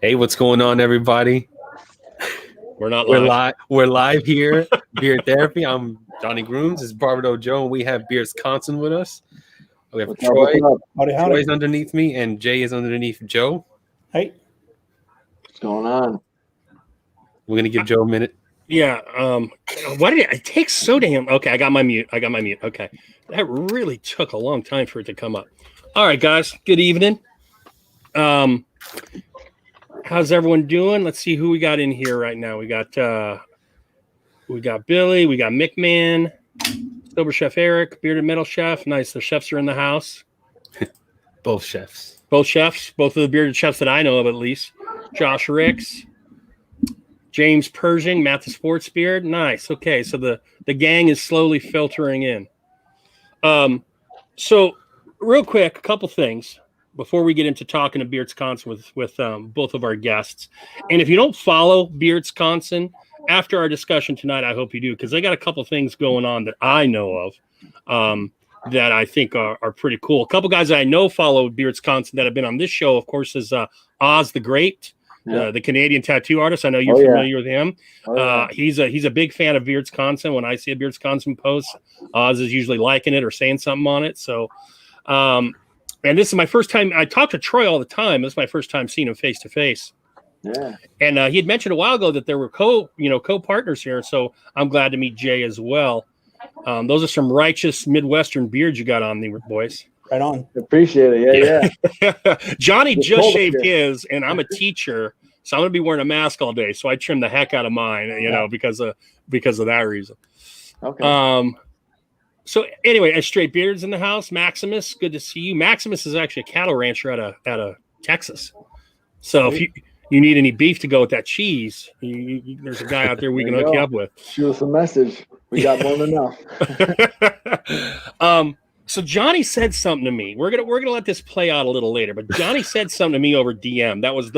Hey, what's going on, everybody? We're not live. We're live here. Beard Therapy. I'm Johnny Grooms. It's Barbado Joe, and we have Beardsconsin with us. We have Troy. Howdy. Troy's underneath me, and Jay is underneath Joe. Hey, what's going on? We're gonna give Joe a minute. Yeah. Why did it take so damn? Okay, I got my mute. Okay, that really took a long time for it to come up. All right, guys. Good evening. How's everyone doing? Let's see who we got in here right now. We got Billy. We got McMahon, Sober Chef Eric, Bearded Metal Chef. Nice. The chefs are in the house. Both chefs. Both of the bearded chefs that I know of, at least. Josh Ricks, James Pershing, Matt the Sports Beard. Nice. Okay, so the gang is slowly filtering in. So real quick, a couple things before we get into talking to Beardsconsin with both of our guests. And if you don't follow Beardsconsin after our discussion tonight, I hope you do, because they got a couple things going on that I know of that I think are pretty cool. A couple guys that I know follow Beardsconsin that have been on this show, of course, is Oz the Great, the Canadian tattoo artist. I know you're familiar with him. He's a big fan of Beardsconsin. When I see a Beardsconsin post, Oz is usually liking it or saying something on it. So, and this is my first time. I talk to Troy all the time. This is my first time seeing him face to face. Yeah. And he had mentioned a while ago that there were co-partners here. So I'm glad to meet Jay as well. Those are some righteous Midwestern beards you got on there, boys. Right on. Appreciate it. Yeah. Johnny just shaved his, and I'm a teacher, so I'm gonna be wearing a mask all day. So I trimmed the heck out of mine, because of that reason. Okay. So anyway, Straight Beards in the house. Maximus, good to see you. Maximus is actually a cattle rancher out of Texas. So if you need any beef to go with that cheese, there's a guy out there we can hook you up with. Shoot us a message. We got more than enough. So Johnny said something to me. We're gonna let this play out a little later, but Johnny said something to me over DM. That was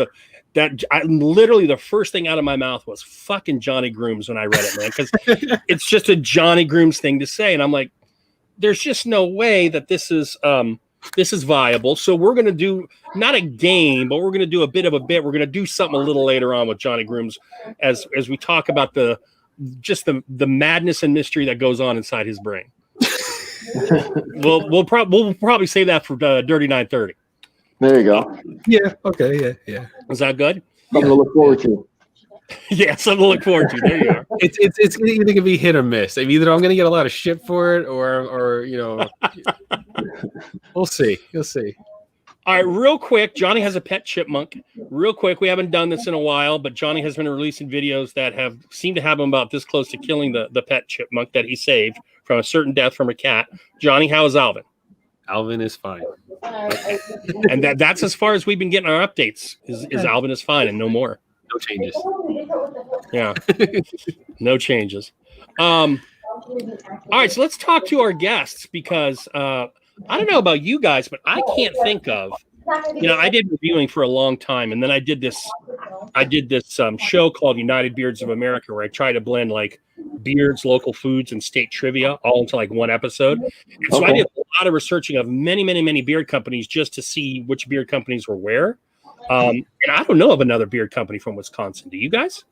literally the first thing out of my mouth was fucking Johnny Grooms when I read it, man, because it's just a Johnny Grooms thing to say, and I'm like, there's just no way that this is viable. So we're gonna do not a game, but we're gonna do a bit of a bit. We're gonna do something a little later on with Johnny Grooms as we talk about the madness and mystery that goes on inside his brain. we'll probably save that for Dirty 930. There you go. Yeah. Okay. Yeah. Is that good? Something to look forward to. Yeah, something to look forward to. There you are. It's either gonna be hit or miss. Either I'm gonna get a lot of shit for it, or we'll see. You'll see. All right, real quick, Johnny has a pet chipmunk. Real quick, we haven't done this in a while, but Johnny has been releasing videos that have seemed to have him about this close to killing the pet chipmunk that he saved from a certain death from a cat. Johnny, how is Alvin? Alvin is fine. And that's as far as we've been getting our updates. Is Alvin is fine and no more. No changes. Yeah, no changes. All right, so let's talk to our guests because I don't know about you guys, but I can't think of. I did reviewing for a long time, and then I did this show called United Beards of America, where I try to blend like beards, local foods, and state trivia all into like one episode. And so I did a lot of researching of many beard companies just to see which beard companies were where. And I don't know of another beard company from Wisconsin. Do you guys?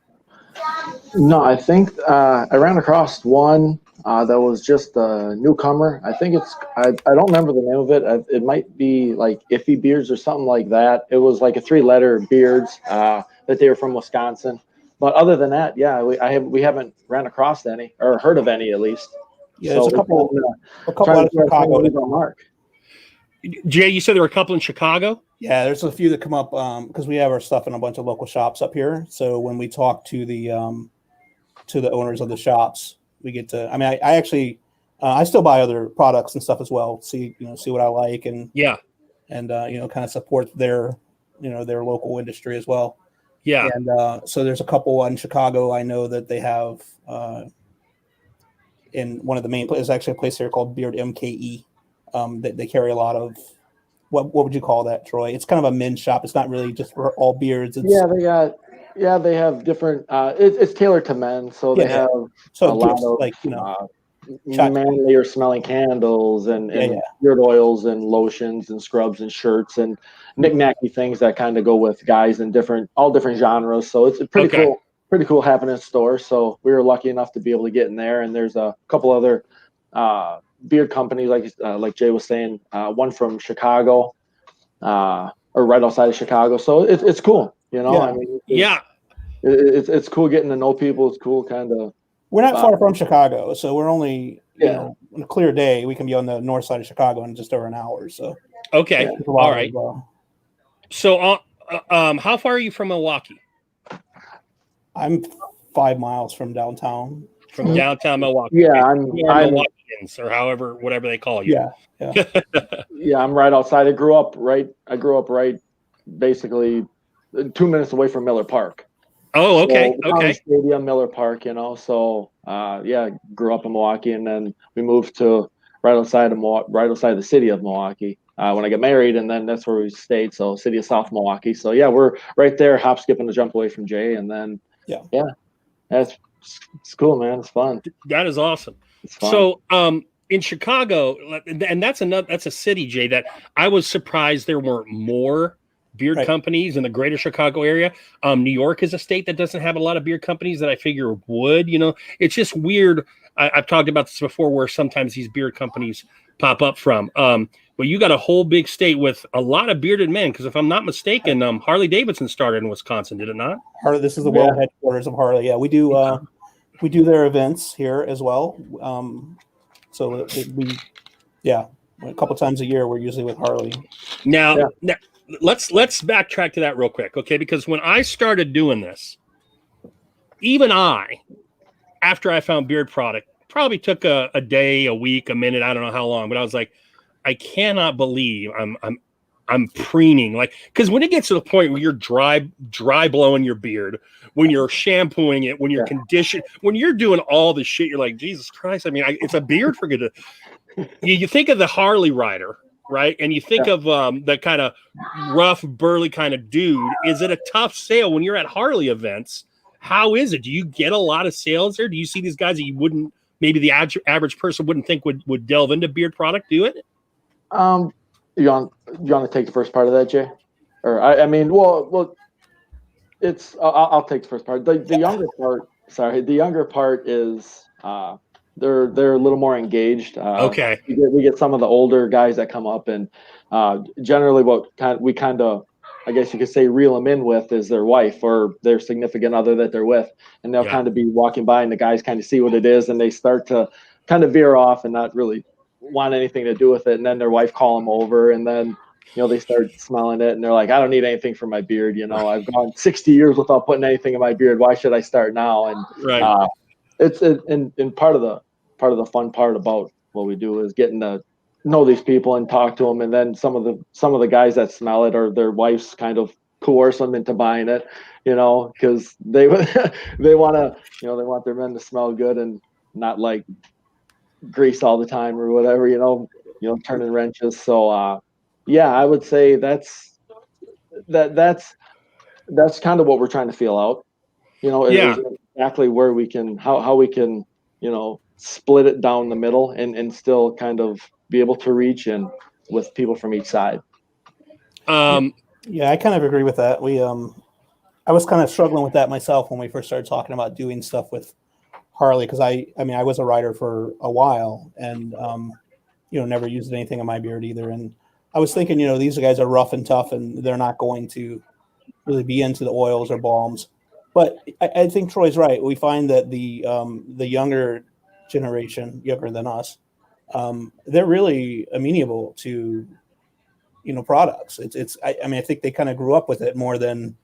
No, I think I ran across one that was just a newcomer. I think I don't remember the name of it. It might be like Iffy Beards or something like that. It was like a 3-letter Beards that they were from Wisconsin. But other than that, yeah, we haven't ran across any or heard of any at least. Yeah, there's a couple out of Chicago. Mark. Jay, you said there were a couple in Chicago? Yeah, there's a few that come up because we have our stuff in a bunch of local shops up here. So when we talk to the owners of the shops, we get to. I mean, I actually I still buy other products and stuff as well. See what I like and kind of support their local industry as well. Yeah, and so there's a couple in Chicago. I know that they have in one of the main places. There's actually a place here called Beard MKE. They carry a lot of what would you call that, Troy? It's kind of a men's shop. It's not really just for all beards. It's they have different. It's tailored to men, so they have so a lot of manly or smelling candles and beard oils and lotions and scrubs and shirts and knick-knacky things that kind of go with guys in all different genres. So it's pretty cool having a store. So we were lucky enough to be able to get in there. And there's a couple other beard companies, like Jay was saying, one from Chicago, or right outside of Chicago. So it's cool, you know. I mean, it's cool getting to know people. It's cool, kind of. We're not far from Chicago, so we're only you know, on a clear day we can be on the north side of Chicago in just over an hour. So all right. So how far are you from Milwaukee? I'm 5 miles from downtown. From downtown Milwaukee. Yeah, I'm Milwaukeeans, or whatever they call you. Yeah, I'm right outside. I grew up right basically 2 minutes away from Miller Park. Oh, okay. Okay. Stadium, Miller Park, you know. So grew up in Milwaukee, and then we moved to right outside the city of Milwaukee when I got married, and then that's where we stayed. So city of South Milwaukee. So yeah, we're right there, hop, skip, and a jump away from Jay, and then it's cool, man. It's fun. That is awesome. So in Chicago, and that's a city, Jay, that I was surprised there weren't more beard companies in the greater Chicago area. New York is a state that doesn't have a lot of beard companies that I figure would, you know. It's just weird. I've talked about this before, where sometimes these beard companies pop up from. But you got a whole big state with a lot of bearded men, because if I'm not mistaken, Harley Davidson started in Wisconsin, did it not? This is the world headquarters of Harley. Yeah, we do their events here as well. So a couple times a year we're usually with Harley. Now let's backtrack to that real quick, okay? Because when I started doing this, even after I found beard product, probably took a day, a week, a minute, I don't know how long, but I was like, I cannot believe I'm preening, like, because when it gets to the point where you're dry blowing your beard, when you're shampooing it, when you're conditioning, when you're doing all this shit, you're like, Jesus Christ! I mean, it's a beard for good. You think of the Harley rider, right? And you think of that kind of rough, burly kind of dude. Is it a tough sale when you're at Harley events? How is it? Do you get a lot of sales there? Do you see these guys that you wouldn't, maybe the average person wouldn't think would delve into beard product? Do it? You want to take the first part of that, Jay? Or I mean, well, it's I'll take the first part. The younger part. Sorry, the younger part is they're a little more engaged. Okay. We get some of the older guys that come up, and generally we kind of, I guess you could say, reel them in with is their wife or their significant other that they're with, and they'll kind of be walking by, and the guys kind of see what it is, and they start to kind of veer off and not really want anything to do with it, and then their wife call them over, and then they start smelling it, and they're like, I don't need anything for my beard. I've gone 60 years without putting anything in my beard. Why should I start now? And it's part of the fun part about what we do is getting to know these people and talk to them, and then some of the guys that smell it, or their wives kind of coerce them into buying it, because they want their men to smell good and not like grease all the time or whatever, turning wrenches. So I would say that's kind of what we're trying to feel out. Exactly where we can, how we can, split it down the middle and still kind of be able to reach in with people from each side. I kind of agree with that. I was kind of struggling with that myself when we first started talking about doing stuff with Harley, because I was a rider for a while and never used anything in my beard either, and I was thinking these guys are rough and tough and they're not going to really be into the oils or balms, but I think Troy's right. We find that the younger generation, younger than us, they're really amenable to products. I think they kind of grew up with it more than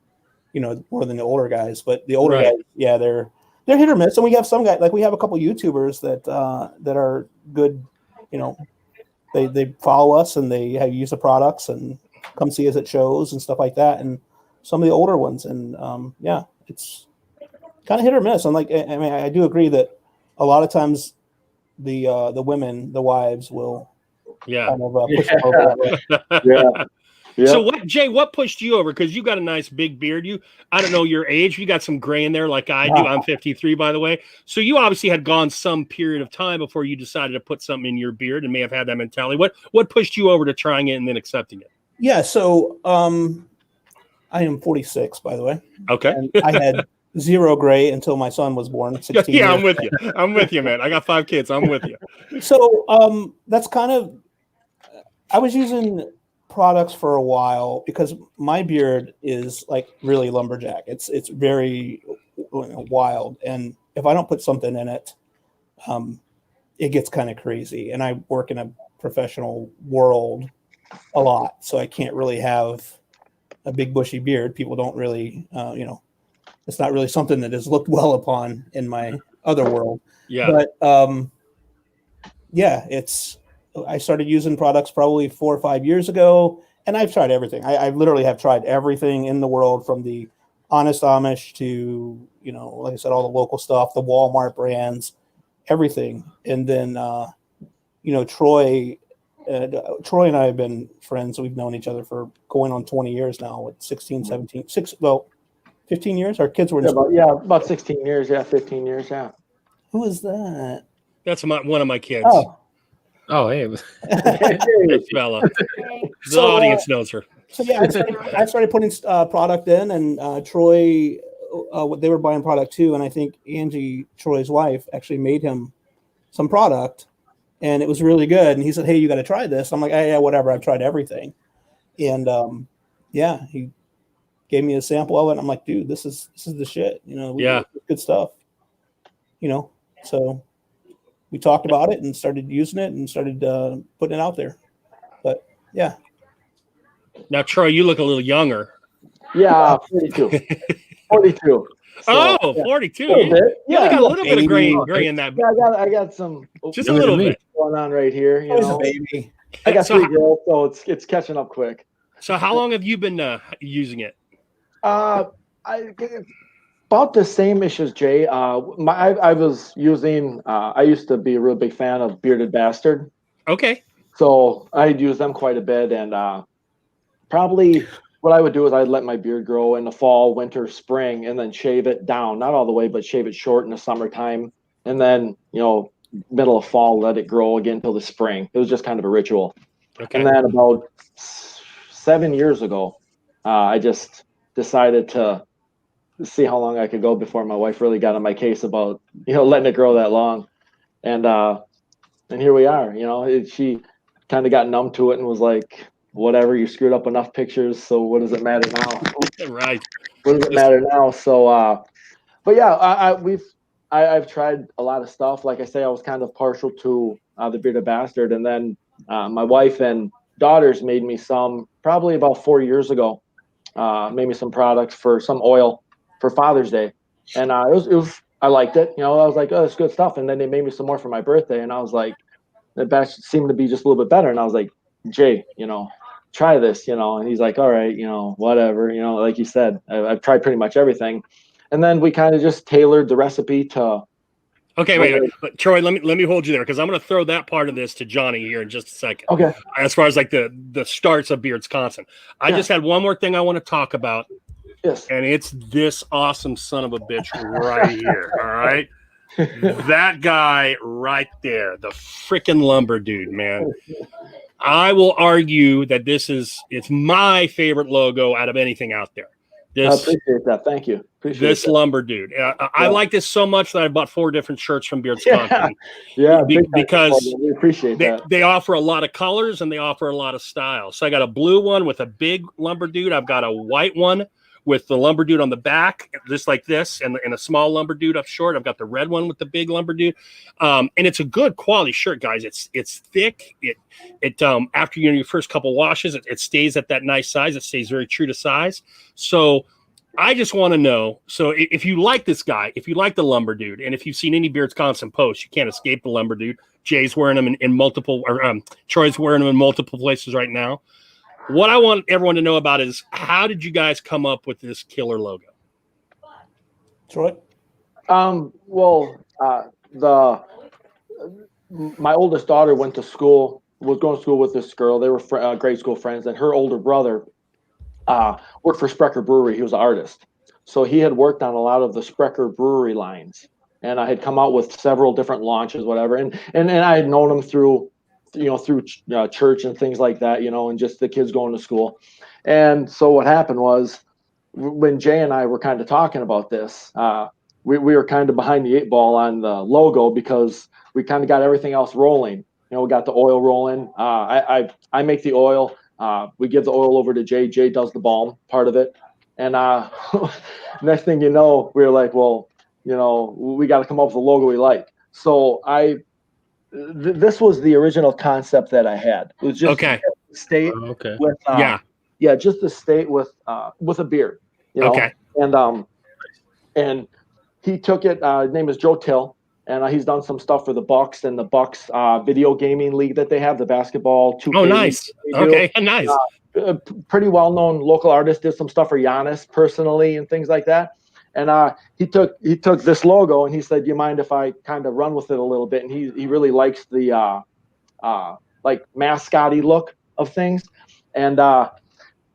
the older guys, but the older guys, they're hit or miss. And we have some guys, like we have a couple YouTubers that are good. They follow us and they have used the products and come see us at shows and stuff like that. And some of the older ones, and it's kind of hit or miss. And I do agree that a lot of times the women, the wives, will kind of push them over that way. Yep. So what pushed you over? Because you got a nice big beard. I don't know your age. You got some gray in there like I do. I'm 53, by the way. So you obviously had gone some period of time before you decided to put something in your beard and may have had that mentality. What pushed you over to trying it and then accepting it? Yeah. So I am 46, by the way. Okay. And I had zero gray until my son was born. 16 Yeah, years. I'm with you. I'm with you, man. I got 5 kids. I'm with you. So that's kind of, I was using products for a while because my beard is like really lumberjack. It's very wild, and if I don't put something in it, it gets kind of crazy. And I work in a professional world a lot, so I can't really have a big bushy beard. People don't really, it's not really something that is looked well upon in my other world. Yeah. But yeah, I started using products probably 4 or 5 years ago, and I've tried everything. I literally have tried everything in the world, from the Honest Amish to, like I said, all the local stuff, the Walmart brands, everything. And then, Troy and I have been friends. We've known each other for going on 20 years now, with 16, 17, 15 years. Our kids were in school. About 16 years. Yeah, 15 years. Yeah. Who is that? That's one of my kids. Oh, hey. This fella. The audience knows her. So yeah, I started putting product in, and Troy, they were buying product too, and I think Angie, Troy's wife, actually made him some product, and it was really good. And he said, "Hey, you got to try this." I'm like, "Hey, yeah, whatever. I've tried everything," and he gave me a sample of it. And I'm like, "Dude, this is the shit." Good stuff. So we talked about it and started using it and started putting it out there. But yeah. Now, Troy, you look a little younger. Yeah, 42. 42. So, 42. You got a little bit of gray in that. Yeah, I got some just a little bit going on right here. Baby. I got 3 girls, so it's catching up quick. So how long have you been using it? About the same-ish as Jay. I was using. I used to be a real big fan of Bearded Bastard. Okay. So I'd use them quite a bit, and probably what I would do is I'd let my beard grow in the fall, winter, spring, and then shave it down, not all the way, but shave it short in the summertime, and then middle of fall, let it grow again until the spring. It was just kind of a ritual. Okay. And then about 7 years ago, I just decided to see how long I could go before my wife really got on my case about letting it grow that long, and here we are. She kind of got numb to it and was like, whatever, you screwed up enough pictures, so what does it matter now? Right. What does it matter now? So but yeah, I've tried a lot of stuff. Like I say, I was kind of partial to the Bearded Bastard, and then my wife and daughters made me some probably about 4 years ago. Made me some products for some oil for Father's Day, and it was I liked it. I was like, oh, it's good stuff. And then they made me some more for my birthday, and I was like, the batch seemed to be just a little bit better. And I was like, Jay, try this, and he's like, all right, whatever, like you said, I've tried pretty much everything. And then we kind of just tailored the recipe to. Okay, wait. Troy, let me hold you there, because I'm going to throw that part of this to Johnny here in just a second. Okay. As far as like the starts of Beardsconsin, I just had one more thing I want to talk about. Yes. And it's this awesome son of a bitch right here. All right. That guy right there, the freaking lumber dude, man. I will argue that it's my favorite logo out of anything out there. I appreciate that. Thank you. Appreciate lumber dude. I like this so much that I bought 4 different shirts from Beardsconsin. Yeah, because we appreciate that. They offer a lot of colors and they offer a lot of styles. So I got a blue one with a big lumber dude. I've got a white one with the lumber dude on the back, just like this, and a small lumber dude up short. I've got the red one with the big lumber dude, and it's a good quality shirt, guys. It's thick. It after your first couple washes, it stays at that nice size. It stays very true to size. So I just want to know. So if you like this guy, if you like the lumber dude, and if you've seen any Beardsconsin posts, you can't escape the lumber dude. Jay's wearing them in multiple, or Troy's wearing them in multiple places right now. What I want everyone to know about is, how did you guys come up with this killer logo? Troy? Well, my oldest daughter went to school was going to school with this girl. They were grade school friends, and her older brother worked for Sprecher Brewery. He was an artist, so he had worked on a lot of the Sprecher Brewery lines, and I had come out with several different launches, whatever. And I had known him through church and things like that, and just the kids going to school. And so what happened was, when Jay and I were kind of talking about this, we were kind of behind the 8 ball on the logo, because we kind of got everything else rolling. We got the oil rolling. I make the oil. We give the oil over to Jay. Jay does the balm part of it. And next thing you know, we were like, well, we got to come up with a logo we like. So this was the original concept that I had. It was just a state with just a state with a beard. Okay. And he took it. His name is Joe Till, and he's done some stuff for the Bucks and the Bucks video gaming league that they have, the basketball 2K. Oh, nice. Okay, nice. Pretty well-known local artist, did some stuff for Giannis personally and things like that. And he took this logo, and he said, "Do you mind if I kind of run with it a little bit?" And he really likes the like mascot-y look of things. And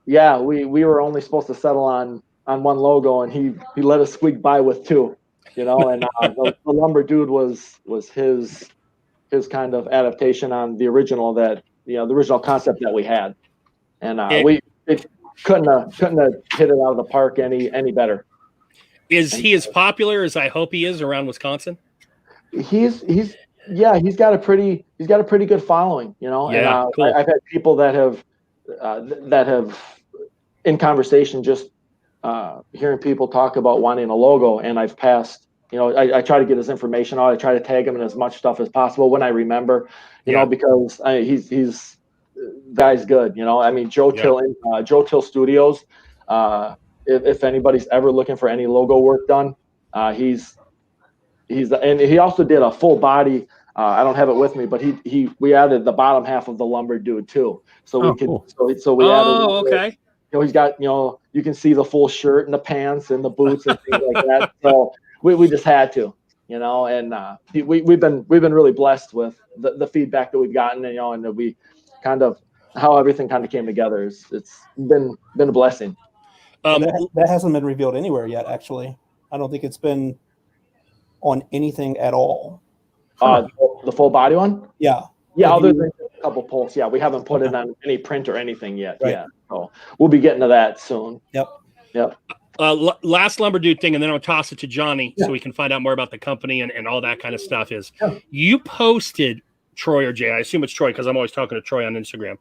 we were only supposed to settle on one logo, and he let us squeak by with 2. And the Lumber Dude was his kind of adaptation on the original the original concept that we had, and we couldn't have hit it out of the park any better. Is he as popular as I hope he is around Wisconsin? He's got a pretty good following, Yeah, and cool. I've had people that have in conversation just hearing people talk about wanting a logo, and I've passed. I try to get his information out. I try to tag him in as much stuff as possible when I remember, because he's the guy's good. I mean, Joe Till Studios. If anybody's ever looking for any logo work done, and he also did a full body. I don't have it with me, but we added the bottom half of the Lumber Dude too, so we could. Cool. So we added. Oh, okay. He's got you can see the full shirt and the pants and the boots and things like that. So we just had to, and we've been really blessed with the feedback that we've gotten, and that we kind of how everything kind of came together. It's been a blessing. That hasn't been revealed anywhere yet, actually. I don't think it's been on anything at all. The full body one? Yeah. Yeah, other than a couple posts. Yeah, we haven't put it on any print or anything yet. Right. Yeah. So we'll be getting to that soon. Yep. Last Lumber Dude thing, and then I'll toss it to Johnny so we can find out more about the company and all that kind of stuff. You posted, Troy or Jay, I assume it's Troy because I'm always talking to Troy on Instagram.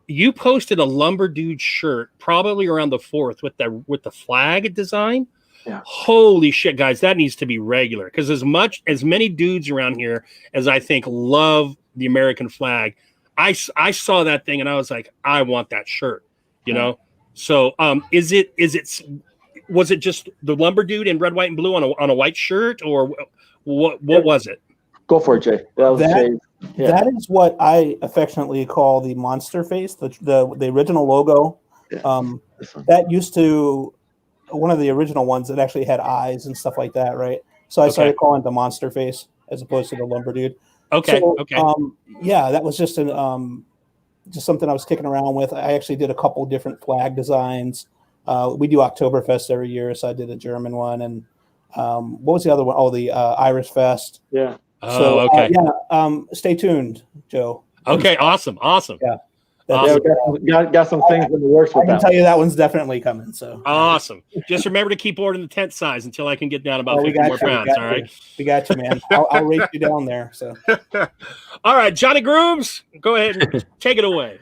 You posted a Lumber Dude shirt probably around the 4th with the flag design. Yeah. Holy shit, guys, that needs to be regular, because as many dudes around here as I think love the American flag, I saw that thing and I was like, I want that shirt, So was it just the Lumber Dude in red, white, and blue on a white shirt, or what was it? Go for it, Jay. That is what I affectionately call the monster face, the original logo. That used to one of the original ones that actually had eyes and stuff like that, right? So I started calling it the monster face as opposed to the Lumber Dude. Okay. So, okay. That was just just something I was kicking around with. I actually did a couple different flag designs. We do Oktoberfest every year, so I did a German one, and what was the other one? Oh, the Irish Fest. Yeah. Oh, okay. Stay tuned, Joe. Okay, awesome. Yeah. Awesome. Got some things in the works with I can tell you that one's definitely coming. So awesome. Just remember to keep ordering the tent size until I can get down about 50 more pounds. All right. We got you, man. I'll race you down there. So all right, Johnny Grooms, go ahead and take it away.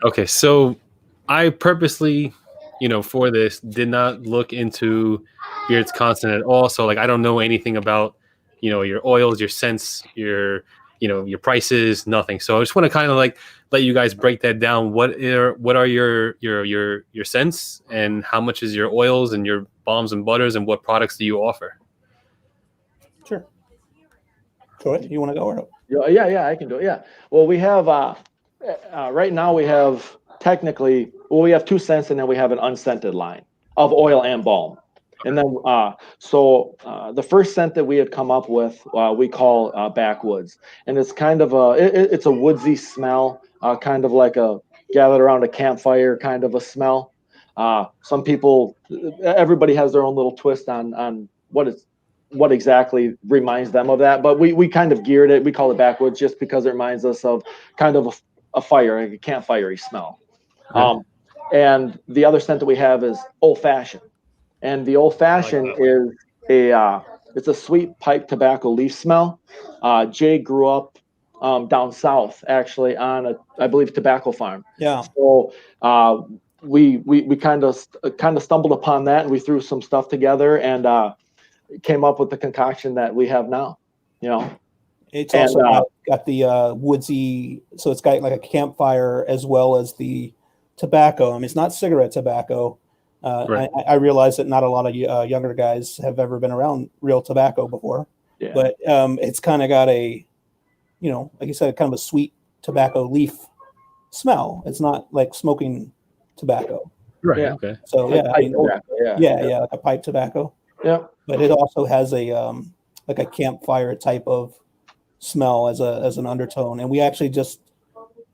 Okay, so I purposely, for this, did not look into Beardsconsin at all. So I don't know anything about, your oils, your scents, your prices, nothing. So I just want to kind of let you guys break that down. What are your scents, and how much is your oils and your balms and butters, and what products do you offer? Sure. Troy, you want to go or? Yeah, I can do it. Yeah. Well, we have right now we have we have 2 scents, and then we have an unscented line of oil and balm. And then, the first scent that we had come up with, we call Backwoods, and it's kind of it's a woodsy smell. kind of like a gathered around a campfire kind of a smell. Some people, everybody has their own little twist on what exactly reminds them of that. But we kind of geared it. We call it backwoods just because it reminds us of kind of a fire, like a campfire-y smell. Okay. And the other scent that we have is old fashioned. And the old fashioned is it's a sweet pipe tobacco leaf smell. Jay grew up down south, actually, on I believe, tobacco farm. Yeah. So we kind of stumbled upon that, and we threw some stuff together and came up with the concoction that we have now. It's also got the woodsy, so it's got like a campfire as well as the tobacco. I mean, it's not cigarette tobacco. Right. I realize that not a lot of younger guys have ever been around real tobacco before, but it's kind of got a, like you said, kind of a sweet tobacco leaf smell. It's not like smoking tobacco. Right. Yeah. Okay. So like like a pipe tobacco. Yeah. But it also has a like a campfire type of smell as an undertone. And we actually just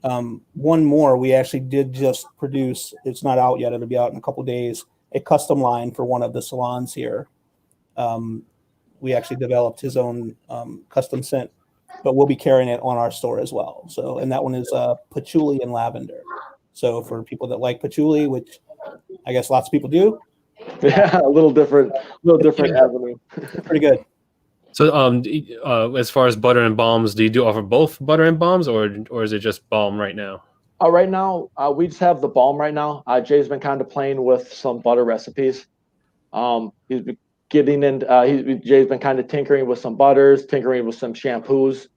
one more. We actually did just produce. It's not out yet. It'll be out in a couple of days. A custom line for one of the salons here. We actually developed his own custom scent, but we'll be carrying it on our store as well. So, and that one is patchouli and lavender. So for people that like patchouli, which I guess lots of people do. Yeah, a little different avenue. Pretty good. So, as far as butter and balms, do you offer both butter and balms, or is it just balm right now? Right now, we just have the balm right now. Jay's been kind of playing with some butter recipes. He's been getting in. Jay's been kind of tinkering with some butters, tinkering with some shampoos,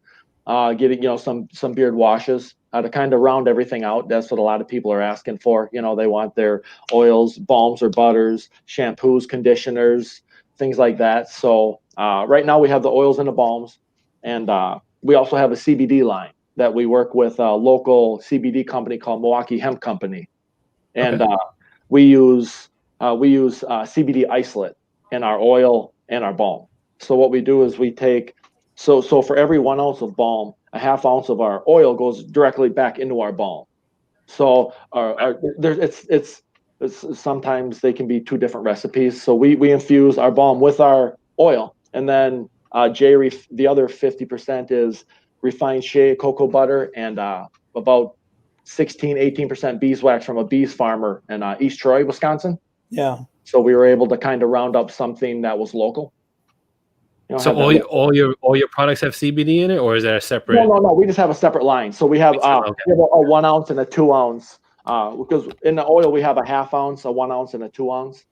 getting some beard washes to kind of round everything out. That's what a lot of people are asking for. They want their oils, balms or butters, shampoos, conditioners, things like that. So right now we have the oils and the balms, and we also have a CBD line that we work with a local CBD company called Milwaukee Hemp Company, and we use CBD isolate in our oil and our balm. So what we do is we take so for every 1 ounce of balm, a half ounce of our oil goes directly back into our balm. So it's sometimes they can be two different recipes. So we infuse our balm with our oil, and then the other 50% is refined shea cocoa butter and about 18% beeswax from a bees farmer in East Troy, Wisconsin. Yeah. So we were able to kind of round up something that was local. So all your products have CBD in it, or is that a separate? No. We just have a separate line. So we have a 1 ounce and a 2 ounce. Because in the oil we have a half ounce, a 1 ounce, and a 2 ounce.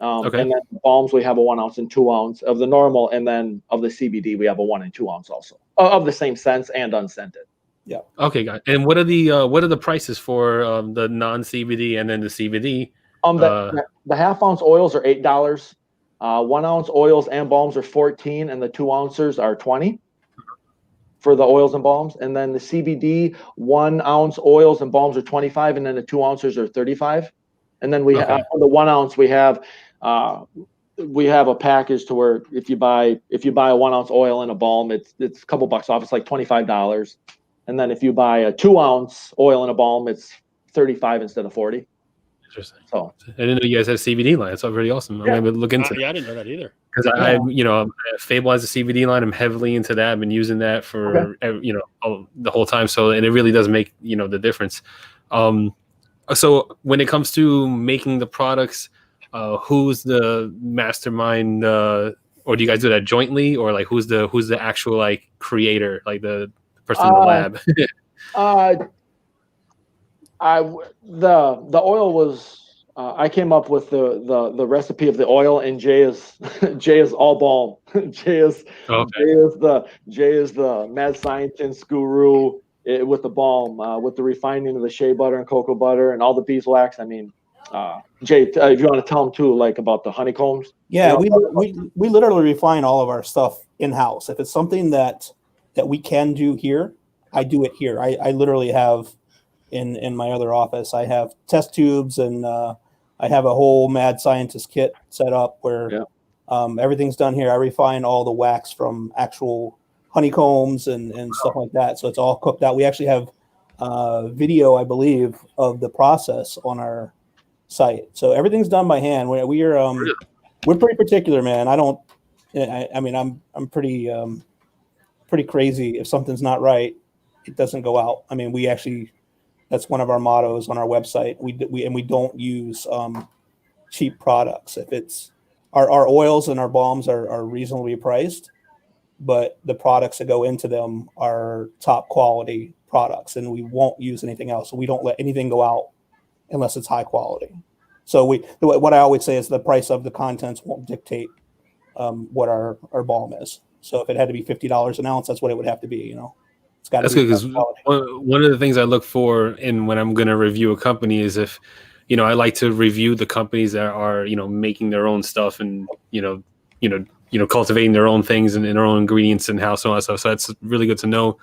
And then the balms we have a 1 ounce and 2 ounce of the normal, and then of the CBD we have a 1 and 2 ounce also of the same scents and unscented. Yeah. Okay, got it. And what are the prices for the non-CBD and then the CBD? The half ounce oils are $8. 1 ounce oils and balms are $14, and the 2 ounces are $20 for the oils and balms. And then the CBD 1 ounce oils and balms are $25, and then the 2 ounces are $35. And then we have for the 1 ounce we have a package to where if you buy a 1 ounce oil and a balm, it's a couple bucks off. It's like $25. And then if you buy a 2 ounce oil and a balm, it's $35 instead of $40. Interesting. So I didn't know you guys had a CBD line. That's really awesome. I'm gonna look into that. Yeah, I didn't know that either. Because Fable has a CBD line. I'm heavily into that. I've been using that for the whole time. So, and it really does make the difference. So when it comes to making the products, who's the mastermind, or do you guys do that jointly, or like who's the actual like creator, like the person in the lab? The oil was I came up with the recipe of the oil, and Jay is all balm. Jay is the mad scientist guru with the balm, with the refining of the shea butter and cocoa butter and all the beeswax. I mean, Jay, if you want to tell them too, like about the honeycombs. Yeah, we literally refine all of our stuff in house. If it's something that we can do here, I do it here. I literally have in my other office, I have test tubes, and I have a whole mad scientist kit set up where everything's done here. I refine all the wax from actual honeycombs and stuff like that. So it's all cooked out. We actually have video, I believe, of the process on our site. So everything's done by hand. We're pretty particular, man. I mean, I'm pretty crazy. If something's not right, it doesn't go out. I mean, that's one of our mottos on our website. We don't use cheap products. If it's our oils and our balms are reasonably priced, but the products that go into them are top quality products, and we won't use anything else. So we don't let anything go out unless it's high quality. So what I always say is the price of the contents won't dictate what our balm is. So if it had to be $50 an ounce, that's what it would have to be. You know, it's got to be. That's good, because one of the things I look for in when I'm going to review a company is if, I like to review the companies that are, making their own stuff and, cultivating their own things and their own ingredients and how so on and stuff. So that's really good to know.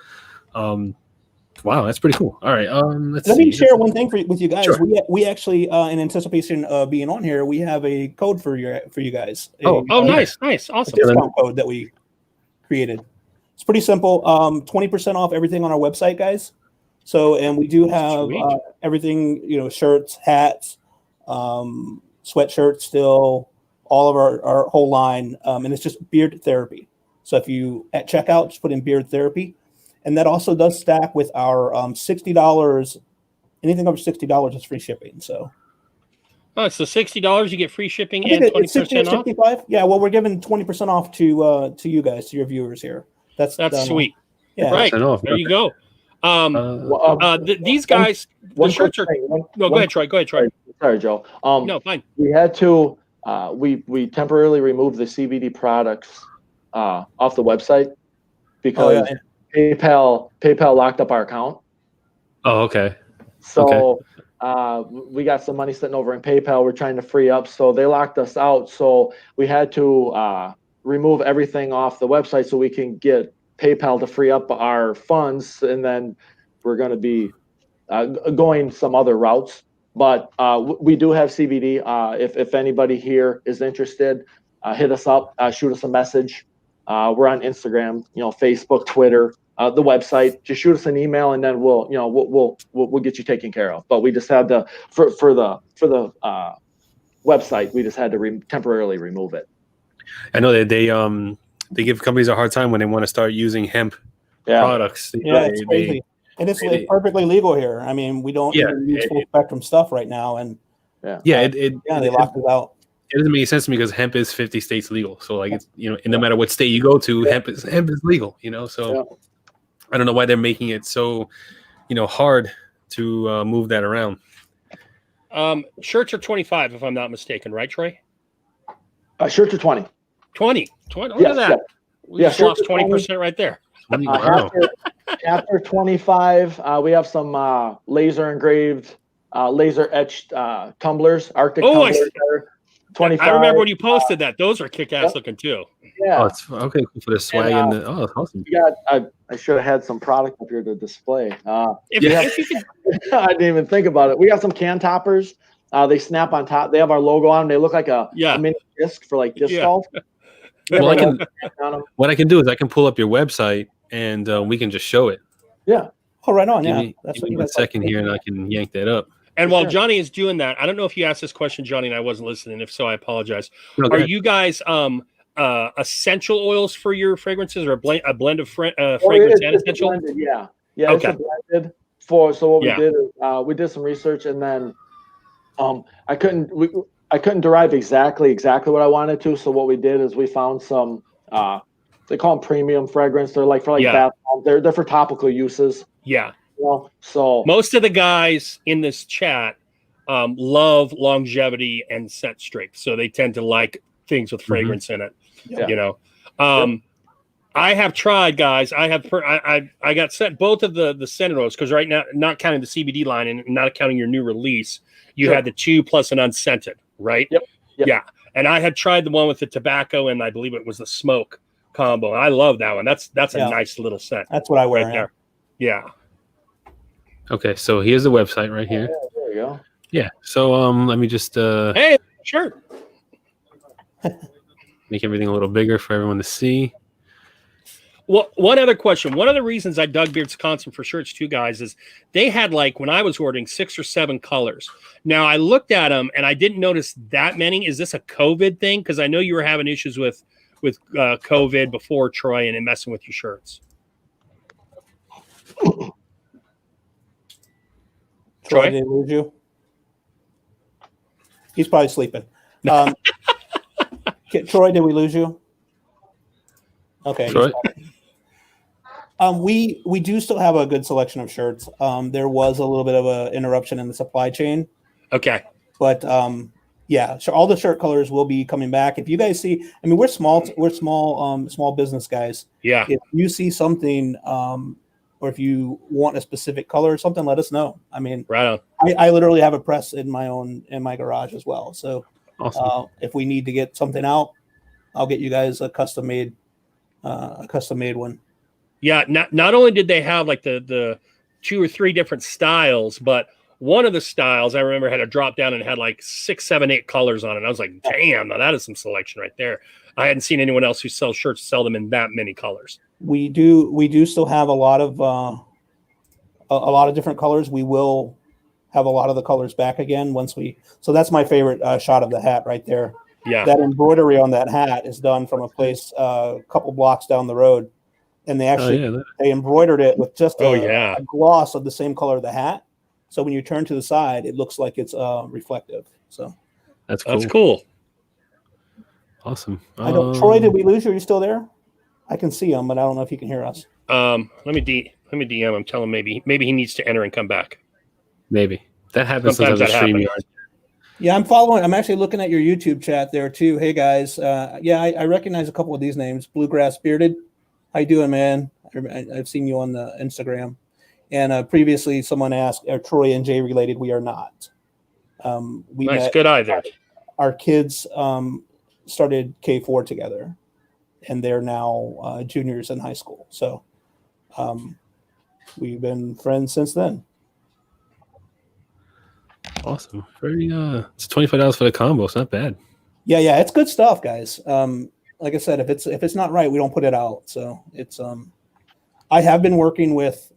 Wow, that's pretty cool. All right, let me share one thing with you guys. Sure. We actually, in anticipation of being on here, we have a code for you guys. Nice, awesome. A discount code that we created. It's pretty simple. 20% off everything on our website, guys. So, and we do have everything, shirts, hats, sweatshirts, still all of our whole line, and it's just beard therapy. So if you at checkout just put in beard therapy. And that also does stack with our $60. Anything over $60 is free shipping. So, so $60 you get free shipping and 20% off. 65. Yeah, well, we're giving 20% off to you guys, to your viewers here. That's sweet. Yeah, right. There you go. These guys, the shirts are. No, go ahead, Troy. Sorry, Joe. No, fine. We had to. We temporarily removed the CBD products off the website because. PayPal locked up our account. Oh, okay. So we got some money sitting over in PayPal. We're trying to free up, so they locked us out. So we had to remove everything off the website so we can get PayPal to free up our funds, and then we're going to be going some other routes. But we do have CBD. If anybody here is interested, hit us up, shoot us a message. We're on Instagram, Facebook, Twitter, the website. Just shoot us an email, and then we'll get you taken care of. But we just had to for the website, we just had to temporarily remove it. I know that they give companies a hard time when they want to start using hemp products. It's crazy, and it's perfectly legal here. I mean, we don't even use full spectrum stuff right now, and they locked us out. It doesn't make sense to me because hemp is 50 states legal. So like it's no matter what state you go to, hemp is legal. So I don't know why they're making it so hard to move that around. Shirts are 25 if I'm not mistaken, right, Troy? Shirts are 20. 20. Look at that. We just lost 20% right there. After 25, we have some laser engraved, laser etched tumblers, Arctic tumblers. 25. I remember when you posted that. Those are kick-ass looking too. Yeah. Oh, it's okay for the swag and the that's awesome. I should have had some product up here to display. If you could... I didn't even think about it. We got some can toppers. They snap on top. They have our logo on them. They look like a mini disc for like disc golf. Well, what I can do is I can pull up your website and we can just show it. Yeah. Oh, right on. That's what you got. Second here, and I can yank that up. And while Johnny is doing that, I don't know if you asked this question, Johnny, and I wasn't listening. If so, I apologize. Are you guys essential oils for your fragrances, or a blend of fragrance and essential? Blended, yeah. Okay. It's a blended so what we did is we did some research, and then I couldn't derive exactly what I wanted to. So what we did is we found some they call them premium fragrance. They're like for bath bombs. They're for topical uses. Yeah. So most of the guys in this chat love longevity and scent strength, so they tend to like things with fragrance in it. I have tried, guys. I got sent both of the scented oils because right now, not counting the CBD line and not counting your new release, you had the 2 plus an unscented, right? Yep. Yeah, and I had tried the one with the tobacco and I believe it was the smoke combo. I love that one. That's a nice little scent. That's what I wear right there. Yeah. Okay, so here's the website right here. There you go. Yeah. So let me just hey, sure. Make everything a little bigger for everyone to see. Well, one other question. One of the reasons I dug Beardsconsin for shirts too, guys, is they had like when I was ordering 6 or 7 colors. Now I looked at them and I didn't notice that many. Is this a COVID thing? Because I know you were having issues with COVID before, Troy, and it messing with your shirts. Troy, did I lose you? He's probably sleeping. Troy, did we lose you? Okay. Troy? We do still have a good selection of shirts. There was a little bit of an interruption in the supply chain. Okay. But yeah, so all the shirt colors will be coming back. If you guys see, I mean, we're small business guys. Yeah. If you see something, or if you want a specific color or something, let us know. I mean, right on. I literally have a press in my garage as well. So Awesome. if we need to get something out, I'll get you guys a custom made one. Yeah. Not only did they have like the 2 or 3 different styles, but one of the styles I remember had a drop down and had like 6, 7, 8 colors on it. I was like, damn, now that is some selection right there. I hadn't seen anyone else who sells shirts sell them in that many colors. We do still have a lot of different colors. We will have a lot of the colors back again so that's my favorite shot of the hat right there. Yeah. That embroidery on that hat is done from a place a couple blocks down the road. And they actually they embroidered it with just a gloss of the same color of the hat. So when you turn to the side, it looks like it's reflective. So that's cool. That's cool. Awesome. Troy, did we lose you? Are you still there? I can see him, but I don't know if he can hear us. Let me DM him. Tell him maybe he needs to enter and come back. Maybe that happens sometimes. Yeah, I'm actually looking at your YouTube chat there too. Hey guys, I recognize a couple of these names. Bluegrass Bearded, how you doing, man? I've seen you on the Instagram. And previously, someone asked, "Are Troy and Jay related?" We are not. Nice, good eye there. Our kids started K4 together, and they're now juniors in high school. So we've been friends since then. Awesome. Very. It's $25 for the combo. It's not bad. Yeah, it's good stuff, guys. Like I said, if it's not right, we don't put it out. So it's. I have been working with.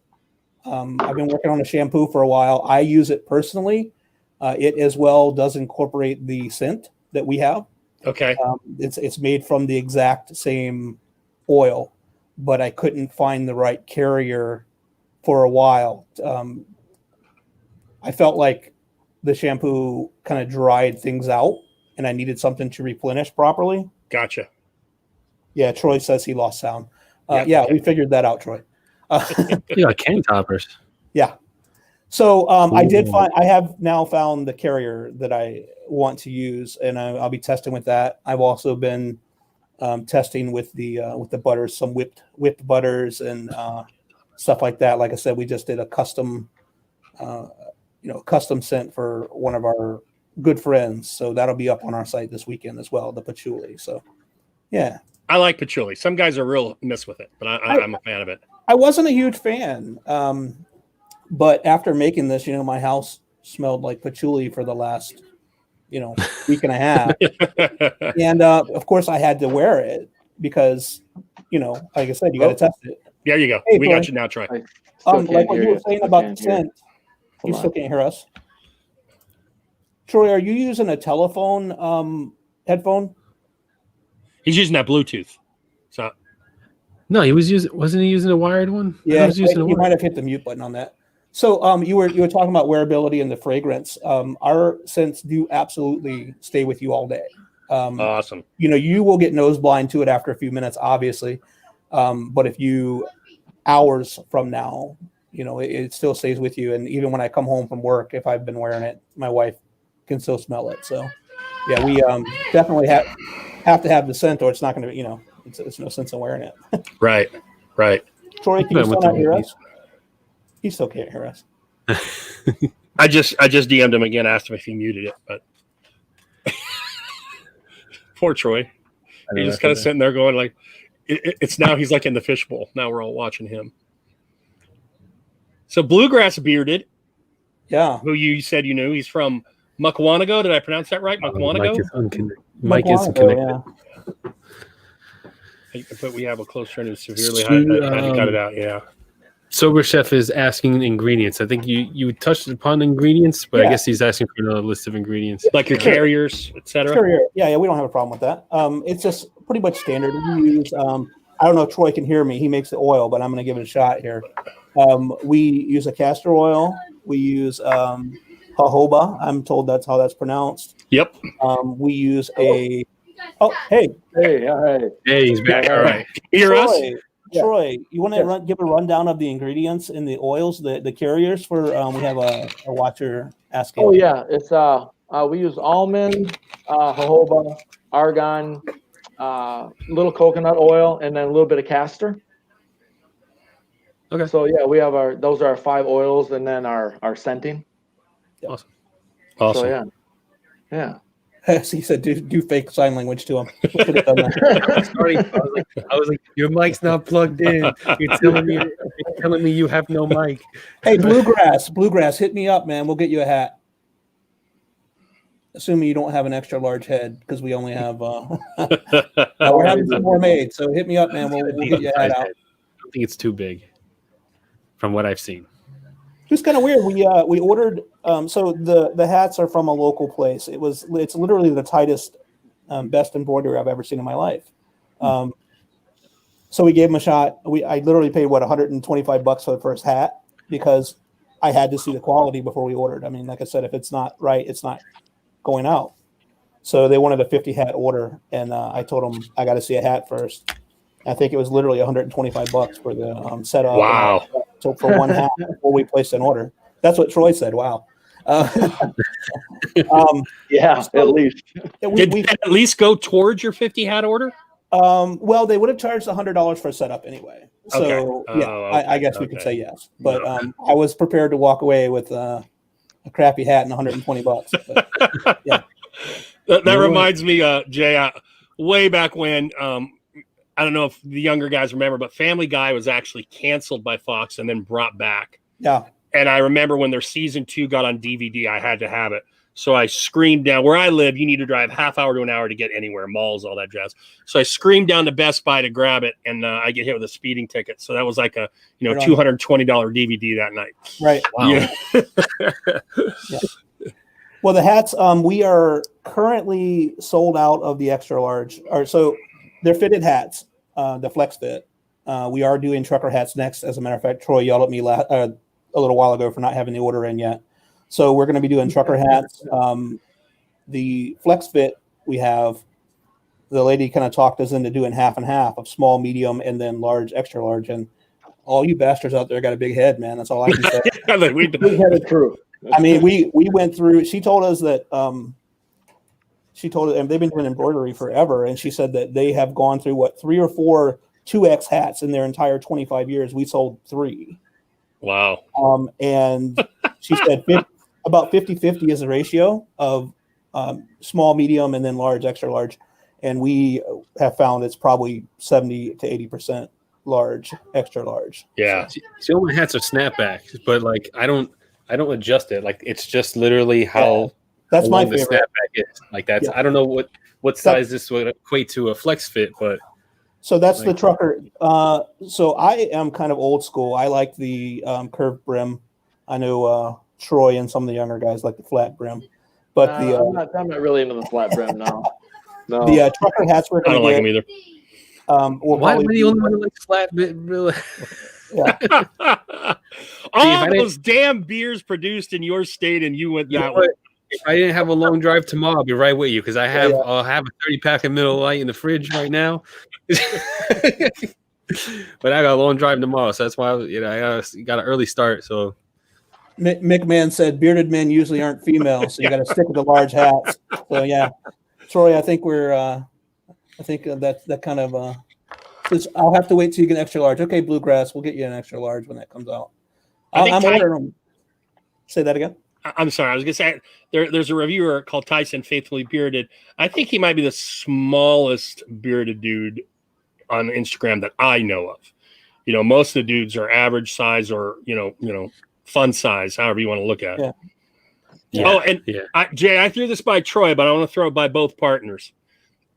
I've been working on a shampoo for a while. I use it personally. It as well does incorporate the scent that we have. Okay. It's made from the exact same oil, but I couldn't find the right carrier for a while. I felt like the shampoo kind of dried things out, and I needed something to replenish properly. Gotcha. Yeah, Troy says he lost sound. We figured that out, Troy. Yeah, cane toppers. Yeah. So I have now found the carrier that I want to use, and I'll be testing with that. I've also been testing with the butters, some whipped butters and stuff like that. Like I said, we just did a custom scent for one of our good friends. So that'll be up on our site this weekend as well, the patchouli. So yeah. I like patchouli. Some guys are real miss with it, but I'm a fan of it. I wasn't a huge fan. But after making this, my house smelled like patchouli for the last, week and a half. And of course I had to wear it because, like I said, you got to test it. There you go. Hey, we Troy. got you now, Troy. Like what you were saying about the scent, you still can't hear us. Troy, are you using a telephone headphone? He's using that Bluetooth. So no, wasn't he using a wired one? Yeah, you might have hit the mute button on that. So you were talking about wearability and the fragrance. Our scents do absolutely stay with you all day. Awesome. You will get nose blind to it after a few minutes, obviously. But if you hours from now, it still stays with you. And even when I come home from work, if I've been wearing it, my wife can still smell it. So yeah, we definitely have to have the scent, or it's not going to, it's no sense in wearing it. Right. Troy, can you still not hear us? He still can't hear us. I just DM'd him again, asked him if he muted it, but poor Troy. He's just kind of sitting there going like, it's now he's like in the fishbowl. Now we're all watching him. So Bluegrass Bearded, yeah, who you said you knew, he's from Mukwanago. Did I pronounce that right? Mukwanago? Mike is connected. Yeah. But we have a close friend who's severely So, had to cut it out. Yeah. Sober Chef is asking ingredients. I think you touched upon ingredients, but I Yeah. guess he's asking for a list of ingredients. Like your carriers, etc. Sure, yeah, we don't have a problem with that. It's just pretty much standard. We use, I don't know if Troy can hear me. He makes the oil, but I'm going to give it a shot here. We use a castor oil. We use jojoba. I'm told that's how that's pronounced. Yep. We use a. Oh, hey, all right. Hey, he's back. All right. Hear us? Troy, you want to give a rundown of the ingredients in the oils, the carriers for? We have a watcher asking. Oh yeah, it's we use almond, jojoba, argan, little coconut oil, and then a little bit of castor. Okay. So yeah, we have those are our 5 oils, and then our scenting. Awesome. So yeah. So he said, do fake sign language to him. Sorry, I was like, your mic's not plugged in. You're telling me you have no mic. Hey, Bluegrass, hit me up, man. We'll get you a hat. Assuming you don't have an extra large head, because we only have. We're having some more made, so hit me up, man. We'll get you a hat out. I don't think it's too big, from what I've seen. Just kind of weird. We ordered. So the hats are from a local place. It's literally the tightest, best embroidery I've ever seen in my life. So we gave them a shot. I literally paid $125 for the first hat because I had to see the quality before we ordered. I mean, like I said, if it's not right, it's not going out. So they wanted a 50 hat order, and I told them I got to see a hat first. I think it was literally $125 for the setup. Wow. So for one hat before we placed an order. That's what Troy said. Wow. Yeah, at least. Did that at least go towards your 50 hat order? Well, they would have charged $100 for a setup anyway. So Okay. Yeah, I guess we could say yes. But I was prepared to walk away with a crappy hat and $120. But, yeah. That reminds me, Jay, way back when, I don't know if the younger guys remember, but Family Guy was actually canceled by Fox and then brought back. Yeah. And I remember when their season 2 got on DVD, I had to have it. So I screamed down where I live. You need to drive half hour to an hour to get anywhere, malls, all that jazz. So I screamed down to Best Buy to grab it, and I get hit with a speeding ticket. So that was like a $220 DVD that night. Right. Wow. Yeah. Well, the hats, we are currently sold out of the extra large. So they're fitted hats, the flex fit. We are doing trucker hats next. As a matter of fact, Troy yelled at me a little while ago for not having the order in yet. So we're going to be doing trucker hats. The flex fit, we have, the lady kind of talked us into doing half and half of small, medium, and then large, extra large. And all you bastards out there got a big head, man. That's all I can say. Big-headed crew. I mean, we went through. She told us that and they've been doing embroidery forever. And she said that they have gone through 3 or 4 2X hats in their entire 25 years. We sold 3. Wow. And she said about 50-50 is the ratio of small, medium, and then large, extra large. And we have found it's probably 70 to 80% large, extra large. Yeah. So my hats are snapbacks, but like I don't adjust it. Like it's just literally how that's my the favorite. snapback is. Like that's I don't know what size this would equate to a flex fit, but so that's the trucker. So I am kind of old school. I like the curved brim. I know Troy and some of the younger guys like the flat brim, but I'm not really into the flat brim now. No. The trucker hats we're I going don't like to them either. why am I the only one who likes flat? Really? Yeah. All those damn beers produced in your state, and you went that way. If I didn't have a long drive tomorrow, I'll be right with you because I'll have a 30-pack of Miller Lite in the fridge right now. But I got a long drive tomorrow, so that's why I got an early start. So McMahon said bearded men usually aren't female, so you got to stick with the large hats. So yeah, Troy, I think that kind of. I'll have to wait till you get an extra large. Okay, Bluegrass, we'll get you an extra large when that comes out. I'm ordering them. Say that again. I'm sorry. I was going to say there's a reviewer called Tyson Faithfully Bearded. I think he might be the smallest bearded dude on Instagram that I know of. Most of the dudes are average size or fun size, however you want to look at it. Yeah. Oh, and Jay, I threw this by Troy, but I want to throw it by both partners.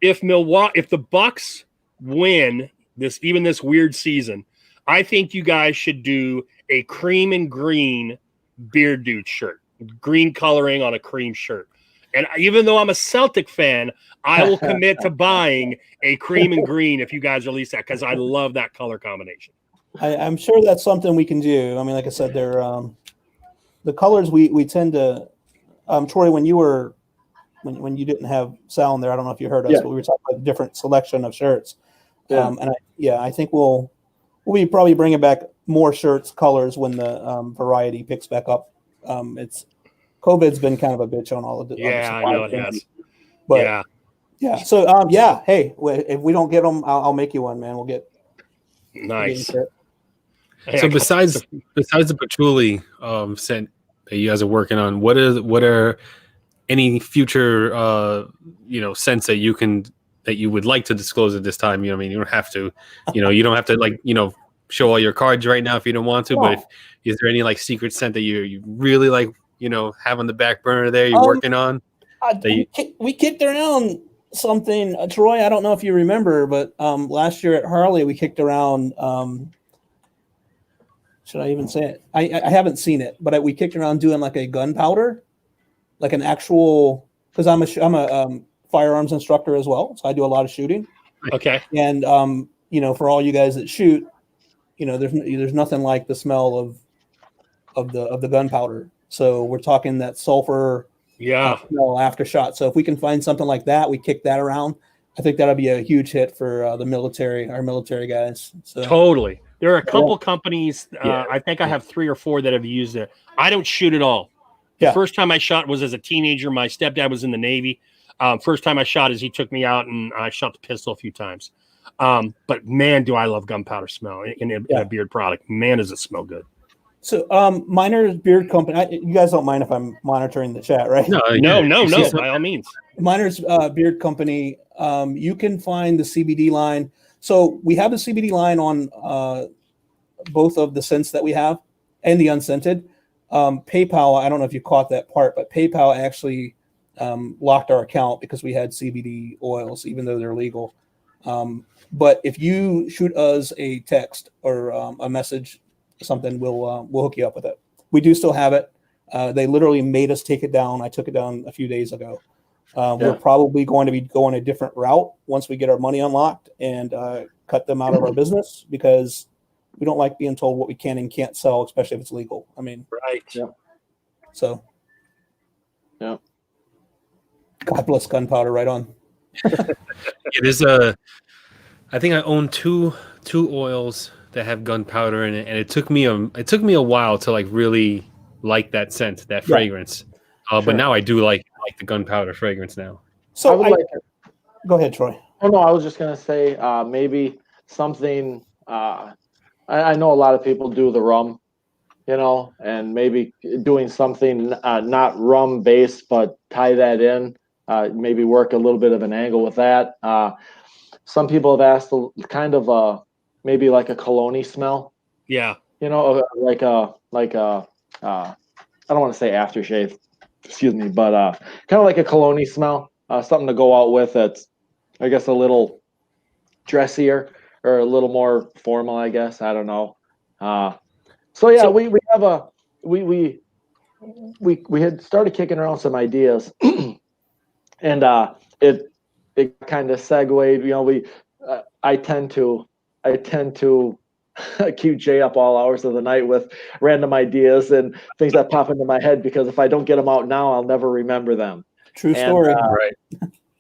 If the Bucks win this weird season, I think you guys should do a cream and green Beard Dude shirt, green coloring on a cream shirt. And even though I'm a Celtic fan, I will commit to buying a cream and green if you guys release that, because I love that color combination. I'm sure that's something we can do. I mean, like I said, they're the colors we tend to. Troy, when you didn't have Sal in there, I don't know if you heard us, but we were talking about a different selection of shirts. And I think we'll be probably bringing back more shirts, colors when the variety picks back up. COVID's been kind of a bitch on all of the. Yeah, I know it has. But yeah. So hey, if we don't get them, I'll make you one, man. We'll get nice. So besides the patchouli scent that you guys are working on, what are any future scents that you would like to disclose at this time? You know, I mean, you don't have to, you don't have to show all your cards right now if you don't want to. No. But is there any like secret scent that you really like, have on the back burner there you're working on? We kicked around something, Troy. I don't know if you remember, but last year at Harley we kicked around. Should I even say it? I haven't seen it, but we kicked around doing like a gunpowder, like an actual. Because I'm a firearms instructor as well, so I do a lot of shooting. Okay. And for all you guys that shoot, there's nothing like the smell of the gunpowder. So we're talking that sulfur. Yeah. Aftershot. So if we can find something like that, we kick that around. I think that'll be a huge hit for our military guys. So. Totally. There are a couple companies. I think I have 3 or 4 that have used it. I don't shoot at all. The first time I shot was as a teenager. My stepdad was in the Navy. First time I shot is he took me out and I shot the pistol a few times. But man, do I love gunpowder smell in a beard product. Man, does it smell good. So, Miner's Beard Company. You guys don't mind if I'm monitoring the chat, right? No. By all means. Miner's Beard Company. You can find the CBD line. So we have the CBD line on both of the scents that we have and the unscented. PayPal. I don't know if you caught that part, but PayPal actually locked our account because we had CBD oils, even though they're legal. But if you shoot us a text or a message. Something we'll hook you up with it. We do still have it. They literally made us take it down. I took it down a few days ago. We're probably going to be going a different route once we get our money unlocked and cut them out of our business because we don't like being told what we can and can't sell, especially if it's legal. I mean, right. Yeah. So, yeah. God bless gunpowder. Right on. It is I think I own two oils that have gunpowder in it, and it took me a while to like really like that scent, that fragrance. But now I do like the gunpowder fragrance now. So go ahead, Troy. Oh no, I was just gonna say maybe something. I know a lot of people do the rum, and maybe doing something not rum based, but tie that in. Maybe work a little bit of an angle with that. Some people have asked kind of maybe like a cologne smell. Yeah. Like a I don't want to say aftershave, excuse me, but kind of like a cologne smell, something to go out with that's, I guess, a little dressier or a little more formal, I guess. I don't know. We have we had started kicking around some ideas and it kind of segued, I tend to keep Jay up all hours of the night with random ideas and things that pop into my head, because if I don't get them out now, I'll never remember them. True story. Right.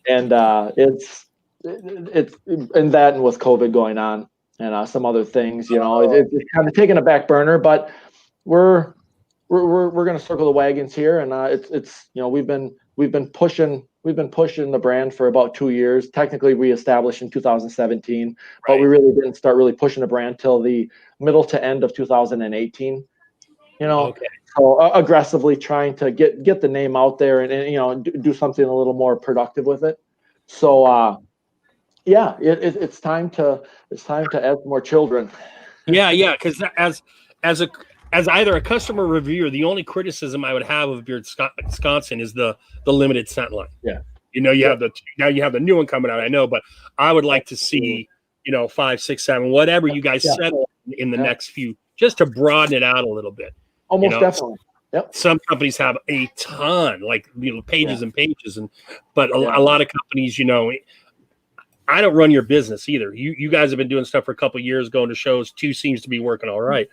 And it's and that, and with COVID going on and some other things, it's kind of taking a back burner, but we're going to circle the wagons here. And it's we've been pushing the brand for about 2 years, technically reestablished in 2017, but we really didn't start really pushing the brand till the middle to end of 2018. So aggressively trying to get the name out there and do something a little more productive with it. So it's time to add more children. Yeah, because as either a customer reviewer, the only criticism I would have of Beardsconsin is the limited scent line. Yeah. You have you have the new one coming out, I know, but I would like to see 5, 6, 7, whatever you guys settle in the next few, just to broaden it out a little bit. Almost definitely. Yep. Some companies have a ton, like pages and pages, but a lot of companies, I don't run your business either. You guys have been doing stuff for a couple of years, going to shows. 2 seems to be working all right.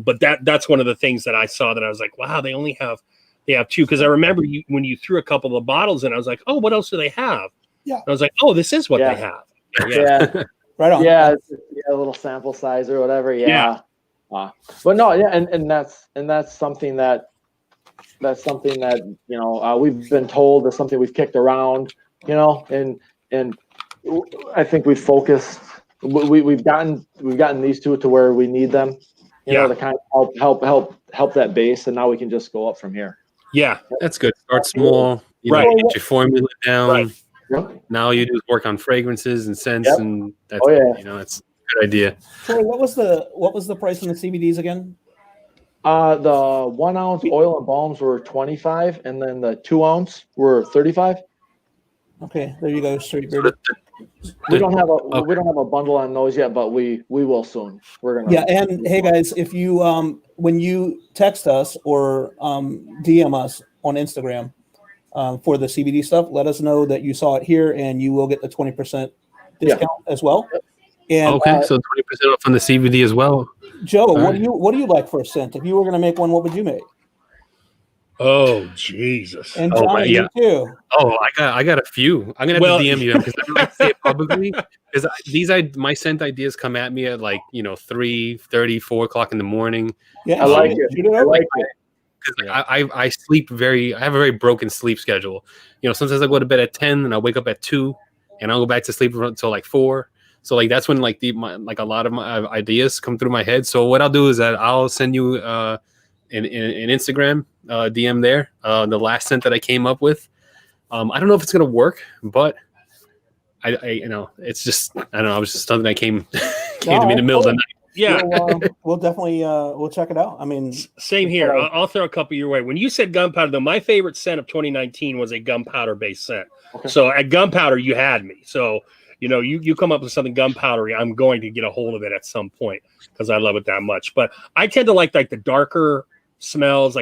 But that's one of the things that I saw that I was like, wow, they have 2. Because I remember when you threw a couple of bottles in, I was like, oh, what else do they have? Yeah. And I was like, oh, this is what they have. Yeah. Right on. Yeah, a little sample size or whatever. Yeah. But no, and that's something that we've been told, is something we've kicked around, and I think we've focused. We've gotten these 2 to where we need them, to kind of help that base, and now we can just go up from here. Yeah, that's good. Start small, get your formula down. Right. Yep. Now you just work on fragrances and scents, and that's that's a good idea. Troy, what was the price on the CBDs again? The 1 ounce oil and balms were 25, and then the 2 ounce were 35. Okay, there you go, Street Beard. We don't have a bundle on those yet, but we will soon. We're gonna. Yeah, and hey guys, if you when you text us or DM us on Instagram for the CBD stuff, let us know that you saw it here, and you will get the 20% discount as well. And, okay, so 20% off on the CBD as well. Joe, what do you like for a scent? If you were going to make one, what would you make? Oh Jesus! And Johnny, you too. Oh, I got a few. I'm gonna have to DM you because I don't like to say it publicly. Because my scent ideas come at me at 3:30, 4 o'clock in the morning. Yeah, I like it. I like it. Because I sleep I have a very broken sleep schedule. Sometimes I go to bed at 10 and I wake up at 2, and I'll go back to sleep until 4. So that's when a lot of my ideas come through my head. So what I'll do is that I'll send you an Instagram DM there, the last scent that I came up with. I don't know if it's gonna work, but I it's just, I don't know. It was just something that came to me in the middle of the night. Yeah, we'll definitely we'll check it out. I mean, same here. I'll throw a couple your way. When you said gunpowder, though, my favorite scent of 2019 was a gunpowder based scent. Okay. So at gunpowder, you had me. So you come up with something gunpowdery, I'm going to get a hold of it at some point because I love it that much. But I tend to like the darker smells,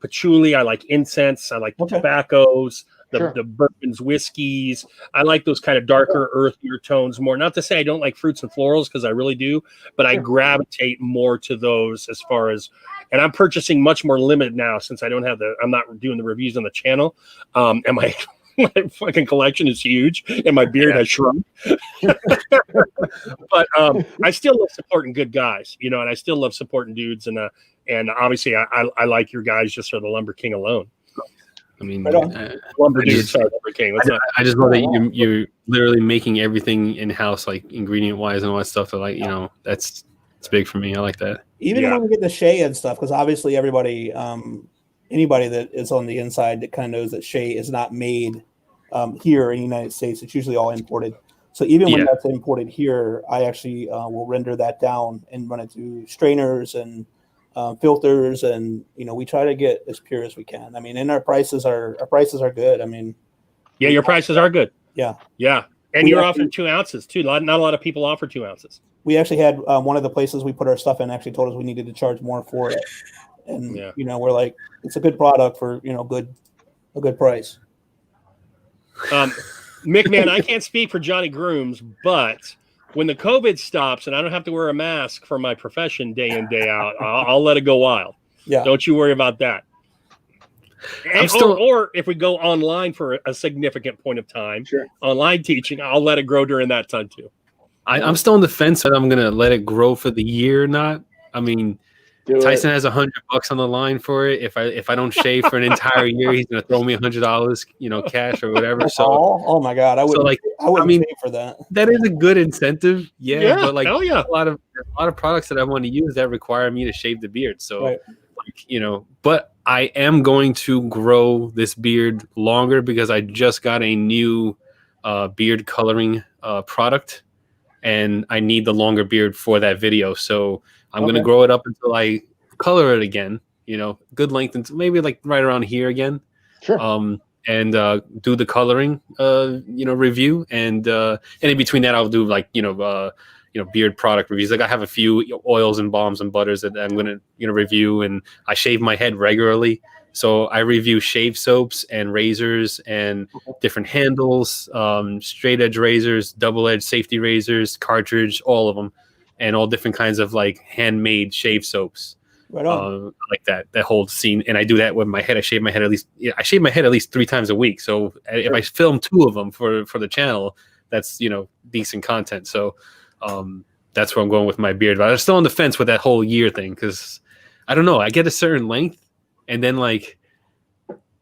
patchouli. I like incense. I like the tobaccos, the bourbons, whiskeys. I like those kind of darker, earthier tones more. Not to say I don't like fruits and florals, because I really do, but I gravitate more to those as far as, and I'm purchasing much more limited now since I'm not doing the reviews on the channel. And my fucking collection is huge, and my beard has shrunk. But I still love supporting good guys, and I still love supporting dudes, and obviously I like your guys just for the Lumber King alone. I mean, Lumber dude, sorry, Lumber King. I just know that you're literally making everything in house, ingredient wise and all that stuff. That it's big for me. I like that. Even when we get the shea and stuff, because obviously everybody, anybody that is on the inside that kind of knows that shea is not made here in the United States. It's usually all imported. So even when that's imported here, I actually will render that down and run it through strainers and filters, and we try to get as pure as we can. I mean, and our prices are good. I mean, your prices are good. Yeah, and you're offering 2 ounces too. Not a lot of people offer 2 ounces. We actually had one of the places we put our stuff in actually told us we needed to charge more for it, and we're like, it's a good product for a good price. Mick, man, I can't speak for Johnny Grooms, but when the COVID stops and I don't have to wear a mask for my profession day in, day out, I'll let it go wild. Yeah. Don't you worry about that. And, or if we go online for a significant point of time, online teaching, I'll let it grow during that time too. I'm still on the fence that I'm going to let it grow for the year or not. I mean, Tyson has $100 on the line for it. If I don't shave for an entire year, he's going to throw me $100, cash or whatever. So, oh my God, I wouldn't pay for that. That is a good incentive, but a lot of products that I want to use that require me to shave the beard. So, but I am going to grow this beard longer because I just got a new beard coloring product, and I need the longer beard for that video. So I'm going to grow it up until I color it again, good length, and maybe right around here again. Sure. and do the coloring, review, and in between that, I'll do like beard product reviews. Like I have a few oils and balms and butters that I'm gonna review, and I shave my head regularly, so I review shave soaps and razors and different handles, straight edge razors, double edge safety razors, cartridge, all of them, and all different kinds of like handmade shave soaps. Right on. Like that whole scene, and I do that with my head. I shave my head at least 3 times a week. So if I film 2 of them for the channel, that's decent content. So that's where I'm going with my beard. But I'm still on the fence with that whole year thing because I don't know. I get a certain length, and then like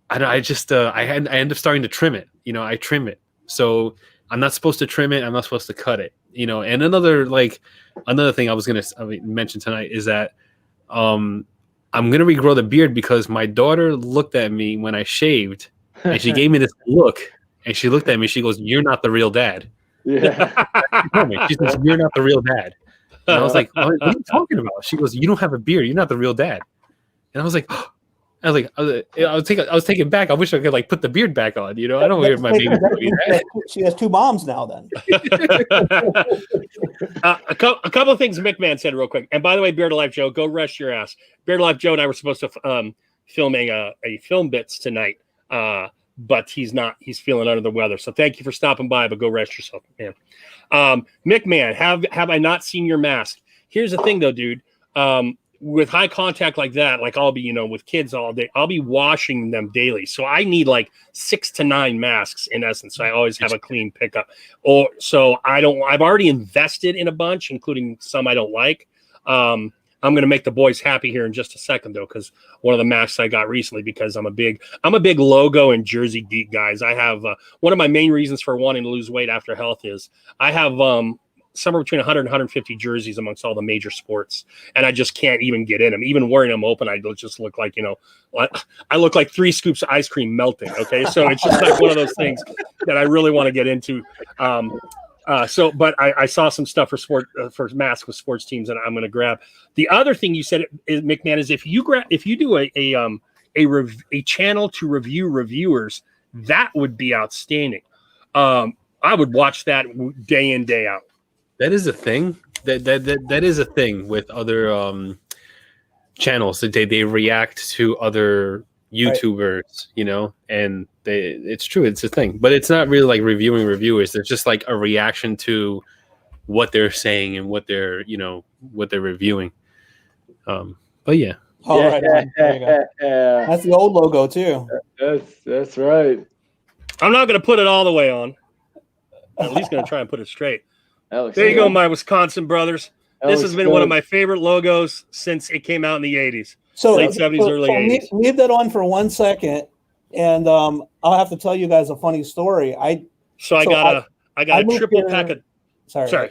I end up starting to trim it. I trim it. So I'm not supposed to trim it. I'm not supposed to cut it. And another thing I was gonna mention tonight is that I'm gonna regrow the beard because my daughter looked at me when I shaved, and she gave me this look, and she looked at me. She goes, "You're not the real dad." Yeah. She says, "You're not the real dad." And I was like, "What are you talking about?" She goes, "You don't have a beard. You're not the real dad." And I was like, I was taken back. I wish I could like put the beard back on. I don't hear my baby. She has 2 moms now. Then a couple of things McMahon said real quick. And by the way, Beard of Life Joe, go rest your ass. Beard of Life Joe and I were supposed to filming a film bits tonight, but he's not. He's feeling under the weather. So thank you for stopping by. But go rest yourself, man. McMahon, have I not seen your mask? Here's the thing, though, dude. With high contact like that, like I'll be, with kids all day, I'll be washing them daily. So I need like 6 to 9 masks in essence. So I always have a clean pickup. I've already invested in a bunch, including some I don't like. I'm going to make the boys happy here in just a second though, because one of the masks I got recently, because I'm a big logo and jersey geek, guys. I have one of my main reasons for wanting to lose weight after health is I have somewhere between 100 and 150 jerseys amongst all the major sports, and I just can't even get in them. Even wearing them open, I just look like I look like 3 scoops of ice cream melting. Okay, so it's just like one of those things that I really want to get into. But I saw some stuff for masks with sports teams, and I'm going to grab. The other thing you said, McMahon, is if you do a channel to review reviewers, that would be outstanding. I would watch that day in, day out. That is a thing. That is a thing with other channels that they react to other YouTubers, and it's true. It's a thing, but it's not really like reviewing reviewers. It's just like a reaction to what they're saying and what they're reviewing. But yeah. All right. There you go. That's the old logo too. That's right. I'm not going to put it all the way on. I'm at least going to try and put it straight. There you go, my Wisconsin brothers. This has been one of my favorite logos since it came out in the 80s. So late 70s, early 80s. Leave that on for 1 second, and I'll have to tell you guys a funny story. I got a triple pack of. Sorry.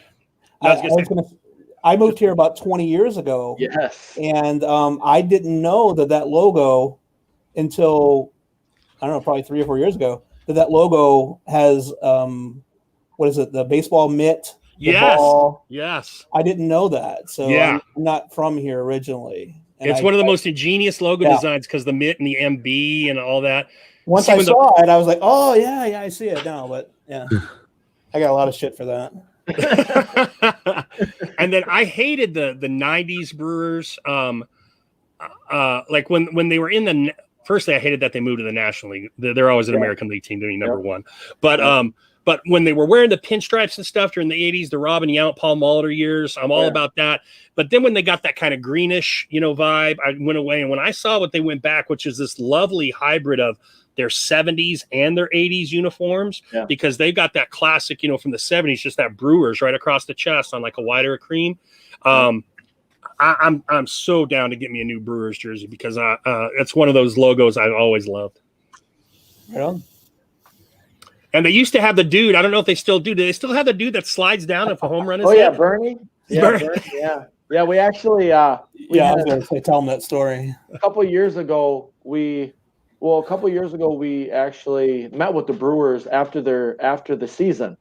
I moved here about 20 years ago. Yes. And I didn't know that logo until, I don't know, probably 3 or 4 years ago, that logo has, what is it, the baseball mitt? Ball. Yes. I didn't know that. So I'm not from here originally. And it's one of the most ingenious logo designs because the mitt and the MB and all that. Once I saw it, I was like, oh, yeah, I see it now. But yeah, I got a lot of shit for that. And then I hated the 90s Brewers. Like when they were in the firstly, I hated that they moved to the National League. They're always an American League team doing number one. But when they were wearing the pinstripes and stuff during the 80s, the Robin Yount, Paul Molitor years, I'm all about that. But then when they got that kind of greenish, vibe, I went away. And when I saw what they went back, which is this lovely hybrid of their 70s and their 80s uniforms, because they got that classic, from the 70s, just that Brewers right across the chest on like a whiter cream. I'm so down to get me a new Brewers jersey because it's one of those logos I've always loved. Yeah. And they used to have the dude. I don't know if they still do. Do they still have the dude that slides down if a home run is hit? Bernie. Yeah, Bernie. Yeah. We actually. I was going to tell them that story. A couple of years ago, we actually met with the Brewers after the season,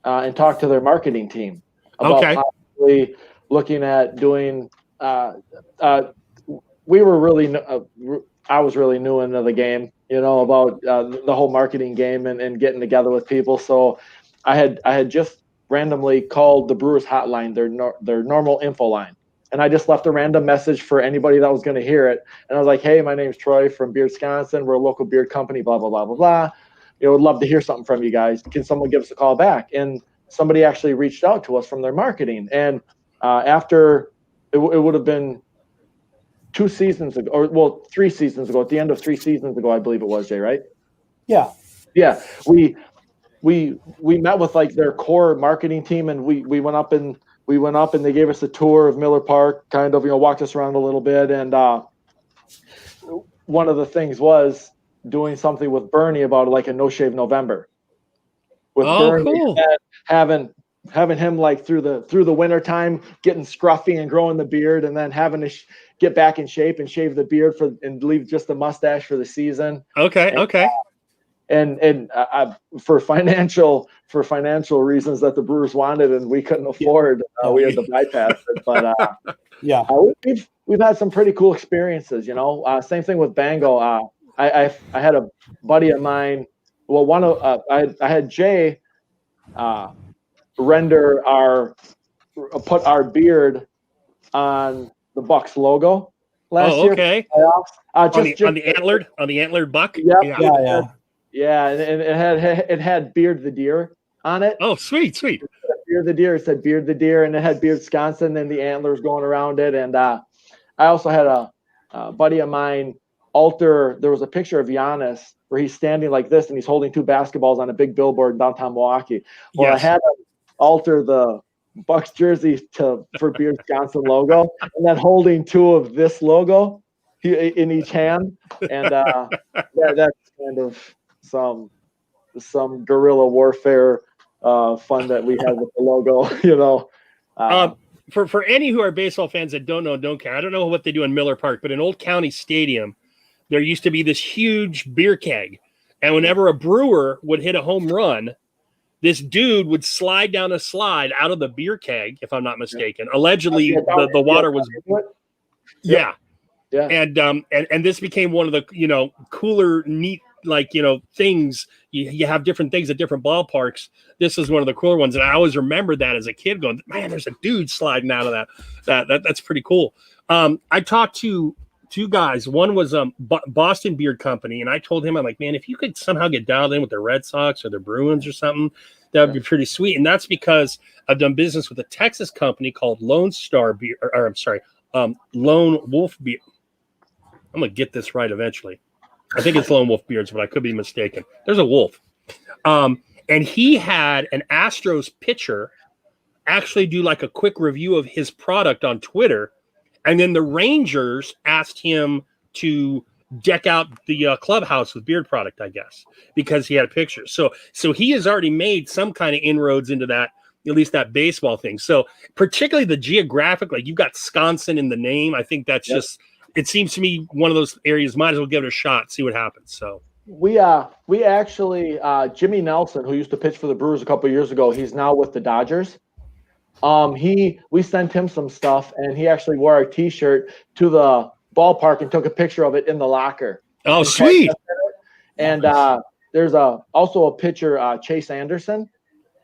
and talked to their marketing team about possibly looking at doing. We were really. I was really new into the game, about the whole marketing game and getting together with people. So I had just randomly called the Brewers hotline, their normal info line. And I just left a random message for anybody that was going to hear it. And I was like, hey, my name's Troy from Beardsconsin. We're a local beard company, blah, blah, blah, blah, blah. Would love to hear something from you guys. Can someone give us a call back? And somebody actually reached out to us from their marketing. And after it would have been 2 seasons ago, or 3 seasons ago, at the end of 3 seasons ago, I believe it was, Jay, right? Yeah. Yeah. We met with like their core marketing team, and we went up and they gave us a tour of Miller Park, kind of, walked us around a little bit. And one of the things was doing something with Bernie about like a No Shave November. With Bernie, cool. having him like through the winter time getting scruffy and growing the beard, and then having to get back in shape and shave the beard and leave just the mustache for the season. Okay. And for financial reasons that the Brewers wanted and we couldn't afford, we had to bypass it. But we've had some pretty cool experiences. Same thing with Bango. I had a buddy of mine. Well, I had Jay put our beard on the Bucks logo last year. Okay. On the antlered buck. Yeah, and it had Beard the Deer on it. Oh, sweet. Beard the Deer. It said Beard the Deer, and it had Beardsconsin and the antlers going around it. And I also had a buddy of mine alter. There was a picture of Giannis where he's standing like this, and he's holding 2 basketballs on a big billboard in downtown Milwaukee. Well, yes. I had him alter the Bucks jersey for Beardsconsin logo, and then holding 2 of this logo in each hand. And that's kind of some guerrilla warfare fun that we had with the logo. For any who are baseball fans that don't know and don't care, I don't know what they do in Miller Park, but in Old County Stadium, there used to be this huge beer keg. And whenever a Brewer would hit a home run, this dude would slide down a slide out of the beer keg, if I'm not mistaken. Allegedly, the water was – yeah. And this became one of the, cooler, neat, things. You have different things at different ballparks. This is one of the cooler ones. And I always remember that as a kid going, man, there's a dude sliding out of that. That's pretty cool. I talked to 2 guys. One was Boston Beard Company. And I told him, I'm like, man, if you could somehow get dialed in with the Red Sox or the Bruins or something, that would be pretty sweet. And that's because I've done business with a Texas company called Lone Star Beer, Lone Wolf Beer. I'm going to get this right eventually. I think it's Lone Wolf Beards, but I could be mistaken. There's a wolf. And he had an Astros pitcher actually do like a quick review of his product on Twitter. And then the Rangers asked him to deck out the clubhouse with beard product, I guess, because he had a picture. So he has already made some kind of inroads into that, at least that baseball thing. So particularly the geographic, like you've got Wisconsin in the name. I think that's just – it seems to me one of those areas, might as well give it a shot, see what happens. So we actually Jimmy Nelson, who used to pitch for the Brewers a couple of years ago, he's now with the Dodgers. We sent him some stuff, and he actually wore our T-shirt to the ballpark and took a picture of it in the locker. Oh, sweet! And there's also a pitcher, Chase Anderson,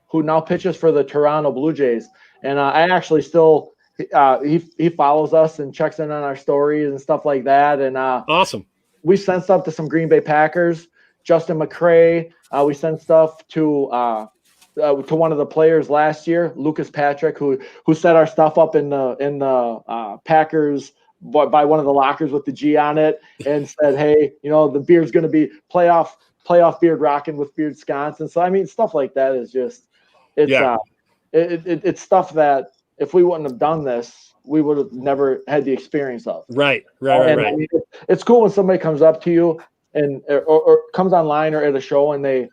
who now pitches for the Toronto Blue Jays, and I actually still. He follows us and checks in on our stories and stuff like that. And awesome. We sent stuff to some Green Bay Packers, Justin McCray. We sent stuff to one of the players last year, Lucas Patrick, who set our stuff up in the Packers by one of the lockers with the G on it, and said, hey, the beard's going to be playoff beard rocking with Beardsconsin. So I mean, stuff like that is just it's stuff that. If we wouldn't have done this, we would have never had the experience of. Right. I mean, it's cool when somebody comes up to you and or comes online or at a show and they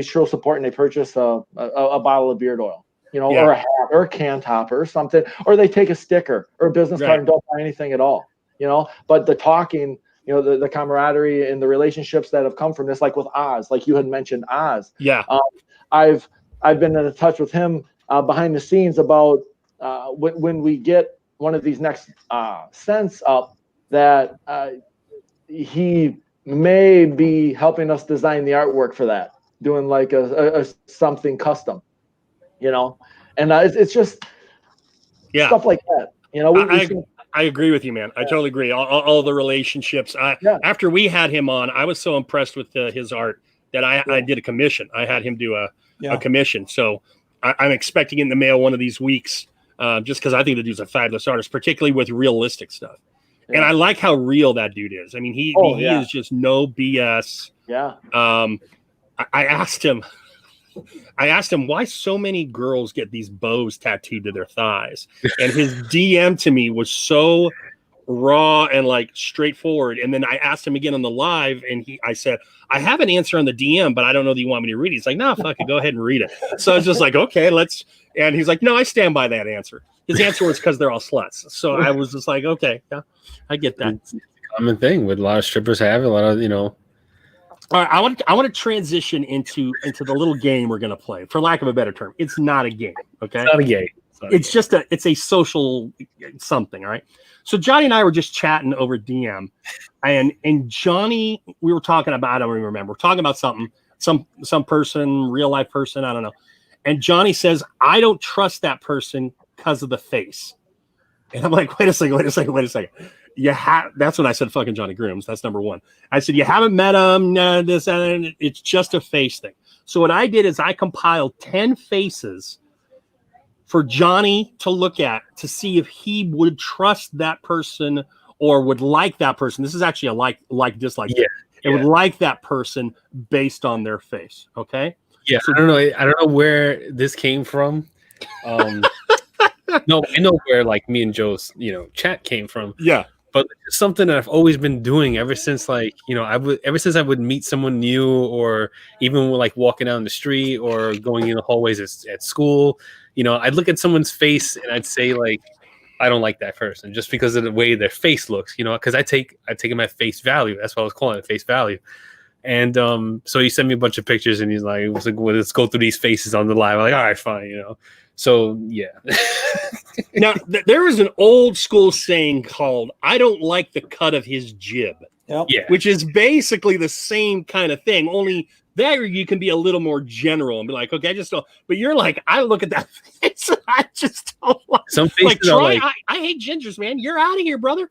show support and they purchase a bottle of beard oil, or a hat or a can topper or something, or they take a sticker or a business card and don't buy anything at all, But the talking, the camaraderie and the relationships that have come from this, like with Oz, like you had mentioned Oz. Yeah. I've been in touch with him. Behind the scenes about when we get one of these next scents up that he may be helping us design the artwork for that, doing like a something custom, you know, and it's just stuff like that. You know, I agree with you, man. I totally agree. All the relationships. After we had him on, I was so impressed with his art that I did a commission. I had him do a commission. So I'm expecting in the mail one of these weeks, just because I think the dude's a fabulous artist, particularly with realistic stuff. Yeah. And I like how real that dude is. I mean, he is just no BS. Yeah. I asked him why so many girls get these bows tattooed to their thighs, and his DM to me was so raw and like straightforward. And then I asked him again on the live, and I said, I have an answer on the DM, but I don't know that you want me to read it. He's like, no, fuck it, go ahead and read it. So I was just like, okay, and he's like, no, I stand by that answer. His answer was because they're all sluts. So I was just like, okay, yeah, I get that. It's a common thing with a lot of strippers have a lot of, you know. All right, I want to transition into the little game we're going to play, for lack of a better term. It's not a game, okay? It's not a game. It's just it's a social something, all right? So Johnny and I were just chatting over DM, and Johnny, we were talking about, I don't even remember, we're talking about something, some person, real life person, I don't know. And Johnny says, I don't trust that person because of the face. And I'm like, wait a second. That's when I said fucking Johnny Grooms. That's number one. I said, you haven't met him, it's just a face thing. So what I did is I compiled 10 faces for Johnny to look at to see if he would trust that person or would like that person. This is actually a like dislike. Yeah. It would like that person based on their face. Okay. Yeah. So, I don't know where this came from. No, I know where like me and Joe's, chat came from. Yeah. But it's something that I've always been doing ever since, like, ever since I would meet someone new, or even like walking down the street or going in the hallways at school, I'd look at someone's face and I'd say, like, I don't like that person just because of the way their face looks, because I take him at face value. That's what I was calling it, face value. And so he sent me a bunch of pictures and he's like, well, let's go through these faces on the live. I'm like, all right, fine, So yeah. Now there was an old school saying called "I don't like the cut of his jib," which is basically the same kind of thing. Only there you can be a little more general and be like, okay, I just don't. But you're like, I look at that face, I just don't like. Some faces are like, I hate gingers, man. You're out of here, brother.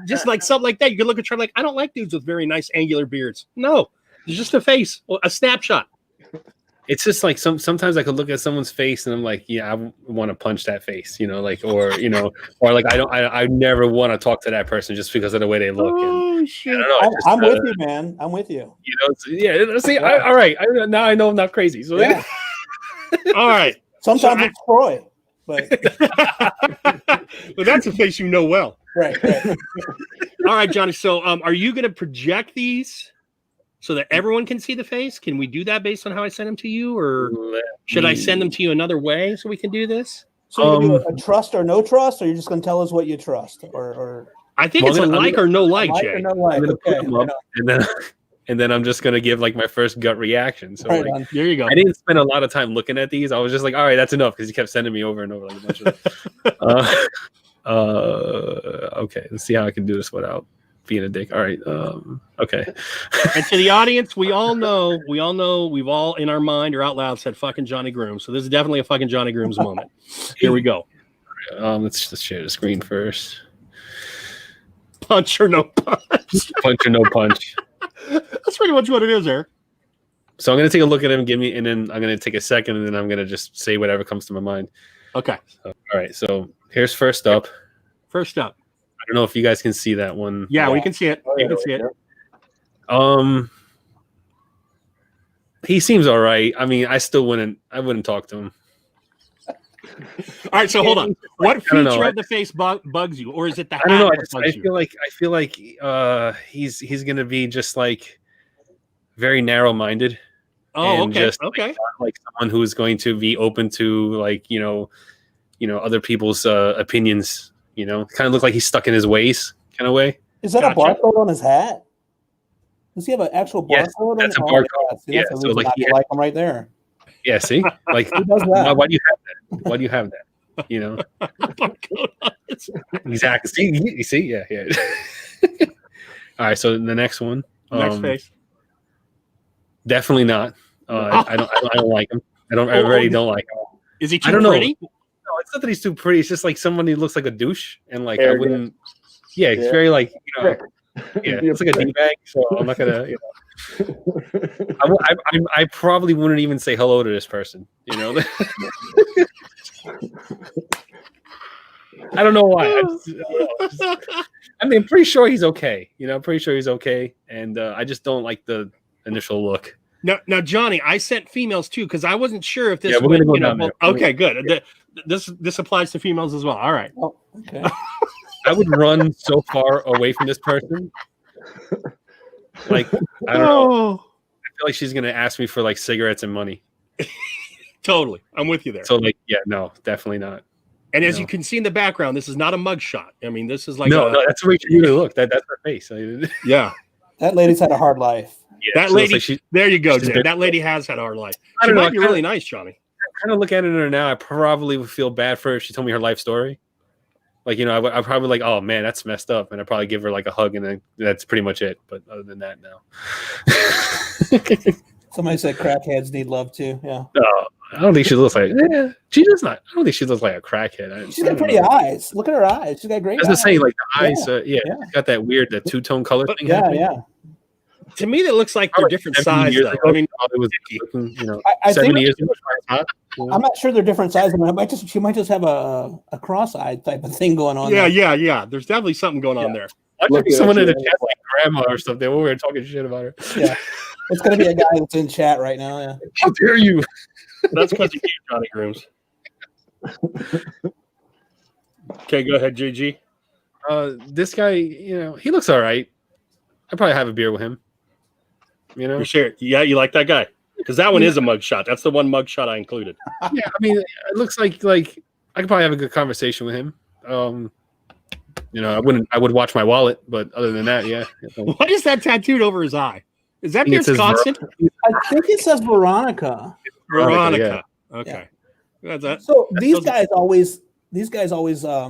Just like something like that. You can look at Troy like, I don't like dudes with very nice angular beards. No, it's just a face, a snapshot. It's just like sometimes I could look at someone's face and I'm like, yeah, I want to punch that face, or like I never want to talk to that person just because of the way they look. Oh shit! I'm with you, man. I'm with you. See, all right. Now I know I'm not crazy. So all right. Sometimes it's Troy, but but that's a face you know well. Right. All right, Johnny. So, are you going to project these so that everyone can see the face? Can we do that based on how I send them to you, or should I send them to you another way so we can do this? So you do a trust or no trust, or you're just going to tell us what you trust, or I think it's a like or no like, Jay. Or no like. Okay. And then I'm just gonna give like my first gut reaction. So right there you go. I didn't spend a lot of time looking at these. I was just like, all right, that's enough, because he kept sending me over and over like a bunch of. Okay, let's see how I can do this without being a dick. All right. Okay. And to the audience, we all know, we've all in our mind or out loud said fucking Johnny Grooms. So this is definitely a fucking Johnny Grooms moment. Here we go. Let's just share the screen first. Punch or no punch. Punch or no punch. That's pretty much what it is, Eric. So I'm gonna take a look at him, and then I'm gonna take a second, and then I'm gonna just say whatever comes to my mind. Okay. So, all right. So here's first up. First up. I don't know if you guys can see that one. Yeah, we can see it. You can see it. He seems all right. I mean, I wouldn't talk to him. All right, so hold on. What feature of the face bugs you, or is it the hat? I don't know. I feel like he's gonna be just like very narrow-minded. Oh, okay. Just, like someone who is going to be open to like other people's opinions. Kind of look like he's stuck in his ways, kind of way. Is that a barcode on his hat? Does he have an actual barcode? Yes, that's a barcode. That's a reason I like him right there. Yeah, see, like who does that? Why do you have that? Why do you have that? Exactly. See, yeah. All right. So the next one. Next face. Definitely not. I don't like him. I already don't like him. Is he I too don't pretty? know. No, it's not that he's too pretty. It's just like somebody who looks like a douche, and like I Arrogant. wouldn't. Yeah, he's Yeah. very like yeah, Be a it's like a prick. d-bag. So I'm not gonna. I probably wouldn't even say hello to this person. I don't know why. I mean, I'm pretty sure he's okay. I'm pretty sure he's okay, and I just don't like the initial look. Now, Johnny, I sent females too because I wasn't sure if this. Yeah, we're gonna go down there. Okay, good. This applies to females as well. All right. Oh, okay. I would run so far away from this person. Like, I don't know. I feel like she's gonna ask me for like cigarettes and money. Totally, I'm with you there. So like, yeah, no, definitely not. And as you can see in the background, this is not a mug shot. I mean, this is like no, that's the way she really look. That's her face. Yeah. That lady's had a hard life. Yeah, that lady. like there you go, Jay. That lady has had a hard life. She might be really nice, Johnny. I kind of look at her now. I probably would feel bad for her if she told me her life story. Like, I'd probably like, oh man, that's messed up, and I'd probably give her like a hug, and then that's pretty much it. But other than that, no. Somebody said crackheads need love too. Yeah. No, I don't think she looks like. Yeah, she does not. I don't think she looks like a crackhead. She's got pretty eyes. Look at her eyes. She's got great. I was eyes. saying, like the eyes. Yeah. She's got that weird, that two-tone color thing. Yeah, happening. yeah. To me, that looks like they're different size, though. I mean, it was, I 70 think years ago. I'm not sure they're different sizes. She might just have a cross-eyed type of thing going on. Yeah. There's definitely something going on there. I could be someone in the chat like grandma or something when we were talking shit about her. Yeah. It's going to be a guy that's in chat right now. Yeah. How dare you? That's because you keep Johnny Grooms. Okay, go ahead, JG. This guy, he looks all right. I'd probably have a beer with him. For sure. Yeah, you like that guy? Because that one is a mug shot. That's the one mug shot I included. Yeah, I mean, it looks like I could probably have a good conversation with him. I would watch my wallet, but other than that, yeah. What is that tattooed over his eye? Is that Beardsconsin? I think it says Veronica. Veronica. Yeah. Okay. Yeah. So these guys always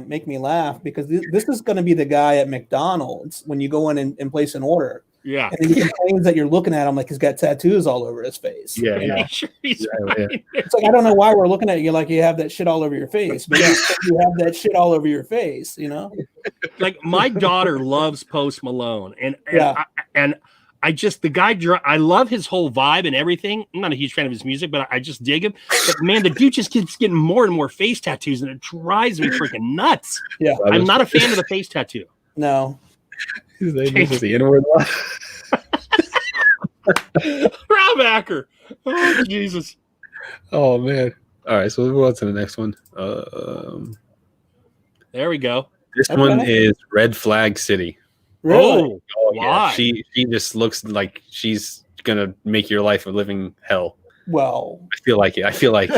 make me laugh because this is going to be the guy at McDonald's when you go in and place an order. Yeah. And he complains that you're looking at him like he's got tattoos all over his face. Yeah. Yeah. Sure right. It's like, I don't know why we're looking at you like you have that shit all over your face, but you have that shit all over your face, Like my daughter loves Post Malone, and I just I love his whole vibe and everything. I'm not a huge fan of his music, but I just dig him. But man, the dude just keeps getting more and more face tattoos, and it drives me freaking nuts. Yeah, I'm not a fan of the face tattoo. No. This is the N-word. Rob Acker. Oh Jesus. Oh man. All right, so we'll move on to the next one. There we go. This one is Red Flag City. Really? Oh Why? yeah. She just looks like she's gonna make your life a living hell. Well, I feel like it. I feel like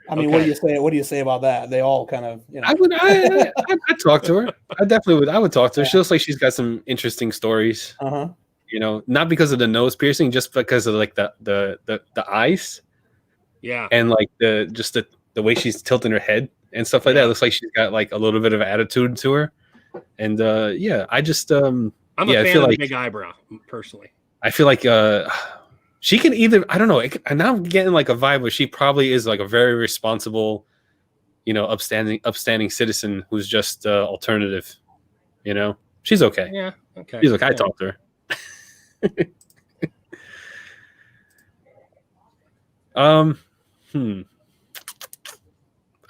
I mean, what do you say? What do you say about that? They all kind of, I'd talk to her. I definitely would. I would talk to her. She looks like she's got some interesting stories. Not because of the nose piercing, just because of like the eyes. Yeah. And like the way she's tilting her head and stuff like that. It looks like she's got like a little bit of attitude to her. And I just I'm a fan of the big eyebrow, personally. I feel like she can either, I don't know, and now I'm getting like a vibe where she probably is like a very responsible, upstanding citizen who's just alternative. She's okay. Yeah. Okay. She's okay. I talked to her. I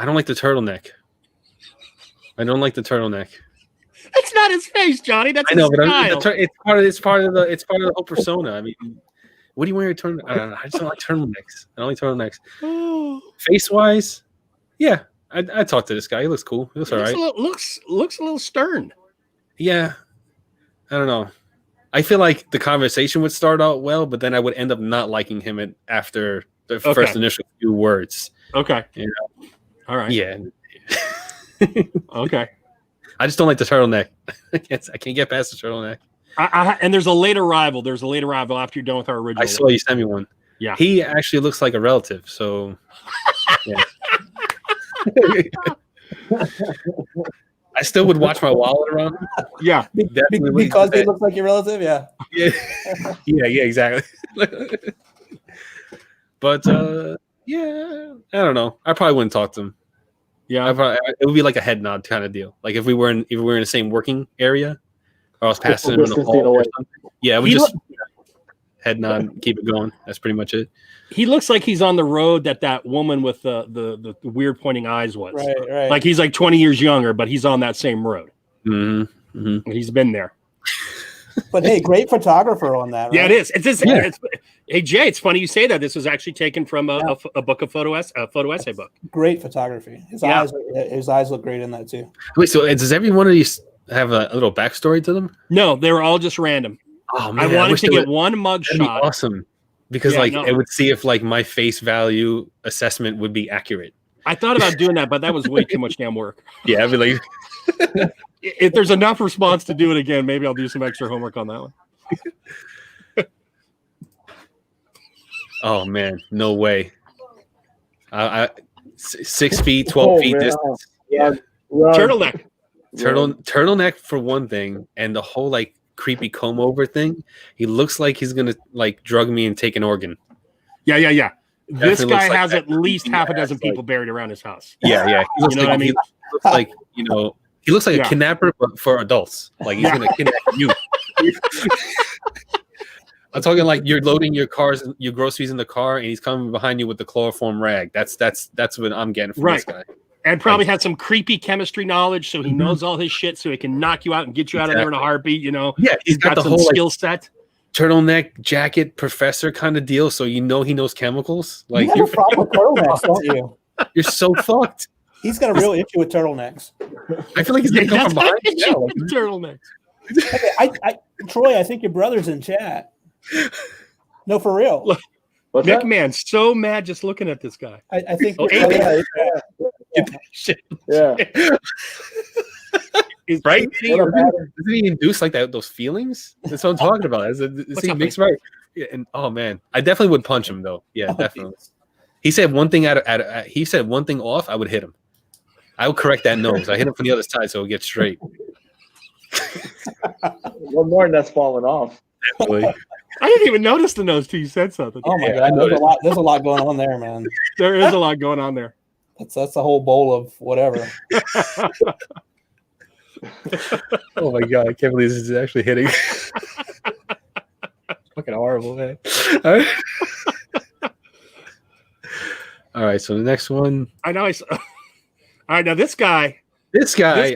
don't like the turtleneck. That's not his face, Johnny. That's I know, his but style. it's part of the whole persona. I mean, what do you wear your turtleneck? I don't know. I just don't like turtlenecks. I don't like turtlenecks. Face wise, yeah, I talked to this guy. He looks cool. He looks all right. Looks a little stern. Yeah, I don't know. I feel like the conversation would start out well, but then I would end up not liking him after the first initial few words. Okay. All right. Yeah. Okay. I just don't like the turtleneck. I can't get past the turtleneck. And there's a late arrival. There's a late arrival after you're done with our original. I saw you sent me one. Yeah. He actually looks like a relative. So, yeah. I still would watch my wallet around him. Yeah. Definitely wouldn't Because do he that. looks like your relative. Yeah. Yeah, yeah, exactly. But yeah, I don't know. I probably wouldn't talk to him. Yeah. It would be like a head nod kind of deal. Like if we were in the same working area, or I was passing him in the Distancing hall or away. something. Yeah, we He just head nod, keep it going. That's pretty much it. He looks like he's on the road that woman with the weird pointing eyes was. Right. Like he's like 20 years younger, but he's on that same road. Mm-hmm. Mm-hmm. He's been there. But hey, great photographer on that. Right? Yeah, it is. Yeah. Hey Jay, it's funny you say that. This was actually taken from a book of photo essay book. Great photography. His eyes look great in that too. Wait, so does every one of these have a little backstory to them? No, they were all just random. Oh man, I wanted wish to they get would- one mug that'd be shot. awesome. Because it would see if like my face value assessment would be accurate. I thought about doing that, but that was way too much damn work. Yeah, I'd be like, If there's enough response to do it again, maybe I'll do some extra homework on that one. oh man, no way. 6 feet, 12 feet man. distance. Yeah. Run. Turtleneck. Turtleneck for one thing, and the whole like creepy comb over thing. He looks like he's gonna like drug me and take an organ. Yeah. This Definitely guy looks like has that at least half a creepy dozen ass, people like- buried around his house. Yeah. He looks You know what I mean? He looks like he looks like Yeah. a kidnapper, but for adults. Like he's gonna kidnap you. I'm talking like you're loading your groceries in the car, and he's coming behind you with the chloroform rag. That's what I'm getting from this guy. And probably had some creepy chemistry knowledge, so he knows all his shit, so he can knock you out and get you out of there in a heartbeat. You know, Yeah, he's got the some whole like, skill set. turtleneck jacket professor kind of deal, so you know he knows chemicals. Like You have a problem with turtlenecks, don't you? you're so fucked. He's got a real issue with turtlenecks. I feel like he's gonna come from behind you. Yeah, like, Turtlenecks. Okay, Troy, I think your brother's in chat. No, for real. Look, What's that? McMahon's so mad just looking at this guy. I think. Oh, your brother- get that shit. Yeah. Is Right? What about it? Doesn't he induce like that those feelings? That's what I'm talking about. Is he up, mixed right? Yeah, and oh man, I definitely would punch him though. Yeah, definitely. He said one thing he said one thing off, I would hit him. I would correct that nose. I hit him from the other side so it gets straight. One more and that's falling off. Definitely. I didn't even notice the nose till you said something. Oh my Yeah, I god, noticed. there's a lot going on there, man. There is a lot going on there. That's a whole bowl of whatever. Oh my god, I can't believe this is actually hitting. Fucking horrible, man. All right. All right, so the next one. I know. All right, now this guy.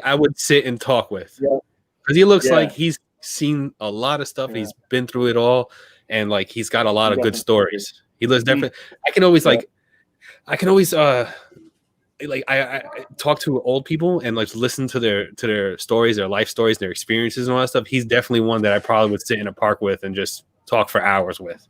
I would sit and talk with. Yeah. Because he looks Yeah. like he's seen a lot of stuff. Yeah. He's been through it all, and like he's got a lot of good Definitely. stories. He lives definitely. I can always I talk to old people and like listen to their stories, their life stories, their experiences, and all that stuff. He's definitely one that I probably would sit in a park with and just talk for hours with.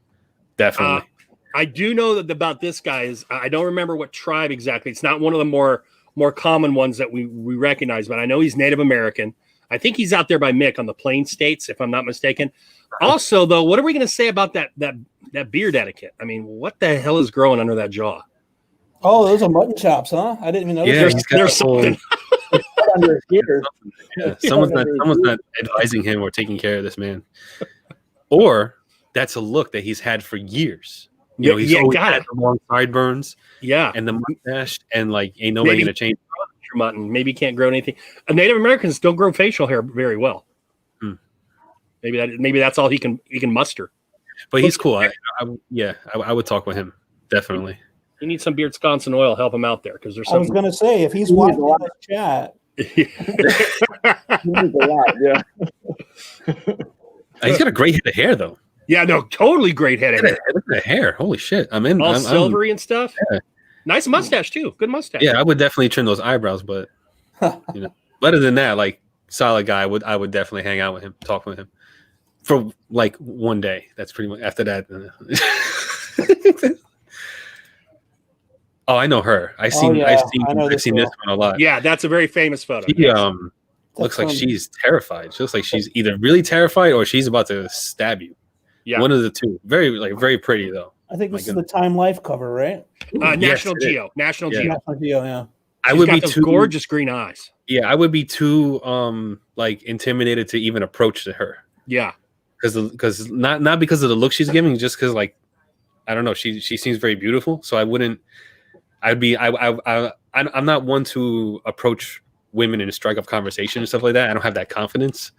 Definitely. I do know that about this guy is I don't remember what tribe exactly. It's not one of the more common ones that we recognize, but I know he's Native American. I think he's out there by Mick on the Plain States, if I'm not mistaken. Also, though, what are we going to say about that beard etiquette? I mean, what the hell is growing under that jaw? Oh, those are mutton chops, huh? I didn't even notice. Yeah, that. he's got There's a whole- something. Under here. Yeah, someone's not advising him or taking care of this man, or that's a look that he's had for years. You know, he's Yeah, always got had it. the long sideburns Yeah. and the mustache, and like ain't nobody Maybe- gonna change. Mutton. Maybe he can't grow anything. Native Americans don't grow facial hair very well. Hmm. Maybe that's all he can muster. But he's cool. I would talk with him definitely. You need some Beardsconsin oil. Help him out there because there's I was something. going to say, if he's Ooh, watching a lot. this chat, He needs a lot, yeah. He's got a great head of hair though. Yeah, no, totally great head. Look at the hair. Holy shit! I'm in. All I'm, silvery and stuff. Yeah. Nice mustache too. Good mustache. Yeah, I would definitely trim those eyebrows, but you know, other than that, like solid guy, I would definitely hang out with him, talk with him for like one day. That's pretty much after that. Oh, I know her. I've I know this this one girl. a lot. Yeah, that's a very famous photo. She looks like from- she's terrified. She looks like she's either really terrified or she's about to stab you. Yeah. One of the two. Very pretty though. I think My this is the Time Life cover, right? National Yes, it is. Geo. National Yeah. Geo. National Geo, yeah. I She's would got be those too gorgeous green eyes. Yeah, I would be too like intimidated to even approach to her. Yeah. Because not because of the look she's giving, just because like I don't know, she seems very beautiful. So I wouldn't. I'm not one to approach women and strike up conversation and stuff like that. I don't have that confidence.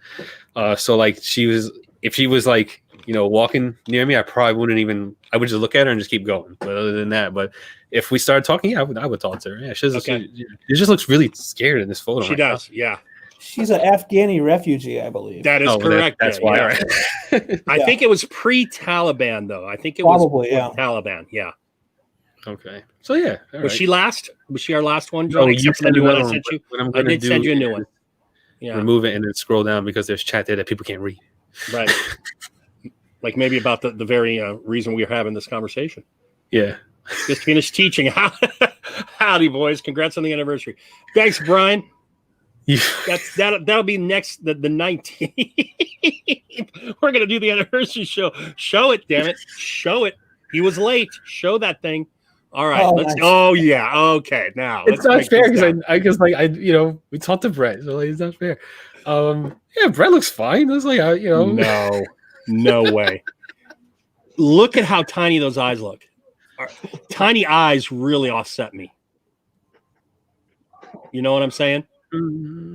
So like if she was like walking near me, I probably wouldn't even. I would just look at her and just keep going. But other than that, but if we started talking, yeah, I would talk to her. Yeah, she just looks really scared in this photo. She does. Yeah. She's an Afghani refugee, I believe. That is correct. That's why. Yeah. Right? I think it was pre-Taliban, though. I think it Probably, was Taliban. Yeah. Okay. So yeah. Was she last? Was she our last one, No, John? you Except for the new one I sent you. I did send you a new one. Yeah. Remove it and then scroll down because there's chat there that people can't read. Right. Like maybe about the very reason we're having this conversation. Yeah. Just finished teaching. Howdy, boys. Congrats on the anniversary. Thanks, Brian. That'll be next the 19th. We're gonna do the anniversary show. Show it, damn it. Show it. He was late. Show that thing. All right. Nice. Oh yeah. Okay. Now it's not fair because I guess like we talked to Brett, so like, it's not fair. Yeah, Brett looks fine. It's like no way. Look at how tiny those eyes look. Tiny eyes really offset me. You know what I'm saying?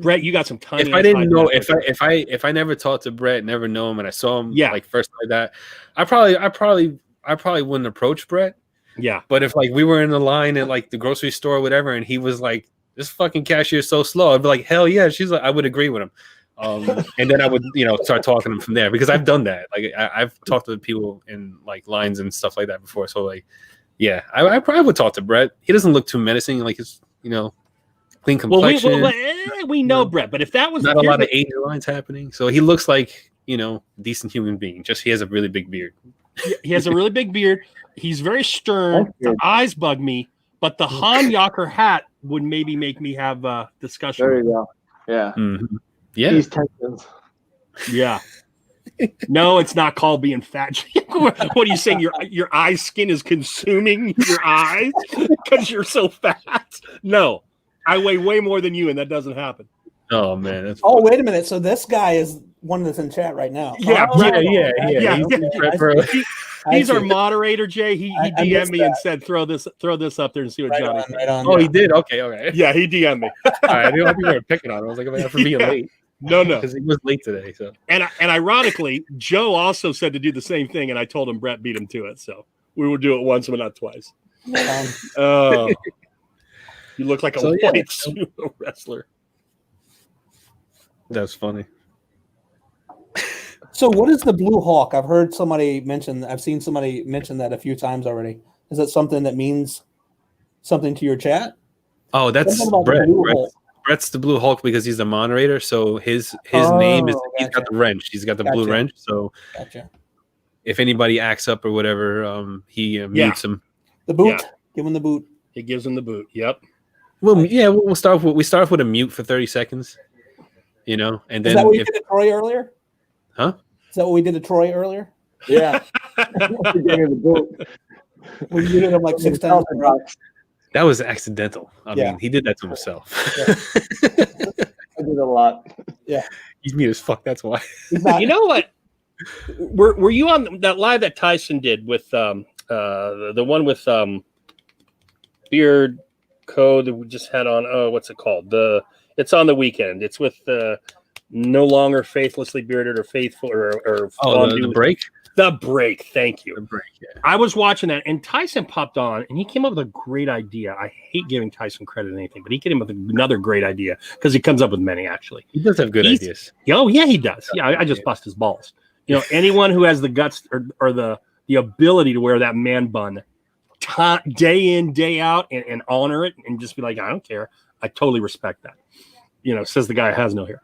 Brett, you got some tiny. If I didn't know, if I never talked to Brett, never know him, and I saw him like first like that, I probably wouldn't approach Brett. Yeah. But if like we were in the line at like the grocery store or whatever, and he was like, "This fucking cashier is so slow," I'd be like, "Hell yeah!" She's like, I would agree with him. And then I would start talking to him from there because I've done that. Like I've talked to people in like lines and stuff like that before. So like, yeah, I probably would talk to Brett. He doesn't look too menacing. Like he's clean complexion. We know Brett, but if that was not a lot of Asian lines happening, so he looks like decent human being. Just he has a really big beard. He has a really big beard. He's very stern. The eyes bug me, but the Han Yaker hat would maybe make me have a discussion. There you go. Yeah. Mm-hmm. Yeah. These tensions. Yeah. No, it's not called being fat. What are you saying? Your eye skin is consuming your eyes because you're so fat? No, I weigh way more than you, and that doesn't happen. Oh man. Wait a minute. So this guy is one that's in chat right now. Yeah. He's our see. moderator, Jay. He DM'd me and said, "Throw this up there and see what Johnny." Right on. Oh, he did. Okay, all right. Yeah, he DM'd me. All right, I didn't know people were picking on him. I was like, "I'm for being late." No, because he was late today. So and ironically, Joe also said to do the same thing, and I told him Brett beat him to it. So we will do it once, but not twice. You look like a white sumo wrestler. That's funny. So what is the Blue Hawk? I've heard I've seen somebody mention that a few times already. Is that something that means something to your chat? Oh, that's Brett. Brett's the Blue Hulk because he's the moderator. So his name is, he's got the wrench. He's got the blue wrench. So if anybody acts up or whatever, he mutes him. The boot. Yeah. Give him the boot. He gives him the boot. Yep. Well, yeah, we'll start with a mute for 30 sequends. And then is that what we did to Troy earlier? Huh? Is that what we did to Troy earlier? Yeah. We muted him like 6 times. That was accidental. I mean, he did that to himself. Yeah. I did a lot. Yeah. He's mean as fuck. That's why. You know what? Were you on that live that Tyson did with the one with Beard Code that we just had on? Oh, what's it called? It's on the weekend. It's with No Longer Faithlessly Bearded or Faithful or the break. The break. Thank you. The break. Yeah. I was watching that, and Tyson popped on, and he came up with a great idea. I hate giving Tyson credit or anything, but he came up with another great idea because he comes up with many, actually. He does have good ideas. Oh, yeah, he does. Yeah, I just bust his balls. Anyone who has the guts or the ability to wear that man bun day in, day out and honor it and just be like, I don't care. I totally respect that. Says the guy who has no hair.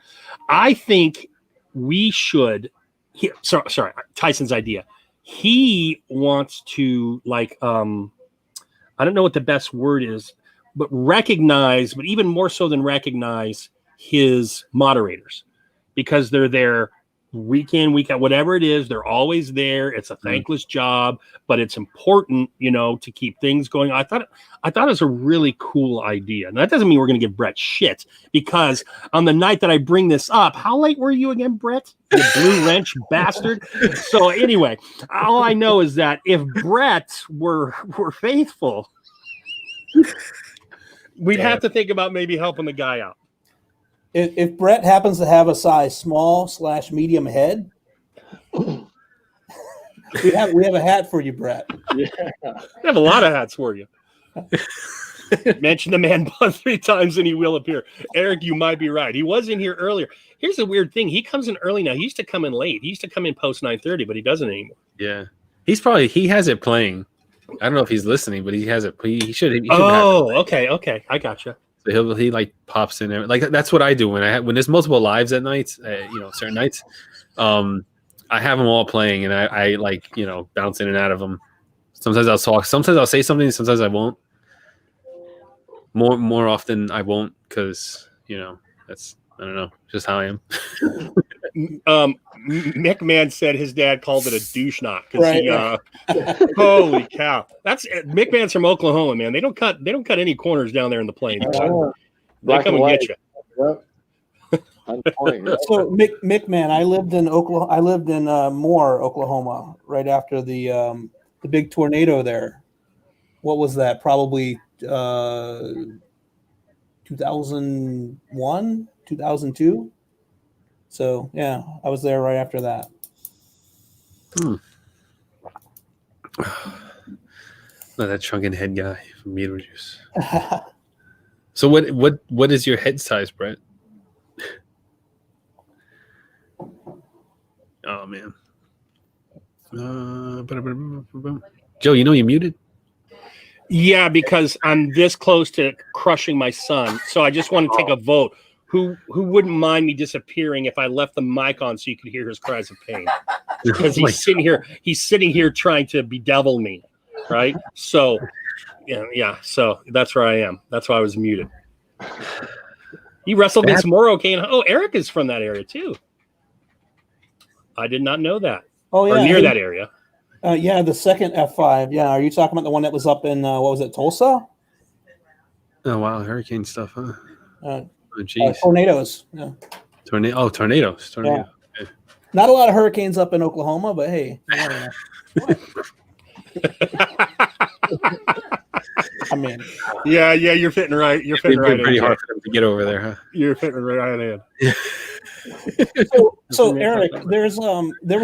I think we should... Sorry, Tyson's idea. He wants to I don't know what the best word is, but recognize, but even more so than recognize his moderators because they're there week in, week out, whatever it is, they're always there. It's a thankless job, but it's important, to keep things going. I thought it was a really cool idea. And that doesn't mean we're going to give Brett shit, because on the night that I bring this up, how late were you again, Brett? You blue wrench bastard. So anyway, all I know is that if Brett were faithful, we'd have to think about maybe helping the guy out. If Brett happens to have a size small/medium head, we have a hat for you, Brett. Yeah. We have a lot of hats for you. Mention the man bun 3 times and he will appear. Eric, you might be right. He was in here earlier. Here's a weird thing. He comes in early now. He used to come in late. He used to come in post 9:30, but he doesn't anymore. Yeah. He has it playing. I don't know if he's listening, but he has it. He should have okay. I gotcha. So he like pops in there. Like that's what I do when there's multiple lives at nights, certain nights. I have them all playing, and I like bounce in and out of them. Sometimes I'll talk. Sometimes I'll say something. Sometimes I won't. More often I won't, because that's, I don't know, just how I am. McMahon said his dad called it a douche knot. Right. Holy cow! That's McMahon's from Oklahoma, man. They don't cut any corners down there in the plains. They come and get you. Yep. So McMahon, I lived in Oklahoma. I lived in Moore, Oklahoma, right after the big tornado there. What was that? Probably 2001, 2002. So yeah, I was there right after that. Not that shrunken head guy from Beetlejuice. So what is your head size, Brett? Oh man. Joe, you're muted? Yeah, because I'm this close to crushing my son. So I just want to take a vote. Who wouldn't mind me disappearing if I left the mic on so you could hear his cries of pain? Because he's sitting here trying to bedevil me, right? So yeah. So that's where I am. That's why I was muted. He wrestled against Moro Kane. Oh, Eric is from that area too. I did not know that. Oh yeah, or near that area. Yeah, the second F5. Yeah, are you talking about the one that was up in what was it, Tulsa? Oh wow, hurricane stuff, huh? Tornadoes. Yeah. Tornadoes. Yeah. Okay. Not a lot of hurricanes up in Oklahoma, but hey. I mean, yeah, you're fitting right. You're fitting right. Pretty hard for them to get over there, huh? You're fitting right in. So Eric, there was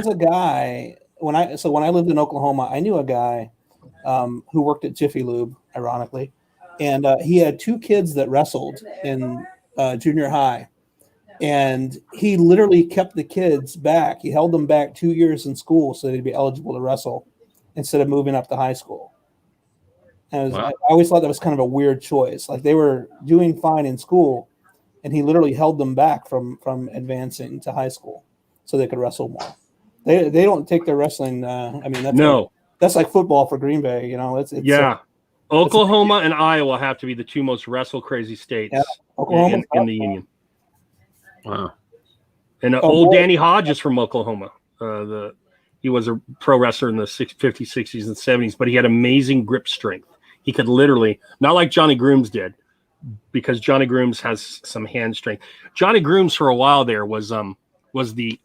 a guy when I lived in Oklahoma. I knew a guy who worked at Jiffy Lube, ironically, and he had 2 kids that wrestled in junior high, and he literally kept the kids back. He held them back 2 years in school so they'd be eligible to wrestle instead of moving up to high school. And I always thought that was kind of a weird choice. Like they were doing fine in school, and he literally held them back from advancing to high school so they could wrestle more. They don't take their wrestling. That's like football for Green Bay. Oklahoma and Iowa have to be the 2 most wrestle crazy states in the union. Wow. And old Danny Hodge is from Oklahoma. He was a pro wrestler in the 50s, 60s, and 70s, but he had amazing grip strength. He could literally, not like Johnny Grooms did, because Johnny Grooms has some hand strength. Johnny Grooms for a while there was the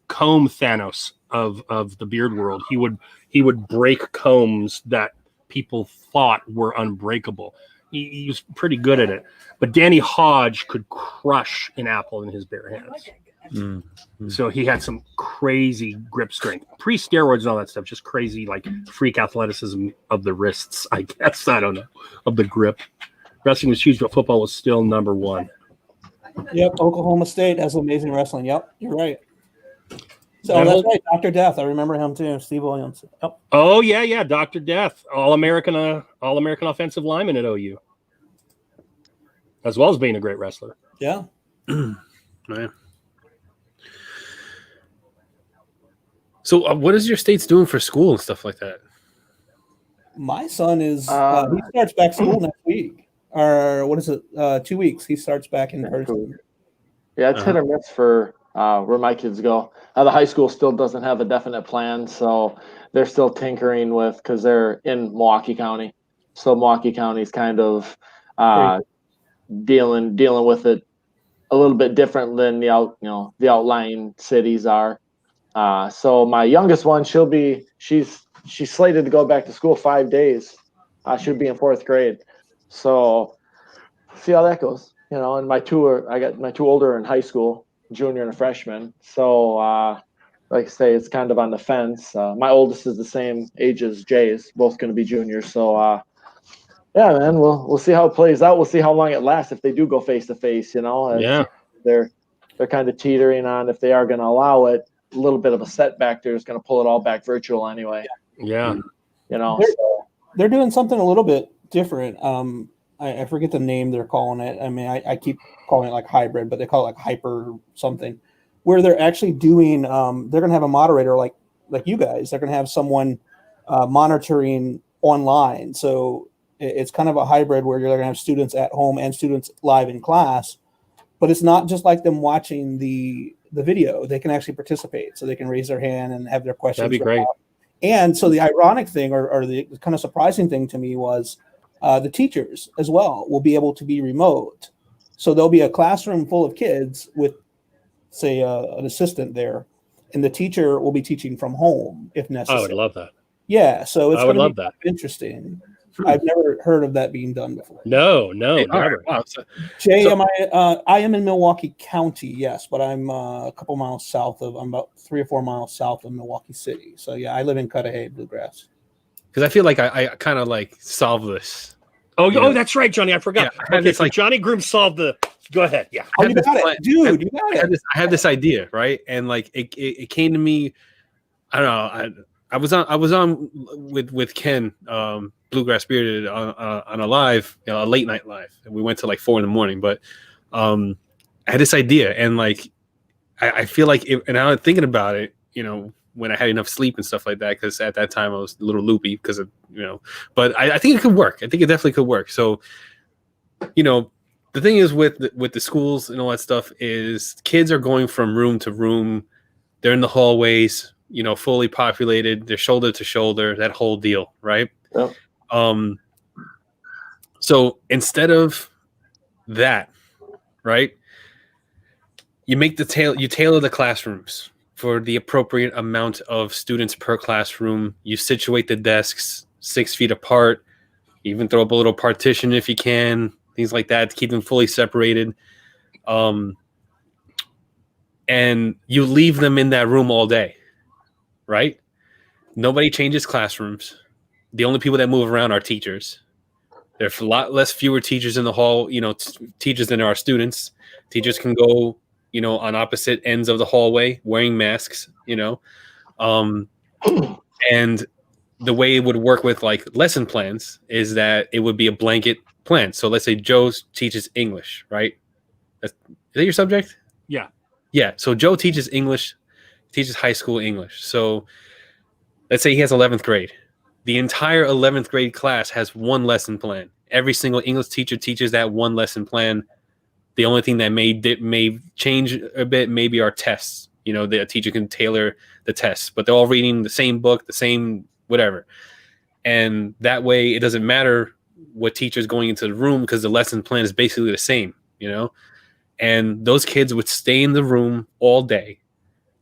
comb Thanos of the beard world. He would break combs that people thought were unbreakable. He was pretty good at it. But Danny Hodge could crush an apple in his bare hands. Mm-hmm. So he had some crazy grip strength, pre-steroids and all that stuff, just crazy, like freak athleticism of the wrists, I guess. I don't know, of the grip. Wrestling was huge, but football was still number 1. Yep, Oklahoma State has amazing wrestling. Yep, you're right. So that's right, Dr. Death. I remember him too, Steve Williams. Yep. Oh yeah, Dr. Death, All-American offensive lineman at OU, as well as being a great wrestler. Yeah. Man. So what is your state's doing for school and stuff like that? My son is he starts back school next week. Or what is it? 2 weeks. He starts back in person. Yeah, it's hit or miss for where my kids go. The high school still doesn't have a definite plan, so they're still tinkering with, because they're in Milwaukee County. So Milwaukee County is kind of dealing with it a little bit different than the outlying cities are. So my youngest one, she's slated to go back to school 5 days. She'll be in 4th grade. So see how that goes. And I got my two older in high school, junior and a freshman. So like I say, it's kind of on the fence. My oldest is the same age as Jay's, both going to be juniors. So yeah, man, we'll see how it plays out. We'll see how long it lasts if they do go face to face. Yeah. They're kind of teetering on if they are going to allow it. A little bit of a setback there is going to pull it all back virtual anyway. Yeah. They're doing something a little bit different. I forget the name they're calling it. I mean, I keep calling it like hybrid, but they call it like hyper something, where they're actually doing. They're going to have a moderator like you guys. They're going to have someone monitoring online. So it's kind of a hybrid where you're going to have students at home and students live in class, but it's not just like them watching the video. They can actually participate, so they can raise their hand and have their questions. That'd be great. And so the ironic thing, or the kind of surprising thing to me, was the teachers as well will be able to be remote. So there'll be a classroom full of kids with, say, an assistant there, and the teacher will be teaching from home if necessary. I would love that. Yeah, so it's I would going love to be that. Interesting. I've never heard of that being done before. No, Hey, all never. right, wow. Jay, I am in Milwaukee County, yes, but I'm a couple miles south of. I'm about 3 or 4 miles south of Milwaukee City. So yeah, I live in Cudahy, Bluegrass. Because I feel like I kind of like solve this. Oh, that's right, Johnny. I forgot. Yeah, I had Okay, this, so like- Johnny Groom solved the. Go ahead. Yeah. Oh, you got it, dude. You got it. I had this idea, right? And like it came to me. I don't know. I was on with Ken, Bluegrass Bearded on a live, a late night live. We went to like 4 a.m. But I had this idea, and like I feel like, and I was thinking about it, when I had enough sleep and stuff like that, because at that time I was a little loopy because of, but I think it could work. I think it definitely could work. So, the thing is with the schools and all that stuff is kids are going from room to room. They're in the hallways, fully populated. They're shoulder to shoulder, that whole deal, right? Yep. So instead of that, right, you tailor the classrooms for the appropriate amount of students per classroom. You situate the desks 6 feet apart. You even throw up a little partition if you can, things like that to keep them fully separated. And you leave them in that room all day, right? Nobody changes classrooms. The only people that move around are teachers. There's a lot fewer teachers in the hall, teachers than there are students. Teachers can go, on opposite ends of the hallway wearing masks, and the way it would work with like lesson plans is that it would be a blanket plan. So let's say Joe teaches English, right? Is that your subject? Yeah. Yeah. So Joe teaches English, teaches high school English. So let's say he has 11th grade. The entire 11th grade class has one lesson plan. Every single English teacher teaches that one lesson plan. The only thing that may change a bit maybe are tests. The teacher can tailor the tests, but they're all reading the same book, the same whatever. And that way it doesn't matter what teacher's going into the room because the lesson plan is basically the same, And those kids would stay in the room all day,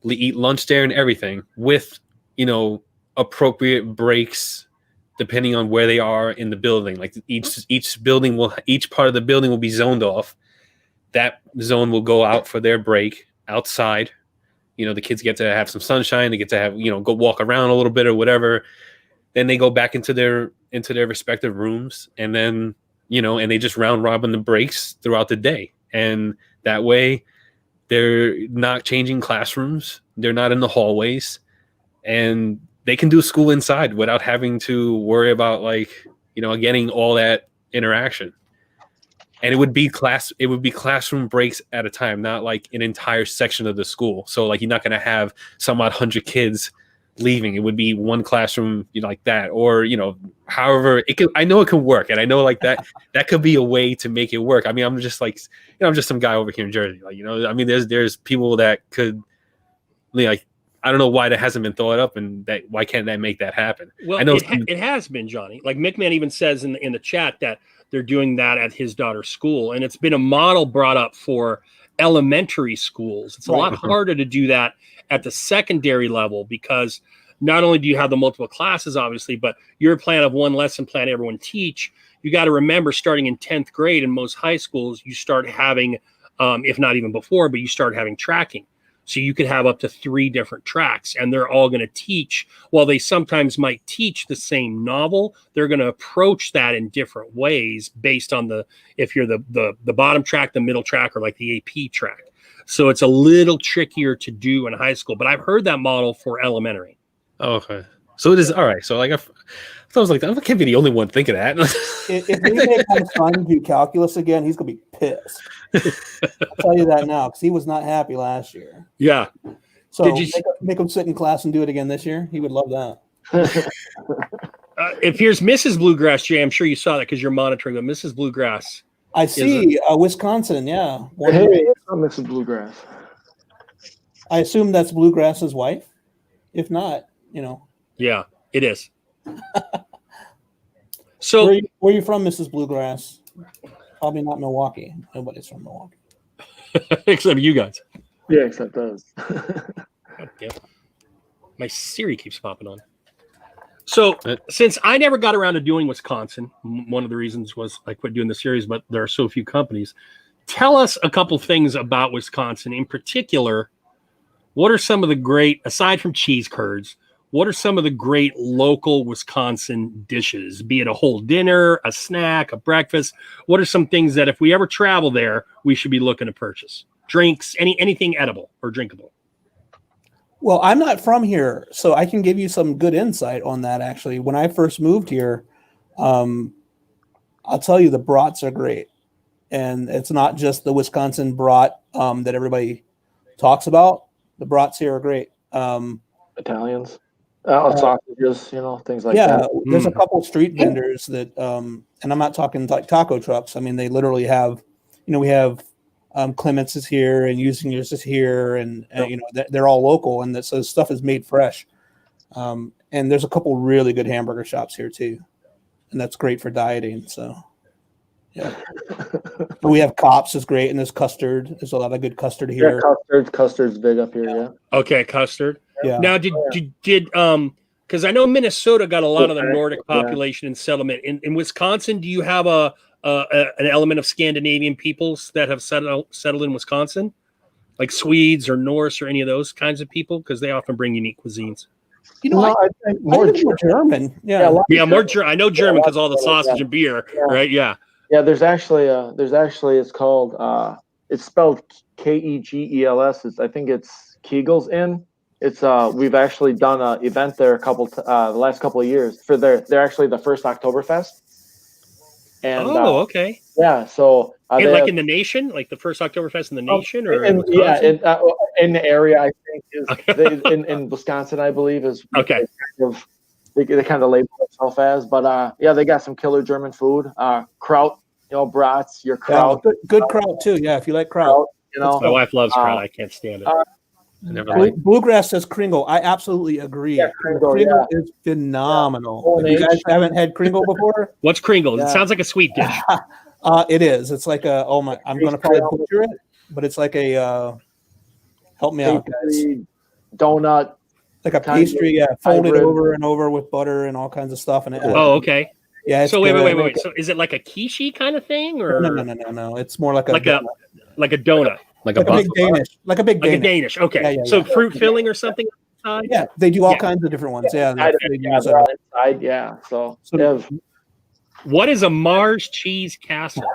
eat lunch there and everything with, appropriate breaks depending on where they are in the building. Like each part of the building will be zoned off. That zone will go out for their break outside. The kids get to have some sunshine. They get to have, go walk around a little bit or whatever. Then they go back into their respective rooms, and then, and they just round robin the breaks throughout the day. And that way they're not changing classrooms. They're not in the hallways, and they can do school inside without having to worry about getting all that interaction. And it would be classroom breaks at a time, not like an entire section of the school. So like you're not going to have some odd 100 kids leaving. It would be one classroom, like that, or however it could. I know it can work, and I know like that could be a way to make it work. I mean, I'm just like, I'm just some guy over here in Jersey, I mean, there's people that could, like, I don't know why that hasn't been thought up, and why can't that make that happen? Well, I know it has been, Johnny. Like McMahon even says in the chat that they're doing that at his daughter's school, and it's been a model brought up for elementary schools. It's a lot harder to do that at the secondary level, because not only do you have the multiple classes, obviously, but your plan of one lesson plan everyone teach. You got to remember, starting in 10th grade in most high schools, you start having, if not even before, but you start having tracking. So you could have up to 3 different tracks, and they're all going to teach. While they sometimes might teach the same novel, they're going to approach that in different ways based on if you're the bottom track, the middle track, or like the AP track. So it's a little trickier to do in high school, but I've heard that model for elementary. Oh, okay. So it is all right. So like, I was like, I can't be the only one thinking that. If we make my son do calculus again, he's gonna be pissed. I'll tell you that now, because he was not happy last year. Yeah. So make him sit in class and do it again this year. He would love that. If here's Mrs. Bluegrass, Jay, I'm sure you saw that because you're monitoring. But Mrs. Bluegrass, I see Wisconsin. Yeah. Hey, it's not Mrs. Bluegrass. I assume that's Bluegrass's wife. If not, Yeah, it is. So where are you from, Mrs. Bluegrass? Probably not Milwaukee. Nobody's from Milwaukee. Except you guys. Yeah, except us. Yeah. My Siri keeps popping on. So since I never got around to doing Wisconsin, one of the reasons was I quit doing the series, but there are so few companies. Tell us a couple things about Wisconsin. In particular, what are some of the great, aside from cheese curds, what are some of the great local Wisconsin dishes, be it a whole dinner, a snack, a breakfast? What are some things that if we ever travel there, we should be looking to purchase? Drinks, anything edible or drinkable? Well, I'm not from here, so I can give you some good insight on that, actually. When I first moved here, I'll tell you the brats are great. And it's not just the Wisconsin brat that everybody talks about. The brats here are great. Italians. Sausages, things like that. Yeah, there's a couple street vendors that, and I'm not talking like taco trucks. I mean, they literally have, we have Clements is here and Using Yours is here, and they're all local, and so stuff is made fresh. And there's a couple really good hamburger shops here too, and that's great for dieting. So, yeah, we have Cops is great, and there's custard. There's a lot of good custard here. Yeah, custard's big up here. Yeah. Okay, custard. Yeah. Now, did because I know Minnesota got a lot of the Nordic population and settlement. In Wisconsin, do you have an element of Scandinavian peoples that have settled in Wisconsin, like Swedes or Norse or any of those kinds of people? Because they often bring unique cuisines. I think more German. Yeah, more German. I know German because all the sausage and beer, right? Yeah. Yeah, there's actually it's called it's spelled Kegels. I think it's Kegel's Inn. It's we've actually done an event there the last couple of years for they're actually the first Oktoberfest. And okay. Yeah, so in the nation, like the first Oktoberfest in the nation, or in the area, I think is in Wisconsin, I believe is okay. They kind of label themselves as, but they got some killer German food, kraut, brats, your kraut, good kraut too. Yeah, if you like kraut, my wife loves kraut. I can't stand it. Bluegrass says Kringle. I absolutely agree. Yeah, Kringle is phenomenal. If you guys haven't had Kringle before, what's Kringle? It sounds like a sweet dish. It is. It's like I'm going to probably butcher it, but it's like a help me out, guys. Donut, like a pastry, folded over and over with butter and all kinds of stuff. And okay. Yeah. So wait. So is it like a quiche kind of thing, or no? It's more like a donut. Like a big Danish. Like a big Danish. Okay. Yeah, so fruit filling or something? Yeah, they do all kinds of different ones. Yeah. Inside, yeah. So what is a Mars cheese castle?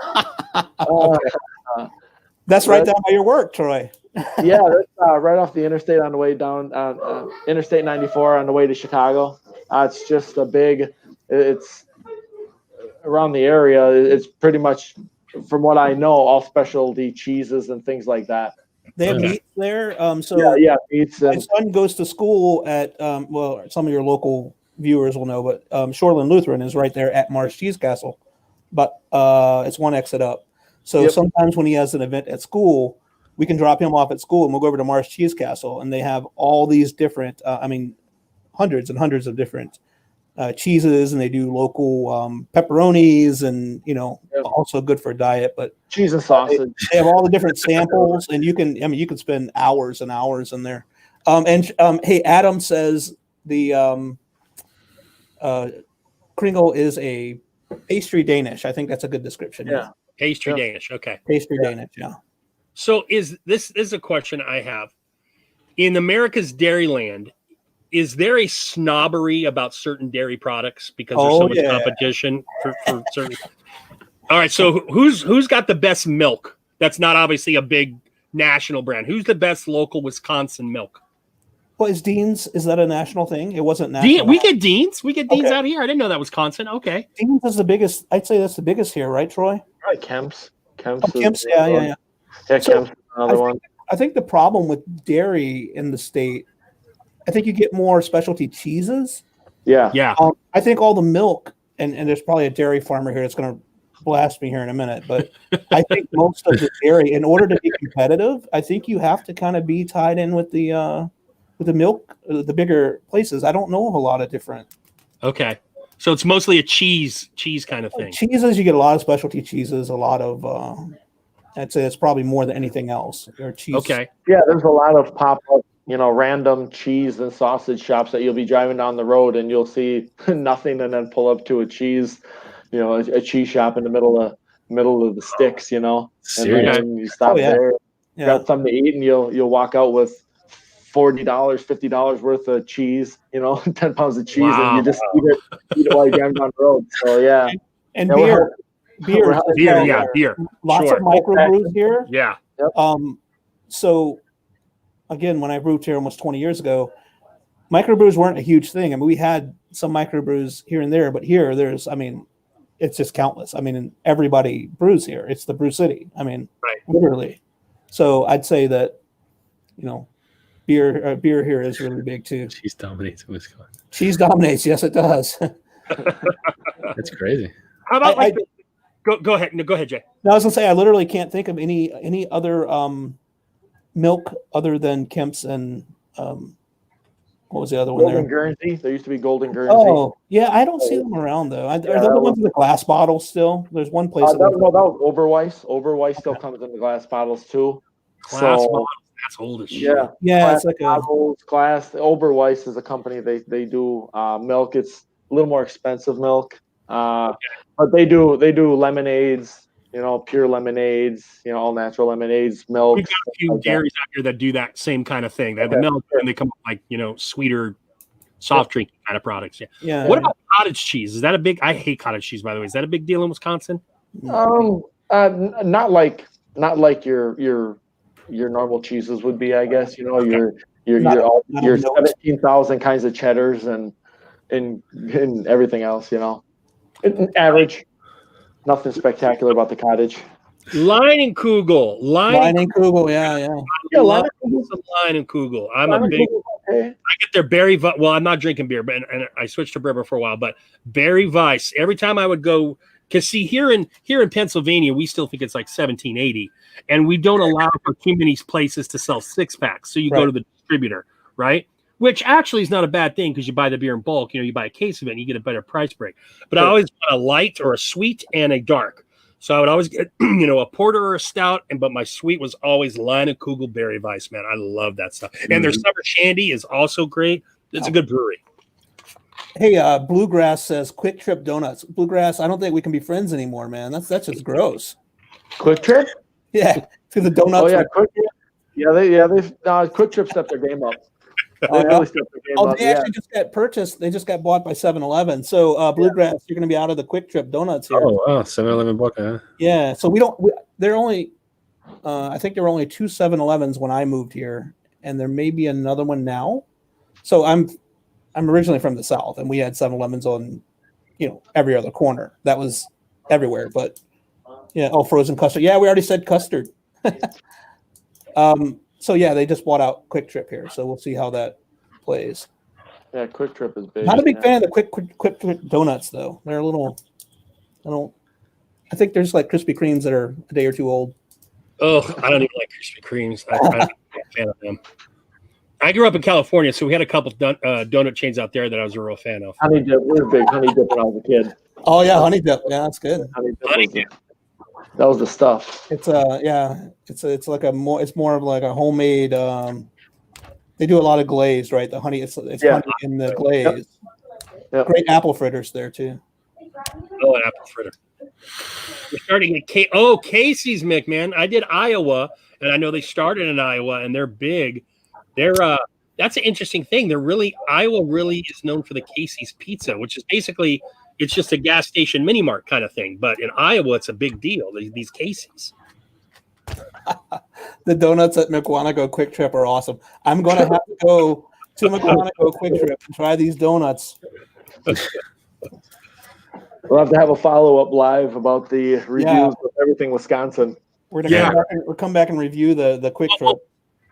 That's right down by your work, Troy. Yeah, that's right off the interstate on the way down, Interstate 94 on the way to Chicago. It's just it's around the area. It's pretty much, from what I know, all specialty cheeses and things like that. They have Okay. meats there. Meats My and son goes to school at well, some of your local viewers will know, but Shoreland Lutheran is right there at Marsh Cheese Castle, but it's one exit up. So Yep. sometimes when he has an event at school, we can drop him off at school and we'll go over to Marsh Cheese Castle, and they have all these different, hundreds and hundreds of different cheeses, and they do local pepperonis, and Yep. also good for diet. But cheese and sausage. they have all the different samples, and you can spend hours and hours in there. Hey, Adam says the Kringle is a pastry Danish. I think that's a good description. Yeah. Pastry Yeah. Danish. Okay. Pastry Danish. Yeah. So is a question I have. In America's Dairyland, is there a snobbery about certain dairy products because there's so much competition for certain? All right. So who's got the best milk? That's not obviously a big national brand. Who's the best local Wisconsin milk? Well, is that a national thing? It wasn't national. We get Deans. We get Deans Okay. out here. I didn't know that Wisconsin. Okay. Dean's is the biggest. I'd say that's the biggest here, right, Troy? Right, Kemp's. Kemp's. Yeah. Yeah, So, Kemp's is another one. I think the problem with dairy in the state, I think you get more specialty cheeses. Yeah. Yeah. I think all the milk, and there's probably a dairy farmer here that's going to blast me here in a minute, but I think most of the dairy, in order to be competitive, I think you have to kind of be tied in with the milk, the bigger places. I don't know of a lot of different Okay. So it's mostly a cheese kind of thing. cheeses. You get a lot of specialty cheeses, a lot of. I'd say it's probably more than anything else. Or cheese. Okay. Yeah, there's a lot of pop-up, random cheese and sausage shops that you'll be driving down the road and you'll see nothing, and then pull up to a cheese, a cheese shop in the middle of the sticks, and Seriously? then you stop yeah. there, Yeah. got something to eat, and you'll walk out with $40, $50 worth of cheese, 10 pounds of cheese, Wow. and you just eat it while you're driving down the road. So yeah, And Yeah, beer. we're Beer. Lots Sure. of microbrews here. Yeah. So again, when I moved here almost 20 years ago, microbrews weren't a huge thing. I mean, we had some microbrews here and there, but here it's just countless. I mean, and everybody brews here. It's the brew city. I mean, Right. literally. So I'd say that, beer here is really big too. Cheese dominates Wisconsin. Cheese dominates. Yes, it does. That's crazy. How about go ahead. No, go ahead, Jay. No, I was gonna say I literally can't think of any other milk other than Kemp's and what was the other one Golden there? Guernsey. There used to be Golden Guernsey. Oh, yeah, I don't see them around though. Are they the ones in the glass bottles still? There's one place. that was Overweiss. Overweiss still comes in the glass bottles too. Glass bottles. That's old as shit. Yeah, yeah, it's glass like a bottles, glass. Overweiss is a company. They do milk. It's a little more expensive milk, but they do lemonades. Pure lemonades. All natural lemonades, milk. We've got a few dairies out here that do that same kind of thing. They have the milk and they come up like sweeter, soft drink kind of products. Yeah. yeah. What about cottage cheese? Is that a big? I hate cottage cheese, by the way. Is that a big deal in Wisconsin? Not like your normal cheeses would be, I guess. Your 17,000 kinds of cheddars and everything else. Average. Nothing spectacular about the cottage. Line and Kugel. Line and Kugel, yeah. Yeah, Line and Kugel. I'm a big. Okay. I get their berry. Well, I'm not drinking beer, but and I switched to bourbon for a while. But berry Weiss. Every time I would go, because see here in Pennsylvania, we still think it's like 1780, and we don't allow for too many places to sell 6-packs. So you go to the distributor, right? Which actually is not a bad thing because you buy the beer in bulk. You buy a case of it and you get a better price break. But I always want a light or a sweet and a dark. So I would always get, a porter or a stout, but my sweet was always Line and Kugel Berry Weiss, man. I love that stuff. And their summer shandy is also great. It's a good brewery. Hey, Bluegrass says Quick Trip Donuts. Bluegrass, I don't think we can be friends anymore, man. That's just gross. Quick Trip? Yeah, to the donuts. Oh yeah, Quick Trip. They Quick Trip stepped their game up. They actually just got purchased. They just got bought by 7-Eleven. So Bluegrass, you're going to be out of the Quick Trip Donuts here. Oh wow, 7-Eleven book, huh? Yeah. So they're only. I think there were only 2 7-Elevens when I moved here, and there may be another one now. So I'm originally from the South, and we had 7-Elevens on, every other corner. That was everywhere. But yeah, frozen custard. Yeah, we already said custard. So yeah, they just bought out Quick Trip here, so we'll see how that plays. Yeah, Quick Trip is big. Not a big fan of the quick Trip donuts though. They're a little. I think there's like Krispy Kremes that are a day or two old. Oh, I don't even like Krispy Kremes. I'm not a fan of them. I grew up in California, so we had a couple donut chains out there that I was a real fan of. Honey Dip. We were big Honey Dip when I was a kid. Oh yeah, Honey Dip. Yeah, that's good. Honey Dip. That was the stuff. It's it's like it's more of like a homemade. They do a lot of glaze, right? The honey, it's honey in the glaze. Yep. Great apple fritters there too. Oh, an apple fritter. We're starting at Casey's, Mick, man. I did Iowa, and I know they started in Iowa, and they're big. They're that's an interesting thing. Iowa really is known for the Casey's pizza, which is basically it's just a gas station mini mart kind of thing. But in Iowa, it's a big deal. These Casey's. The donuts at McWanago Quick Trip are awesome. I'm gonna have to go to McWanago Quick Trip and try these donuts. We'll have to have a follow-up live about the reviews of everything Wisconsin. We're gonna come back and review the Quick Trip.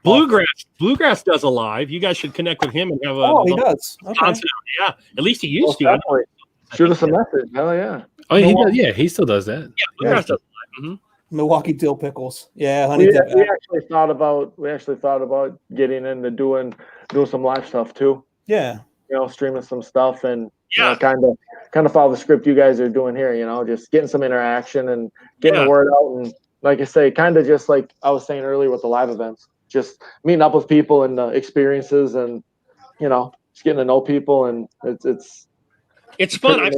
Bluegrass does a live. You guys should connect with him and have a. Oh, he does. Okay. Yeah, at least he used to. Definitely. Shoot us a message. Hell yeah. Oh, he does. Yeah, he still does that. Yeah, Bluegrass does a live. Milwaukee dill pickles. Yeah, honey. We actually thought about getting into doing some live stuff too. Yeah. Streaming some stuff and kind of follow the script you guys are doing here. Just getting some interaction and getting the word out. And like I say, kind of just like I was saying earlier with the live events, just meeting up with people and experiences and just getting to know people, and it's fun. I've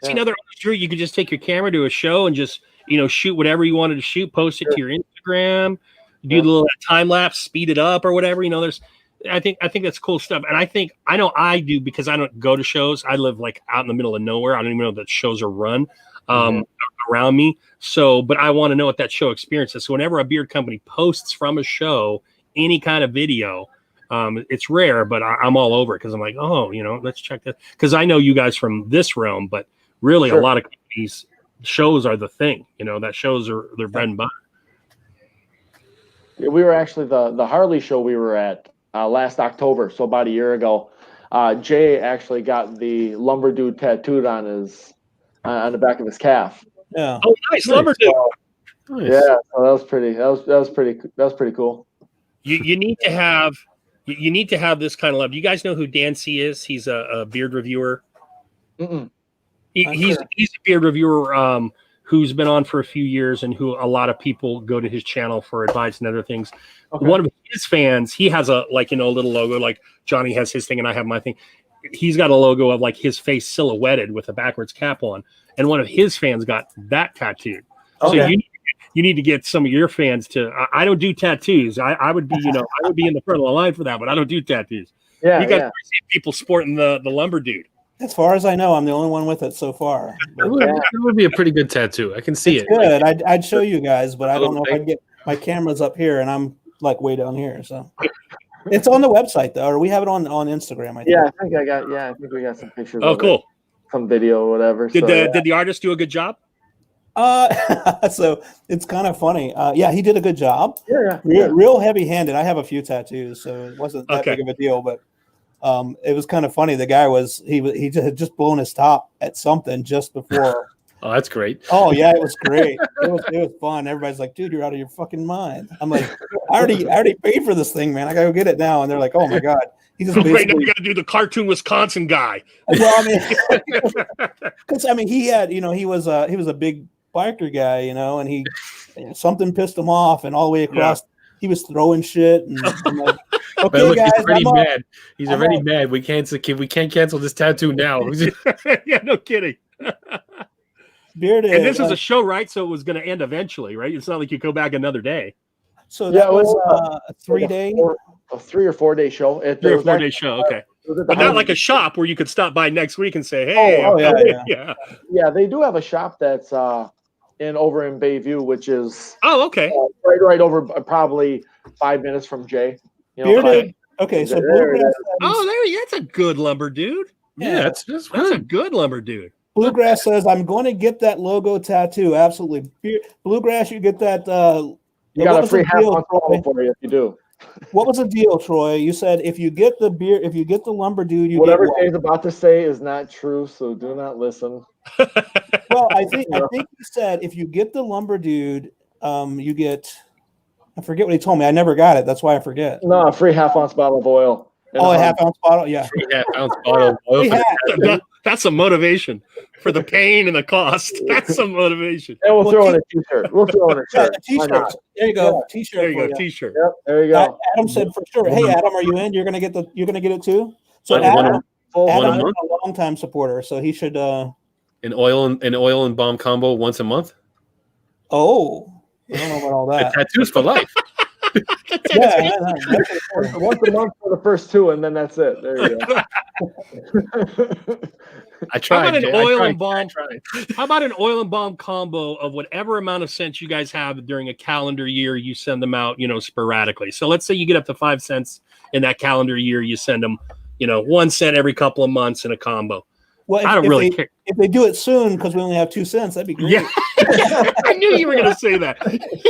seen other owners you could just take your camera to a show and just shoot whatever you wanted to shoot, post it to your Instagram, do the little time lapse, speed it up or whatever. I think that's cool stuff. And I know I do because I don't go to shows. I live like out in the middle of nowhere. I don't even know that shows are run around me. So, but I want to know what that show experience is. So whenever a beard company posts from a show, any kind of video, it's rare, but I'm all over it because I'm like, let's check that. Because I know you guys from this realm, but really a lot of companies, shows are the thing. That shows are their bread and butter. Yeah, we were actually the Harley show we were at last October, so about a year ago. Jay actually got the Lumber Dude tattooed on the back of his calf. Yeah. Oh, nice. Lumber Dude. Nice. Yeah, so that was pretty cool. You need to have this kind of love. Do you guys know who Dan C is? He's a beard reviewer. Mm-mm. He's a beard reviewer who's been on for a few years and who a lot of people go to his channel for advice and other things. Okay. One of his fans, he has a little logo, like Johnny has his thing and I have my thing. He's got a logo of like his face silhouetted with a backwards cap on, and one of his fans got that tattooed. Okay. So you need to get some of your fans to. I don't do tattoos. I would be I would be in the front of the line for that, but I don't do tattoos. Yeah, you got people sporting the Lumber Dude. As far as I know, I'm the only one with it so far. That would be a pretty good tattoo. I can see it. Good. I'd show you guys, but I don't know if I can get my cameras up here, and I'm like way down here. So it's on the website though, or we have it on Instagram. I think. Yeah, I think we got some pictures. Oh, cool. Some video or whatever. Did the artist do a good job? So it's kind of funny. Yeah, he did a good job. Yeah. Real heavy-handed. I have a few tattoos, so it wasn't that big of a deal, but. It was kind of funny. The guy he had just blown his top at something just before. Oh, that's great. Oh yeah, it was great. It was fun. Everybody's like, "Dude, you're out of your fucking mind." I'm like, I already paid for this thing, man. I gotta go get it now. And they're like, "Oh my god." He just right now you got to do the cartoon Wisconsin guy. Well, I mean, because he had, he was a big biker guy, and something pissed him off, and all the way across. Yeah. He was throwing shit, and I'm like, okay, look, guys, he's already mad. He's already mad. We can't cancel this tattoo now. Yeah, no kidding. Bearded, and this was a show, right? So it was going to end eventually, right? It's not like you go back another day. So that was a 3-day, a 3 or 4 day show. 3 or 4 day show, okay. But not like a shop where you could stop by next week and say, "Hey, yeah." They do have a shop that's over in Bayview, which is okay, right over probably 5 minutes from Jay. Bearded. Okay, so Bluegrass. That's a good Lumber Dude. Yeah, that's a good Lumber Dude. Bluegrass says, "I'm going to get that logo tattoo." Absolutely, Bluegrass. You get that. You got a free half-month promo for you if you do. What was the deal, Troy? You said if you get the lumber dude, you Whatever get what? Jay's about to say is not true, so do not listen. Well, I think you said if you get the lumber dude, you get. I forget what he told me. I never got it. That's why I forget. No, a free half-ounce bottle of oil. Oh, a half-ounce bottle. Yeah. Free half-ounce bottle of oil Free for the half. tattoo. That's some motivation for the pain and the cost. That's some motivation. And we'll Well, throw in a t-shirt. We'll throw in a Yeah, shirt. a t-shirt. There you go. T-shirt. There you for go, T-shirt. Yep, there you go. Adam said for sure. Hey, Adam, are you in? You're gonna get it too. So One Adam a is month? a long-time supporter, so he should. An oil and balm combo once a month. Oh, I don't know about all The that. tattoos for life. Yeah, Once a month for the first two, and then that's it. There you go. I tried. How about an Jay. oil I and balm? tried. How about an oil and balm combo of whatever amount of cents you guys have during a calendar year? You send them out, sporadically. So let's say you get up to 5 cents in that calendar year. You send them, 1 cent every couple of months in a combo. Well, I don't really care. If they do it soon, because we only have 2 cents, that'd be great. Yeah, I knew you were going to say that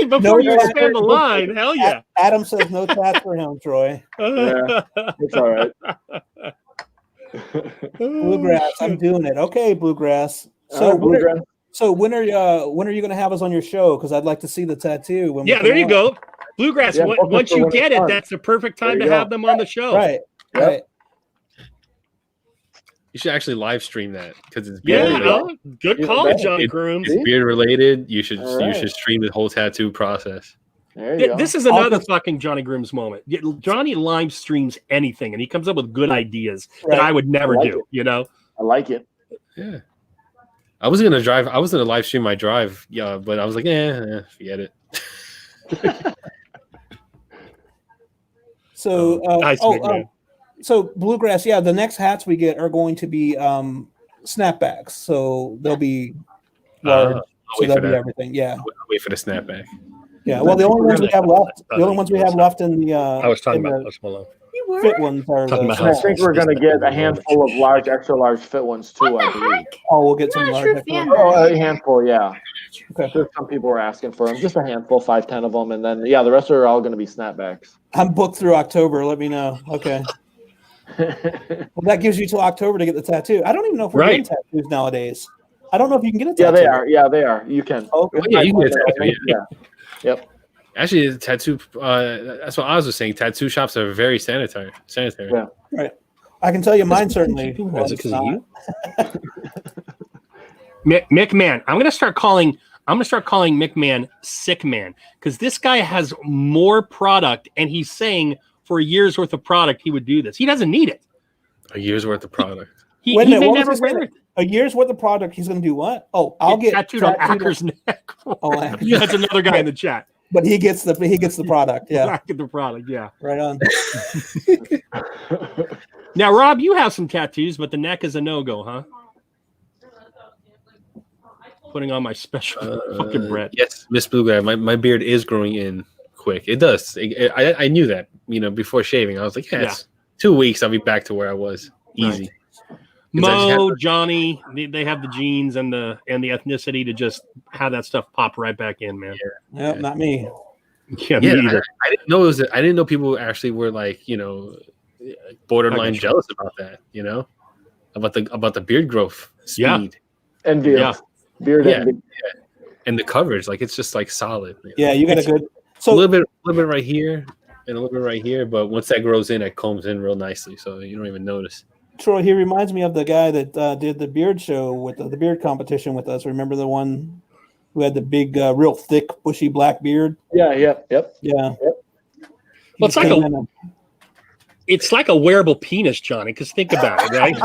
before you expand the line. Hell yeah! Adam says no tats for him, Troy. Yeah, it's all right. Bluegrass, I'm doing it. Okay, Bluegrass. So Bluegrass. when are you going to have us on your show? Because I'd like to see the tattoo. When we Yeah, come there you out. go. Bluegrass. Yeah, Once you get it, fun. that's the perfect time There to you go. have them on the show. Right. Yep. Right. You should actually live stream that because it's Yeah, beard related. good Even call, better. Johnny Grooms. It's beard related. You should All right. stream the whole tattoo process. There you go. This is another fucking Johnny Grooms moment. Johnny live streams anything, and he comes up with good ideas that I would never I like do. I like it. Yeah. I was gonna live stream my drive, but I was like, forget it. So, Nice, McMahon. so Bluegrass, yeah, the next hats we get are going to be snapbacks. So they'll be large. I'll So wait they'll for be that. everything. Yeah. I'll wait for the snapback. Yeah. Well, the only ones we have left in the I was talking in about the Post Malone. fit ones are Talking the about And I small. think we're going to get a handful of large, extra large fit ones too, I believe. Oh, we'll get some I'm not a large. true fan. Oh, a handful, yeah. Okay. Sure, some people were asking for them. Just a handful, 5, 10 of them. And then, the rest are all going to be snapbacks. I'm booked through October. Let me know. Okay. Well, that gives you till October to get the tattoo. I don't even know if we're Right. getting tattoos nowadays. I don't know if you can get a Yeah, tattoo. they are. Yeah, they are. You can. Okay. Yeah, you can get a tattoo. Yeah. Yep. Actually, the tattoo. That's what I was saying. Tattoo shops are very sanitary. Yeah. I can tell you mine certainly. Is it was because of not. you? McMahon. I'm gonna start calling McMahon Sick Man because this guy has more product, and he's saying for a year's worth of product he would do this. He doesn't need it. A year's worth of product. He Wait a minute, may what was never he saying? wear it. A year's worth of product. He's going to do what? Oh, I'll get tattooed on Acker's neck. Oh, Acker. Yeah, that's another guy in the chat. But he gets the product. Yeah, Get the product. Yeah. right on. Now, Rob, you have some tattoos, but the neck is a no-go, huh? Putting on my special fucking bread. Yes, Miss Bluegrass. My beard is growing in quick. It does. I knew that. Before shaving, I was like, it's 2 weeks. I'll be back to where I was. Easy. Right. 'Cause I just Mo, have Johnny, they have the genes and the ethnicity to just have that stuff pop right back in, man. Yeah, not me. Yeah, Yeah, me either. I didn't know I didn't know people actually were like, borderline gotcha. jealous about that. About the beard growth speed. Yeah. Envy. Yeah. Beard Yeah. envy. And the coverage, like it's just like solid. Yeah, you got a good. a So little bit right here and a little bit right here, but once that grows in, it combs in real nicely, so you don't even notice. Troy, he reminds me of the guy that did the beard show with the beard competition with us. Remember the one who had the big, real thick, bushy black beard? Yeah, yep. Yeah. Well, it's like a wearable penis, Johnny, because think about it, right?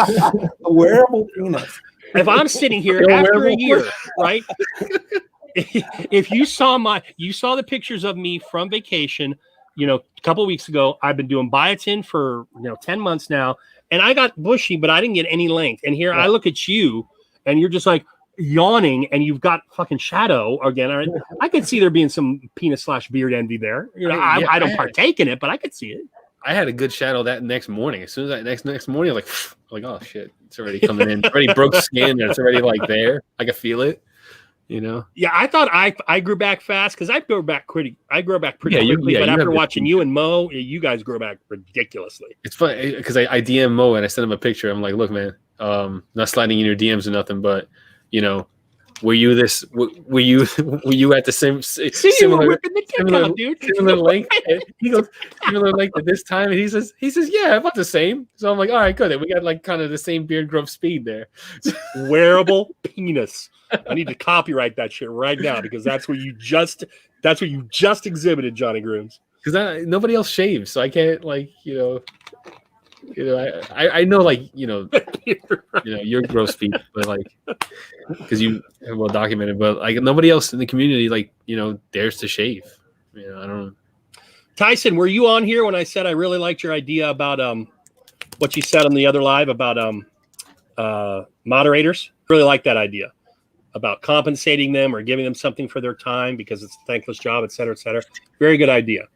a wearable penis. If I'm sitting here You're after a wearable. year, right? If you saw the pictures of me from vacation, a couple of weeks ago, I've been doing biotin for 10 months now, and I got bushy, but I didn't get any length. And here I look at you, and you're just like yawning, and you've got fucking shadow again. I could see there being some penis/beard envy there. I don't partake in it, but I could see it. I had a good shadow that next morning. As soon as next morning, I'm like, oh shit, it's already coming in. It's already broke skin, and it's already like there. I can feel it. You know? Yeah, I thought I grew back fast because I grow back pretty quickly. But you after have watching you and Mo, you guys grow back ridiculously. It's funny because I DM Mo and I sent him a picture. I'm like, look, man, not sliding in your DMs or nothing, but you know, were you were you at the same See, you were similar whipping the dick out, dude. similar length? And he goes similar length at this time, and he says yeah, about the same. So I'm like, all right, good. We got like kind of the same beard growth speed there. Wearable penis. I need to copyright that shit right now because that's what you just exhibited, Johnny Grooms. Because nobody else shaves, so I can't like I know like your growth speed, but like because you have well documented, but like nobody else in the community like dares to shave. I don't know. Tyson, were you on here when I said I really liked your idea about what you said on the other live about moderators? Really like that idea about compensating them or giving them something for their time because it's a thankless job, et cetera, et cetera. Very good idea.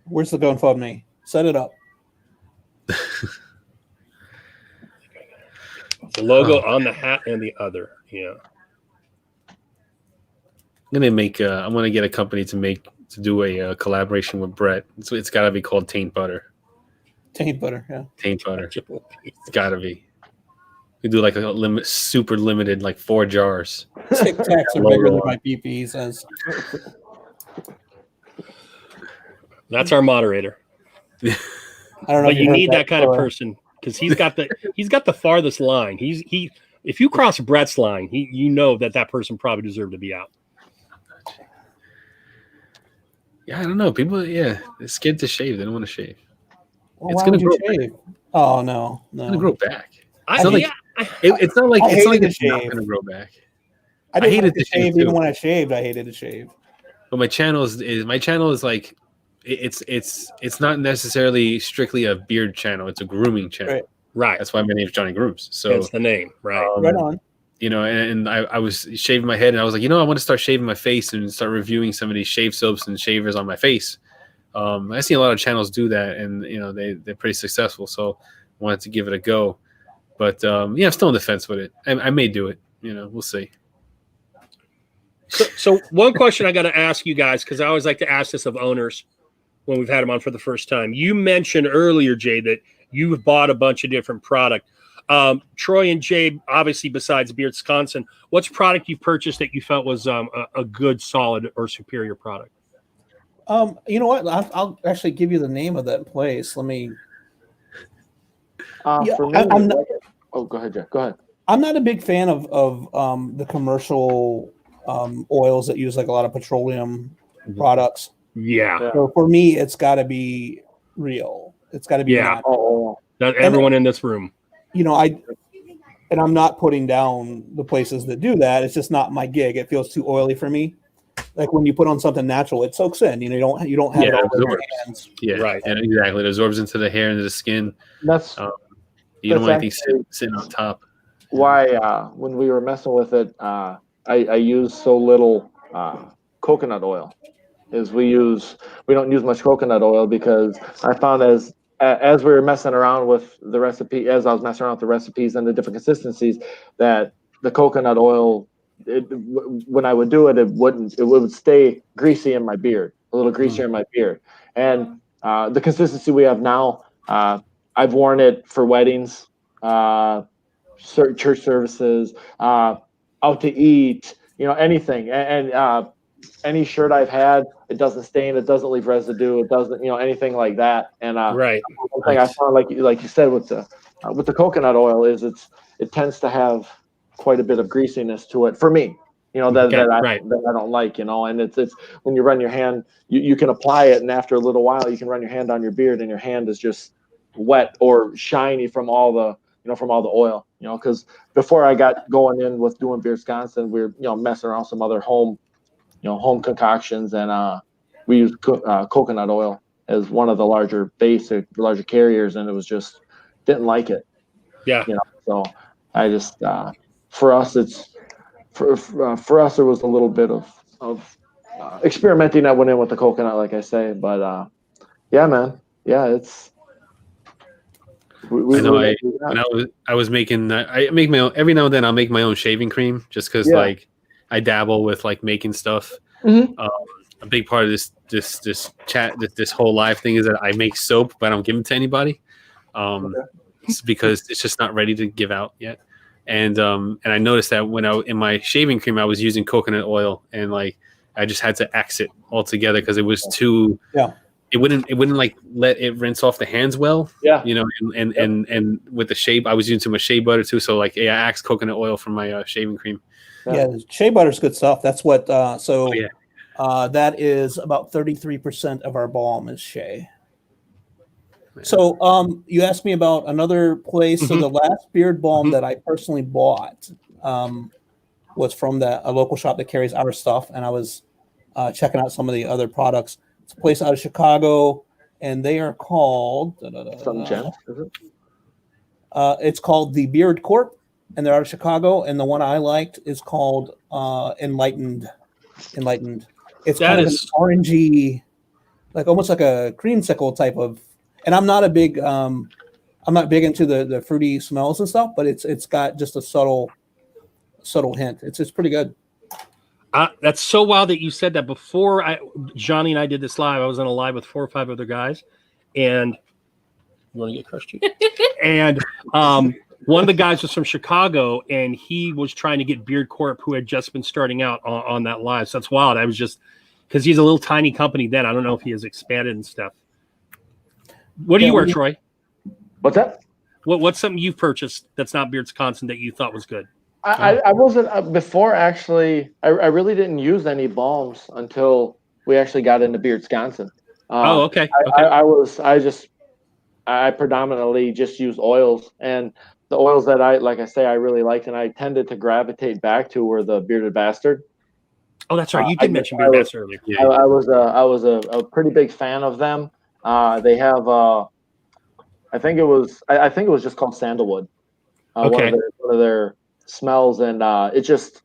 Where's the GoFundMe? Set it up. The logo on the hat and the other. Yeah. I'm gonna get a company to do a collaboration with Brett. It's got to be called Taint Butter. Taint butter, yeah. Taint Butter. It's got to be. We do like a super limited, like 4 jars. Tic Tacs are bigger than my PP, he says. That's our moderator. I don't know. But you need that kind of person because he's got the farthest line. If you cross Brett's line, you know that person probably deserved to be out. Yeah, I don't know. People, they're scared to shave. They don't want to shave. Well, why would you shave? Oh no. It's gonna grow back. It's not like it's not like it's not shave. gonna grow back. I hated to shave even when I shaved. I hated to shave. But my channel is like it's not necessarily strictly a beard channel. It's a grooming channel. Right. That's why my name is Johnny Grooms. So that's the name. Right. Right on. And I was shaving my head, and I was like, I want to start shaving my face and start reviewing some of these shave soaps and shavers on my face. I see a lot of channels do that, and they're pretty successful. So I wanted to give it a go. But I'm still on the fence with it. I may do it. We'll see. So one question I got to ask you guys, because I always like to ask this of owners when we've had them on for the first time. You mentioned earlier, Jay, that you've bought a bunch of different product. Troy and Jay, obviously, besides Beardsconsin, what's product you purchased that you felt was a good, solid, or superior product? You know what? I'll actually give you the name of that place. Let me. For me, go ahead, Jack. Go ahead. I'm not a big fan of the commercial oils that use like a lot of petroleum products. Yeah. So for me, it's got to be real. It's got to be natural. Not everyone in this room. I'm not putting down the places that do that. It's just not my gig. It feels too oily for me. Like when you put on something natural, it soaks in. You don't have it all over your hands. Yeah, right. And exactly, it absorbs into the hair and the skin. You don't want anything sitting on top. Why when we were messing with it, I use so little coconut oil. We don't use much coconut oil because I found as we were messing around with the recipe, as I was messing around with the recipes and the different consistencies, that the coconut oil, when I would do it, it would stay greasy in my beard, a little greasier in my beard. And the consistency we have now, I've worn it for weddings, certain church services, out to eat, anything, and any shirt I've had, it doesn't stain, it doesn't leave residue, it doesn't, anything like that. And right. One thing I found, like you said, with the coconut oil is it tends to have quite a bit of greasiness to it for me. That I don't like. And it's when you run your hand, you can apply it, and after a little while, you can run your hand on your beard, and your hand is just wet or shiny from all the oil. Because before I got going in with doing Beardsconsin, we were messing around with some other home concoctions, and we used coconut oil as one of the larger carriers, and it was just didn't like it. Yeah. So I just for us for us there was a little bit of experimenting that went in with the coconut, like I say, but yeah, man, yeah, it's I know. I was making. I make my own every now and then. I'll make my own shaving cream just because like I dabble with like making stuff. Mm-hmm. A big part of this whole live thing is that I make soap, but I don't give it to anybody. It's because it's just not ready to give out yet. And I noticed that when in my shaving cream, I was using coconut oil, and like I just had to axe it altogether because it was too. Yeah. It wouldn't like let it rinse off the hands well. Yeah. You know, and with the shea, I was using too much shea butter too. So like, I axed coconut oil from my shaving cream. Yeah, shea butter's good stuff. That's what. So yeah. That is about 33% of our balm is shea. So you asked me about another place. Mm-hmm. So the last beard balm that I personally bought was from a local shop that carries our stuff, and I was checking out some of the other products. It's a place out of Chicago, and they are called. Some gem, is it? It's called the Beard Corp, and they're out of Chicago. And the one I liked is called Enlightened. It's That kind of is an orangey, like almost like a creamsicle type of. And I'm not big into the fruity smells and stuff, but it's got just a subtle hint. It's pretty good. That's so wild that you said that. Before Johnny and I did this live, I was on a live with 4 or 5 other guys, and you want to get crushed? And one of the guys was from Chicago, and he was trying to get Beard Corp, who had just been starting out on that live. So that's wild. I was just because he's a little tiny company then. I don't know if he has expanded and stuff. What do you wear, Troy? What's that? What's something you've purchased that's not Beardsconsin that you thought was good? I wasn't before actually. I really didn't use any balms until we actually got into Beardsconsin. Okay. I predominantly just use oils, and the oils that I really liked and I tended to gravitate back to were the Bearded Bastard. Oh, that's right. You did mention Bearded Bastard earlier. Yeah. I was a pretty big fan of them. They have I think it was just called Sandalwood. Okay. One of their smells, and it just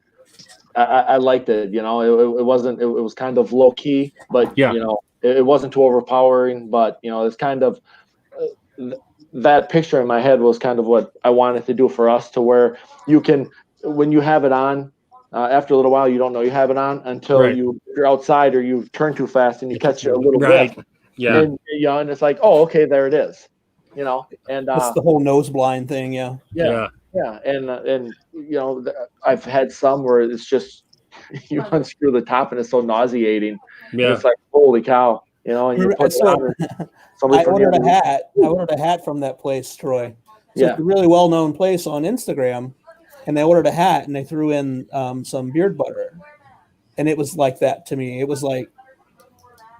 I liked it. You know, it was kind of low key, but you know, it wasn't too overpowering. But you know, it's kind of that picture in my head was kind of what I wanted to do for us, to where you can, when you have it on, after a little while, you don't know you have it on until you're outside or you turn too fast and you catch a little bit. Yeah. And it's like, oh, okay, there it is. You know, and it's the whole nose blind thing. Yeah. And you know, I've had some where it's just you unscrew the top and it's so nauseating. Yeah. It's like, holy cow, you know, and you put it on. I ordered a hat. I ordered a hat from that place, Troy. So it's a really well-known place on Instagram, and they ordered a hat and they threw in some beard butter, and it was like that to me. It was like,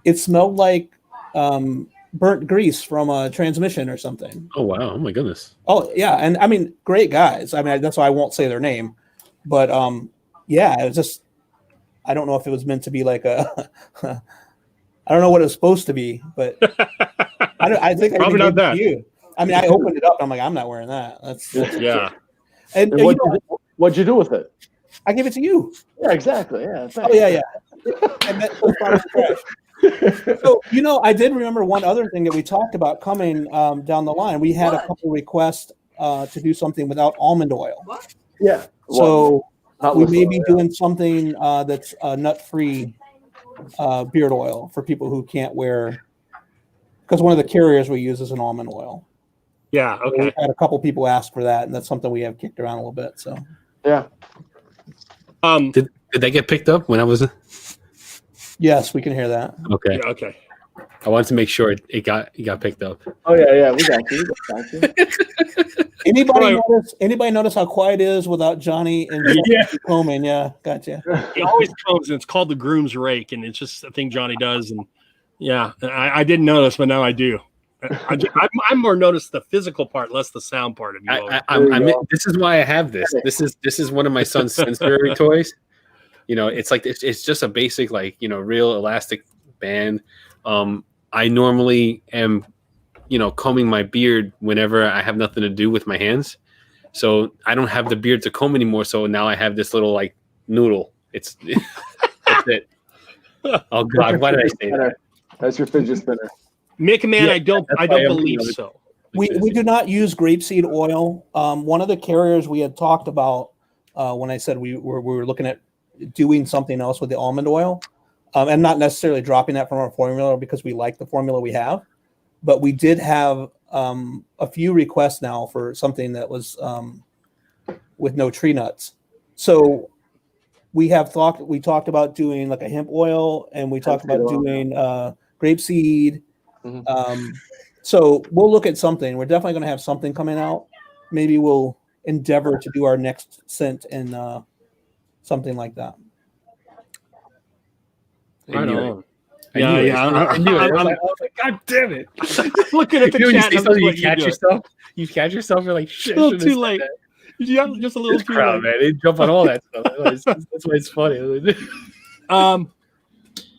it smelled like burnt grease from a transmission or something. Oh wow! Oh my goodness! Oh yeah, and I mean, great guys. I mean, that's why I won't say their name, but yeah, it was just, I don't know if it was meant to be like a. I don't know what it was supposed to be, but I think probably not that. You. I mean, I opened it up. And I'm like, I'm not wearing that. That's yeah. And what'd you do with it? I gave it to you. Yeah, exactly. Yeah. Thanks. Oh yeah. And so, you know, I did remember one other thing that we talked about coming down the line. We had a couple requests to do something without almond oil. What? Yeah. So we may be doing something that's nut-free beard oil for people who can't wear, because one of the carriers we use is an almond oil. Yeah. Okay. So we've had a couple people ask for that, and that's something we have kicked around a little bit. So yeah. Did they get picked up when I was? Yes, we can hear that. Okay. Yeah, okay. I wanted to make sure it got picked up. Oh yeah, we got you. Anybody notice how quiet it is without Johnny and combing? Yeah, gotcha. He always combs, and it's called the groom's rake, and it's just a thing Johnny does. And yeah, I didn't notice, but now I do. I'm more notice the physical part, less the sound part of you. This is why I have this. This is one of my son's sensory toys. You know, it's like it's just a basic, like, you know, real elastic band. I normally am, you know, combing my beard whenever I have nothing to do with my hands. So I don't have the beard to comb anymore. So now I have this little like noodle. That's it. Oh God, why did I say that? That's your fidget spinner. Mick, man, I don't believe so. We do not use grapeseed oil. One of the carriers we had talked about when I said we were looking at doing something else with the almond oil, and not necessarily dropping that from our formula because we like the formula we have, but we did have a few requests now for something that was with no tree nuts. So we talked about doing like a hemp oil, and we talked about doing grapeseed. So we'll look at something. We're definitely going to have something coming out. Maybe we'll endeavor to do our next scent in something like that. Right on. I knew it. I was like, God damn it! Looking at the chat, you catch yourself. You catch yourself. You're like, shit. Still too late. Yeah, just a little too crowd, late. Man, they jump on all that stuff. That's why it's funny.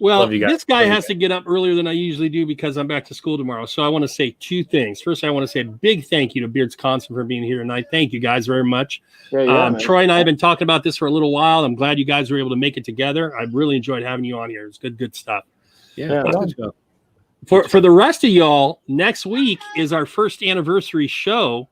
Well, this guy has to get up earlier than I usually do because I'm back to school tomorrow. So I want to say two things. First, I want to say a big thank you to Beardsconsin for being here tonight. Thank you guys very much. Troy and I have been talking about this for a little while. I'm glad you guys were able to make it together. I really enjoyed having you on here. It's good stuff. Yeah. For the rest of y'all, next week is our first anniversary show.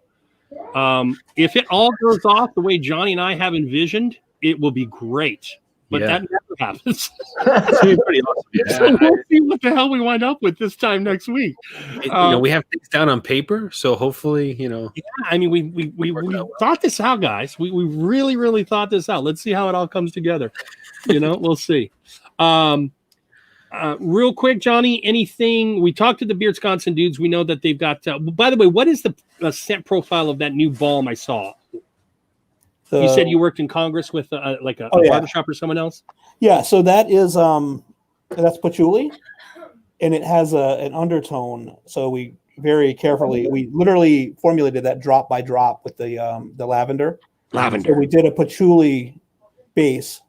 If it all goes off the way Johnny and I have envisioned, it will be great. But that never happens. It's gonna be pretty awesome. So we'll see what the hell we wind up with this time next week. We have things down on paper, so hopefully, Yeah, I mean, we thought this out, guys. We really, really thought this out. Let's see how it all comes together. We'll see. Real quick, Johnny, anything? We talked to the Beardsconsin dudes. We know that they've got. By the way, what is the scent profile of that new balm I saw? You said you worked in Congress with a barbershop or someone else? Yeah, so that is that's patchouli, and it has an undertone. So we very carefully, we literally formulated that drop by drop with the lavender. So we did a patchouli base,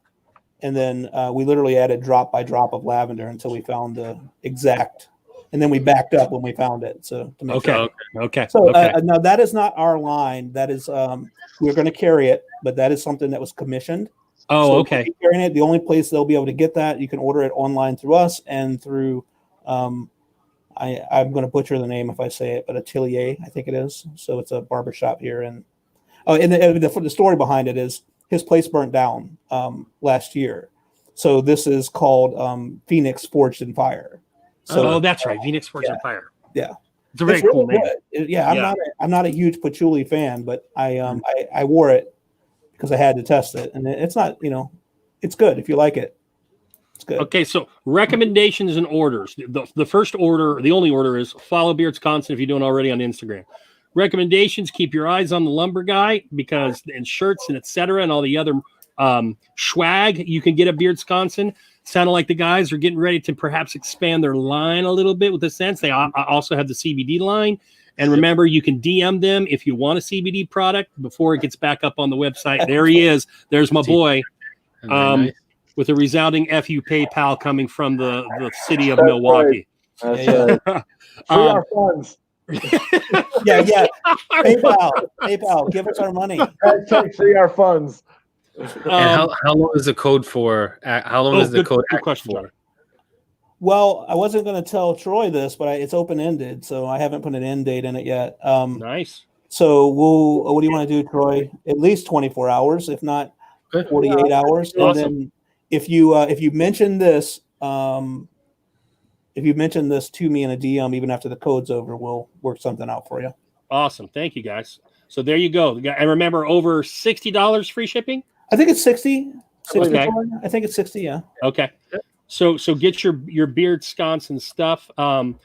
and then we literally added drop by drop of lavender until we found the exact. And then we backed up when we found it. So to make sure. Okay. So now that is not our line. That is we're going to carry it, but that is something that was commissioned. Oh, so okay. Carrying it. The only place they'll be able to get that, you can order it online through us and through. I'm going to butcher the name if I say it, but Atelier, I think it is. So it's a barbershop here, and the story behind it is his place burnt down last year. So this is called Phoenix Forged in Fire. So, that's right, Phoenix Forged in Fire. Yeah, it's a very cool name. I'm not a huge patchouli fan, but I wore it because I had to test it, and it's not, it's good if you like it. It's good. Okay, so recommendations and orders. The first order, the only order is follow Beardsconsin if you don't already on Instagram. Recommendations: keep your eyes on the lumber guy and shirts and etc. and all the other swag you can get at Beardsconsin. Sounded like the guys are getting ready to perhaps expand their line a little bit with the scents. They also have the CBD line. And remember, you can DM them if you want a CBD product before it gets back up on the website. There he is. There's my boy with a resounding FU PayPal coming from the city of Milwaukee. That's right. Free our funds. Yeah. PayPal, give us our money. Free our funds. And how long is the code for? How long is the code active for? Well, I wasn't going to tell Troy this, but it's open ended, so I haven't put an end date in it yet. Nice. So what do you want to do, Troy? At least 24 hours, if not 48 hours. And then if you mention this, if you mention this to me in a DM, even after the code's over, we'll work something out for you. Awesome. Thank you, guys. So there you go. And remember, over $60 free shipping? I think it's 60. Okay. I think it's 60, yeah. Okay. So get your Beardsconsin stuff. I'm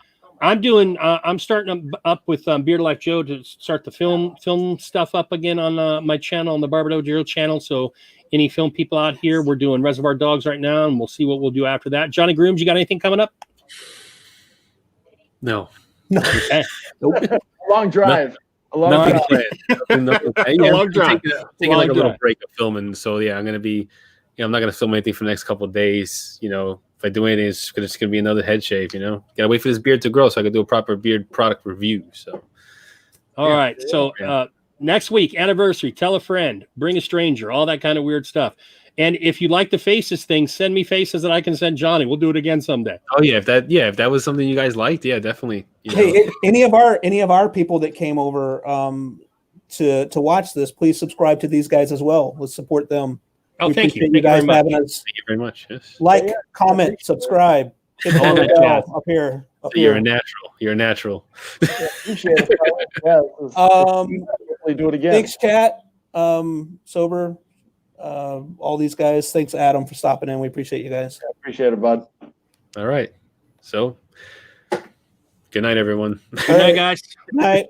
starting up with Beard Life Joe to start the film stuff up again on my channel, on the Barber Dojo channel. So any film people out here, we're doing Reservoir Dogs right now, and we'll see what we'll do after that. Johnny Grooms, you got anything coming up? No. Okay. Nope. Long drive. A long drive. A long drive. Taking like a little break of filming. So yeah, I'm gonna be. I'm not gonna film anything for the next couple of days. If I do anything, it's just gonna be another head shave. Gotta wait for this beard to grow so I can do a proper beard product review. So. All right. So next week, anniversary. Tell a friend. Bring a stranger. All that kind of weird stuff. And if you like the faces thing, send me faces that I can send Johnny. We'll do it again someday. Oh yeah, if that was something you guys liked, yeah, definitely. Hey, any of our people that came over to watch this, please subscribe to these guys as well. Let's support them. Oh, We thank you. appreciate Thank you very much. having us. Thank you very much. Yes. Like, comment, subscribe. Hit the little bell up here. So you're a natural. You're a natural. Appreciate it. Yeah, definitely do it again. Thanks, chat. Sober. All these guys. Thanks, Adam, for stopping in. We appreciate you guys. Appreciate it, bud. All right. So, good night, everyone. Good night, guys. Good night.